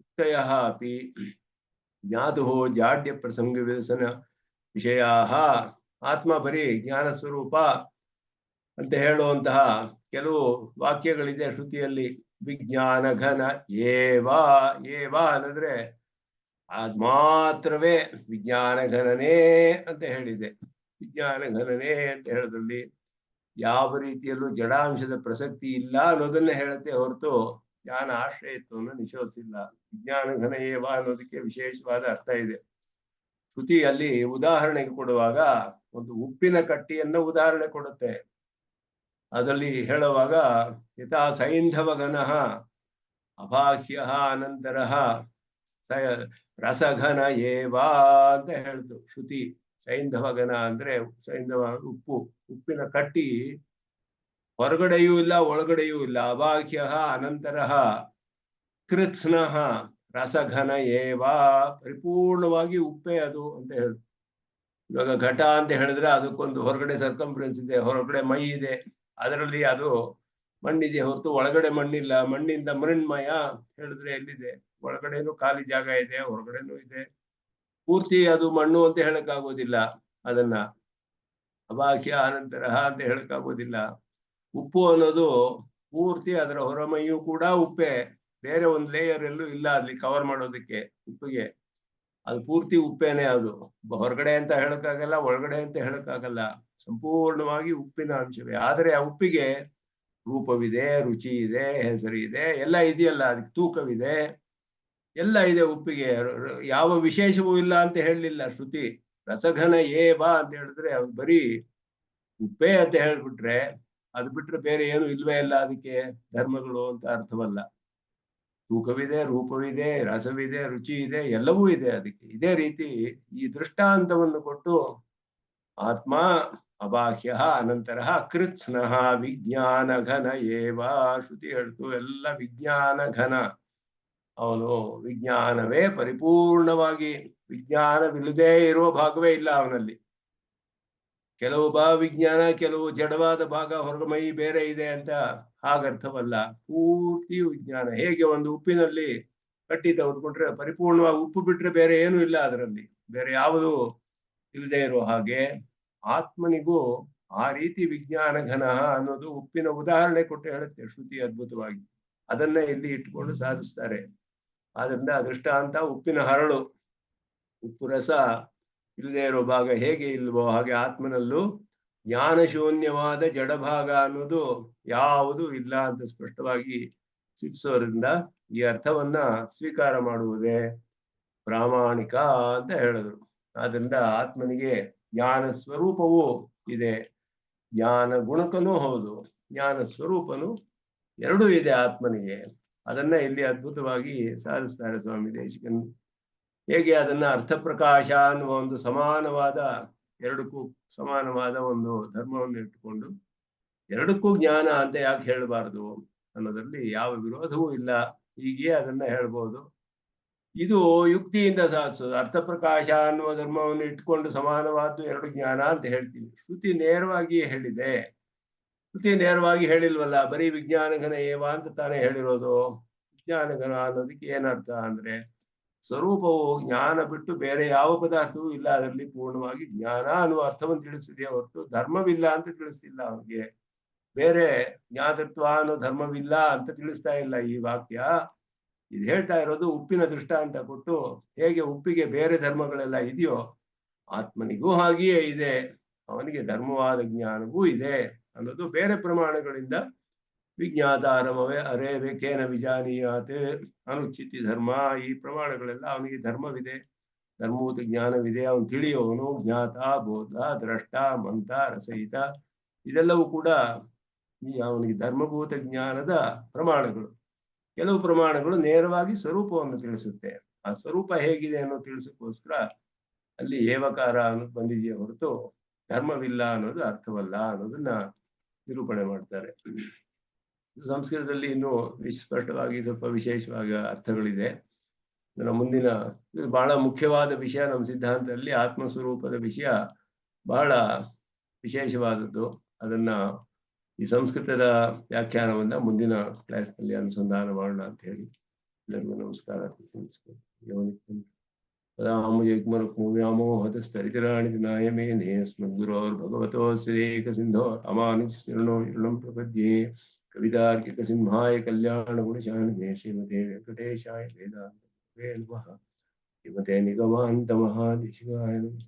ಯುಕ್ತಯ ಅಪಿ ಜ್ಞಾತು ಜಾಡ್ಯ ಪ್ರಸಂಗ ವಿಕಸನ ವಿಷಯ. ಆತ್ಮ ಬರೀ ಜ್ಞಾನ ಸ್ವರೂಪ ಅಂತ ಹೇಳುವಂತಹ ಕೆಲವು ವಾಕ್ಯಗಳಿದೆ ಶ್ರುತಿಯಲ್ಲಿ. ವಿಜ್ಞಾನ ಘನ ಏವಾ, ಏವಾ ಅನ್ನಂದ್ರೆ ಅದ್ ಮಾತ್ರವೇ ವಿಜ್ಞಾನ ಘನನೇ ಅಂತ ಹೇಳಿದೆ. ವಿಜ್ಞಾನ ಘನನೇ ಅಂತ ಹೇಳೋದ್ರಲ್ಲಿ ಯಾವ ರೀತಿಯಲ್ಲೂ ಜಡಾಂಶದ ಪ್ರಸಕ್ತಿ ಇಲ್ಲ ಅನ್ನೋದನ್ನ ಹೇಳುತ್ತೆ ಹೊರತು ಜ್ಞಾನ ಆಶ್ರಯತ್ವವನ್ನು ನಿಷೇಧಿಸಿಲ್ಲ. ವಿಜ್ಞಾನ ಘನ ಏವ ಅನ್ನೋದಕ್ಕೆ ವಿಶೇಷವಾದ ಅರ್ಥ ಇದೆ. ಶ್ರುತಿಯಲ್ಲಿ ಉದಾಹರಣೆಗೆ ಕೊಡುವಾಗ ಒಂದು ಉಪ್ಪಿನ ಕಟ್ಟಿಯನ್ನ ಉದಾಹರಣೆ ಕೊಡುತ್ತೆ. ಅದರಲ್ಲಿ ಹೇಳುವಾಗ ಯಥಾ ಸೈಂಧವ ಘನಃ ಅಬಾಹ್ಯ ಅನಂತರ ರಸಘನ ಏವಾ ಅಂತ ಹೇಳ್ತು ಶ್ರುತಿ. ಸೈಂಧವ ಘನ ಅಂದ್ರೆ ಸೈಂಧವ ಉಪ್ಪು, ಉಪ್ಪಿನ ಕಟ್ಟಿ ಹೊರಗಡೆಯೂ ಇಲ್ಲ ಒಳಗಡೆಯೂ ಇಲ್ಲ. ಅಬಾಹ್ಯ ಅನಂತರ ಕೃತ್ಸ್ನಃ ರಸಘನ ಏವಾ, ಪರಿಪೂರ್ಣವಾಗಿ ಉಪ್ಪೇ ಅದು ಅಂತ ಹೇಳ್ತು. ಇವಾಗ ಘಟ ಅಂತ ಹೇಳಿದ್ರೆ ಅದಕ್ಕೊಂದು ಹೊರಗಡೆ ಸರ್ಕಂಫರೆನ್ಸ್ ಇದೆ, ಹೊರಗಡೆ ಮೈ ಇದೆ, ಅದರಲ್ಲಿ ಅದು ಮಣ್ಣಿದೆ ಹೊರತು ಒಳಗಡೆ ಮಣ್ಣಿಲ್ಲ. ಮಣ್ಣಿಂದ ಮೃಣ್ಮಯ ಹೇಳಿದ್ರೆ ಎಲ್ಲಿದೆ? ಒಳಗಡೆನೂ ಖಾಲಿ ಜಾಗ ಇದೆ, ಹೊರಗಡೆನೂ ಇದೆ. ಪೂರ್ತಿ ಅದು ಮಣ್ಣು ಅಂತ ಹೇಳಕ್ಕಾಗೋದಿಲ್ಲ. ಅದನ್ನ ಅಬಾಹ್ಯ ಅನಂತರ ಅಂತ ಹೇಳಕ್ಕಾಗೋದಿಲ್ಲ. ಉಪ್ಪು ಅನ್ನೋದು ಪೂರ್ತಿ ಅದರ ಹೊರಮೈಯೂ ಕೂಡ ಉಪ್ಪೆ, ಬೇರೆ ಒಂದು ಲೇಯರ್ ಎಲ್ಲೂ ಇಲ್ಲ ಅಲ್ಲಿ ಕವರ್ ಮಾಡೋದಕ್ಕೆ ಉಪ್ಪಿಗೆ. ಅದು ಪೂರ್ತಿ ಉಪ್ಪೇನೆ. ಅದು ಹೊರಗಡೆ ಅಂತ ಹೇಳಕ್ಕಾಗಲ್ಲ, ಒಳಗಡೆ ಅಂತ ಹೇಳಕ್ಕಾಗಲ್ಲ, ಸಂಪೂರ್ಣವಾಗಿ ಉಪ್ಪಿನ ಅಂಶವೇ. ಆದರೆ ಆ ಉಪ್ಪಿಗೆ ರೂಪವಿದೆ, ರುಚಿ ಇದೆ, ಹೆಸರಿದೆ, ಎಲ್ಲ ಇದೆಯಲ್ಲ, ಅದಕ್ಕೆ ತೂಕವಿದೆ, ಎಲ್ಲ ಇದೆ ಉಪ್ಪಿಗೆ. ಯಾವ ವಿಶೇಷವೂ ಇಲ್ಲ ಅಂತ ಹೇಳಲಿಲ್ಲ ಶ್ರುತಿ. ರಸಘನ ಏ ಬಾ ಅಂತ ಹೇಳಿದ್ರೆ ಅವ್ನು ಬರೀ ಉಪ್ಪೇ ಅಂತ ಹೇಳ್ಬಿಟ್ರೆ ಅದು ಬಿಟ್ರೆ ಬೇರೆ ಏನು ಇಲ್ವೇ ಇಲ್ಲ ಅದಕ್ಕೆ ಧರ್ಮಗಳು ಅಂತ ಅರ್ಥವಲ್ಲ. ತೂಕವಿದೆ, ರೂಪವಿದೆ, ರಸವಿದೆ, ರುಚಿ ಇದೆ, ಎಲ್ಲವೂ ಇದೆ ಅದಕ್ಕೆ. ಇದೇ ರೀತಿ ಈ ದೃಷ್ಟಾಂತವನ್ನು ಕೊಟ್ಟು ಆತ್ಮ ಅಬಾಹ್ಯ ಅನಂತರ ಕೃತ್ಸ್ನಃ ವಿಜ್ಞಾನ ಘನ ಏವ. ಶ್ರುತಿ ಹೇಳ್ತು ಎಲ್ಲ ವಿಜ್ಞಾನ ಘನ. ಅವನು ವಿಜ್ಞಾನವೇ ಪರಿಪೂರ್ಣವಾಗಿ, ವಿಜ್ಞಾನವಿಲ್ಲದೆ ಇರುವ ಭಾಗವೇ ಇಲ್ಲ ಅವನಲ್ಲಿ. ಕೆಲವು ವಿಜ್ಞಾನ, ಕೆಲವು ಜಡವಾದ ಭಾಗ, ಹೊರಮೈ ಬೇರೆ ಇದೆ ಅಂತ ಹಾಗರ್ಥವಲ್ಲ. ಪೂರ್ತಿ ವಿಜ್ಞಾನ. ಹೇಗೆ ಒಂದು ಉಪ್ಪಿನಲ್ಲಿ ಕಟ್ಟಿ ತೆಗೆದುಕೊಂಡ್ರೆ ಪರಿಪೂರ್ಣವಾಗಿ ಉಪ್ಪು ಬಿಟ್ರೆ ಬೇರೆ ಏನು ಇಲ್ಲ ಅದರಲ್ಲಿ, ಬೇರೆ ಯಾವುದು ಇಲ್ಲದೆ ಇರೋ ಹಾಗೆ ಆತ್ಮನಿಗೂ ಆ ರೀತಿ ವಿಜ್ಞಾನ ಘನ ಅನ್ನೋದು ಉಪ್ಪಿನ ಉದಾಹರಣೆ ಕೊಟ್ಟು ಹೇಳುತ್ತೆ ಶ್ರುತಿ ಅದ್ಭುತವಾಗಿ. ಅದನ್ನ ಇಲ್ಲಿ ಇಟ್ಕೊಂಡು ಸಾಧಿಸ್ತಾರೆ. ಆದ್ರಿಂದ ದೃಷ್ಟಾಂತ ಉಪ್ಪಿನ ಹರಳು. ಉಪ್ಪು ರಸ ಇಲ್ಲದೆ ಇರೋ ಭಾಗ ಹೇಗೆ ಇಲ್ವೋ ಹಾಗೆ ಆತ್ಮನಲ್ಲೂ ಜ್ಞಾನಶೂನ್ಯವಾದ ಜಡಭಾಗ ಅನ್ನೋದು ಯಾವುದು ಇಲ್ಲ ಅಂತ ಸ್ಪಷ್ಟವಾಗಿ ಸಿದ್ಧಿಸೋದ್ರಿಂದ ಈ ಅರ್ಥವನ್ನ ಸ್ವೀಕಾರ ಮಾಡುವುದೇ ಪ್ರಾಮಾಣಿಕ ಅಂತ ಹೇಳಿದ್ರು. ಆದ್ರಿಂದ ಆತ್ಮನಿಗೆ ಜ್ಞಾನ ಸ್ವರೂಪವೂ ಇದೆ, ಜ್ಞಾನ ಗುಣಕನೂ ಹೌದು, ಜ್ಞಾನ ಸ್ವರೂಪನು ಎರಡೂ ಇದೆ ಆತ್ಮನಿಗೆ. ಅದನ್ನ ಇಲ್ಲಿ ಅದ್ಭುತವಾಗಿ ಸಾಧಿಸ್ತಾರೆ ಸ್ವಾಮಿ ದೇಶಿಕನ್. ಹೇಗೆ ಅದನ್ನ ಅರ್ಥಪ್ರಕಾಶ ಅನ್ನುವ ಒಂದು ಸಮಾನವಾದ, ಎರಡಕ್ಕೂ ಸಮಾನವಾದ ಒಂದು ಧರ್ಮವನ್ನು ಇಟ್ಟುಕೊಂಡು ಎರಡಕ್ಕೂ ಜ್ಞಾನ ಅಂತ ಯಾಕೆ ಹೇಳಬಾರದು ಅನ್ನೋದ್ರಲ್ಲಿ ಯಾವ ವಿರೋಧವೂ ಇಲ್ಲ, ಹೀಗೆ ಅದನ್ನ ಹೇಳ್ಬೋದು. ಇದು ಯುಕ್ತಿಯಿಂದ ಸಾಧಿಸೋದು. ಅರ್ಥಪ್ರಕಾಶ ಅನ್ನುವ ಧರ್ಮವನ್ನು ಇಟ್ಕೊಂಡು ಸಮಾನವಾದ್ದು ಎರಡು ಜ್ಞಾನ ಅಂತ ಹೇಳ್ತೀವಿ. ಶ್ರುತಿ ನೇರವಾಗಿ ಹೇಳಿದೆ. ಶ್ರುತಿ ನೇರವಾಗಿ ಹೇಳಿಲ್ವಲ್ಲ, ಬರೀ ವಿಜ್ಞಾನಘನ ಏವ ಅಂತ ತಾನೇ ಹೇಳಿರೋದು. ವಿಜ್ಞಾನಘನ ಅನ್ನೋದಕ್ಕೆ ಏನರ್ಥ ಅಂದ್ರೆ ಸ್ವರೂಪವು ಜ್ಞಾನ ಬಿಟ್ಟು ಬೇರೆ ಯಾವ ಪದಾರ್ಥವೂ ಇಲ್ಲ ಅದರಲ್ಲಿ. ಪೂರ್ಣವಾಗಿ ಜ್ಞಾನ ಅನ್ನುವ ಅರ್ಥವನ್ನು ತಿಳಿಸಿದೆಯೇ ಹೊರತು ಧರ್ಮವಿಲ್ಲ ಅಂತ ತಿಳಿಸ್ತಿಲ್ಲ. ಅವನಿಗೆ ಬೇರೆ ಜ್ಞಾತತ್ವ ಅನ್ನೋ ಧರ್ಮವಿಲ್ಲ ಅಂತ ತಿಳಿಸ್ತಾ ಇಲ್ಲ ಈ ವಾಕ್ಯ. ಇದು ಹೇಳ್ತಾ ಇರೋದು ಉಪ್ಪಿನ ದೃಷ್ಟಾಂತ ಕೊಟ್ಟು, ಹೇಗೆ ಉಪ್ಪಿಗೆ ಬೇರೆ ಧರ್ಮಗಳೆಲ್ಲ ಇದೆಯೋ ಆತ್ಮನಿಗೂ ಹಾಗೆಯೇ ಇದೆ, ಅವನಿಗೆ ಧರ್ಮವಾದ ಜ್ಞಾನವೂ ಇದೆ ಅನ್ನೋದು ಬೇರೆ ಪ್ರಮಾಣಗಳಿಂದ ವಿಜ್ಞಾತಾರಮವೇ ಅರೇ ವೇಕೇನ ವಿಜಾನೀಯಾತ್ ಅನುಚಿತಿ ಧರ್ಮ, ಈ ಪ್ರಮಾಣಗಳೆಲ್ಲ ಅವನಿಗೆ ಧರ್ಮವಿದೆ, ಧರ್ಮಭೂತ ಜ್ಞಾನವಿದೆ, ಅವನು ತಿಳಿಯೋವನು, ಜ್ಞಾತ, ಬೋಧ, ದ್ರಷ್ಟ, ಮಂತ, ರಸಹಿತ, ಇದೆಲ್ಲವೂ ಕೂಡ ಈ ಅವನಿಗೆ ಧರ್ಮಭೂತ ಜ್ಞಾನದ ಪ್ರಮಾಣಗಳು. ಕೆಲವು ಪ್ರಮಾಣಗಳು ನೇರವಾಗಿ ಸ್ವರೂಪವನ್ನು ತಿಳಿಸುತ್ತೆ. ಆ ಸ್ವರೂಪ ಹೇಗಿದೆ ಅನ್ನೋ ತಿಳಿಸೋಕ್ಕೋಸ್ಕರ ಅಲ್ಲಿ ಏವಕಾರ ಅನ್ನೋದು ಬಂದಿದೆಯೇ ಹೊರತು ಧರ್ಮವಿಲ್ಲ ಅನ್ನೋದು ಅರ್ಥವಲ್ಲ ಅನ್ನೋದನ್ನ ನಿರೂಪಣೆ ಮಾಡ್ತಾರೆ. ಸಂಸ್ಕೃತದಲ್ಲಿ ಇನ್ನೂ ಸ್ಪಷ್ಟವಾಗಿ ಸ್ವಲ್ಪ ವಿಶೇಷವಾಗಿ ಅರ್ಥಗಳಿದೆ. ಇದರ ಮುಂದಿನ ಬಹಳ ಮುಖ್ಯವಾದ ವಿಷಯ ನಮ್ಮ ಸಿದ್ಧಾಂತದಲ್ಲಿ ಆತ್ಮಸ್ವರೂಪದ ವಿಷಯ ಬಹಳ ವಿಶೇಷವಾದದ್ದು. ಅದನ್ನ ಈ ಸಂಸ್ಕೃತದ ವ್ಯಾಖ್ಯಾನವನ್ನ ಮುಂದಿನ ಕ್ಲಾಸ್ನಲ್ಲಿ ಅನುಸಂಧಾನ ಮಾಡೋಣ ಅಂತ ಹೇಳಿ ಎಲ್ಲರಿಗೂ ನಮಸ್ಕಾರ. ವ್ಯಾಮೋಹತಸ್ತರಿತರಾಣಿ ನಾಯಮೇನೆ ಸ್ಮದ್ಗುರೋರ್ಭಗವತೋಸ್ಯೇಕಸಿಂಧೋ ಅಮಾನುಷ್ಯರ್ಣೋ ಇರ್ಣಂ ಪ್ರಪದ್ಯೆ ಕವಿತಾರ್ಕಿಕ ಸಿಂಹಾಯ ಕಲ್ಯಾಣ ಗುಣಶಾಲಿನೇ ಶ್ರೀಮತೆ ವೆಂಕಟೇಶಾಯ ವೇದಾಂತ ನಮಃ. ಶ್ರೀಮತೆ ನಿಗಮಾಂತ ಮಹಾದೇಶಿಕಾಯ ನಮಃ.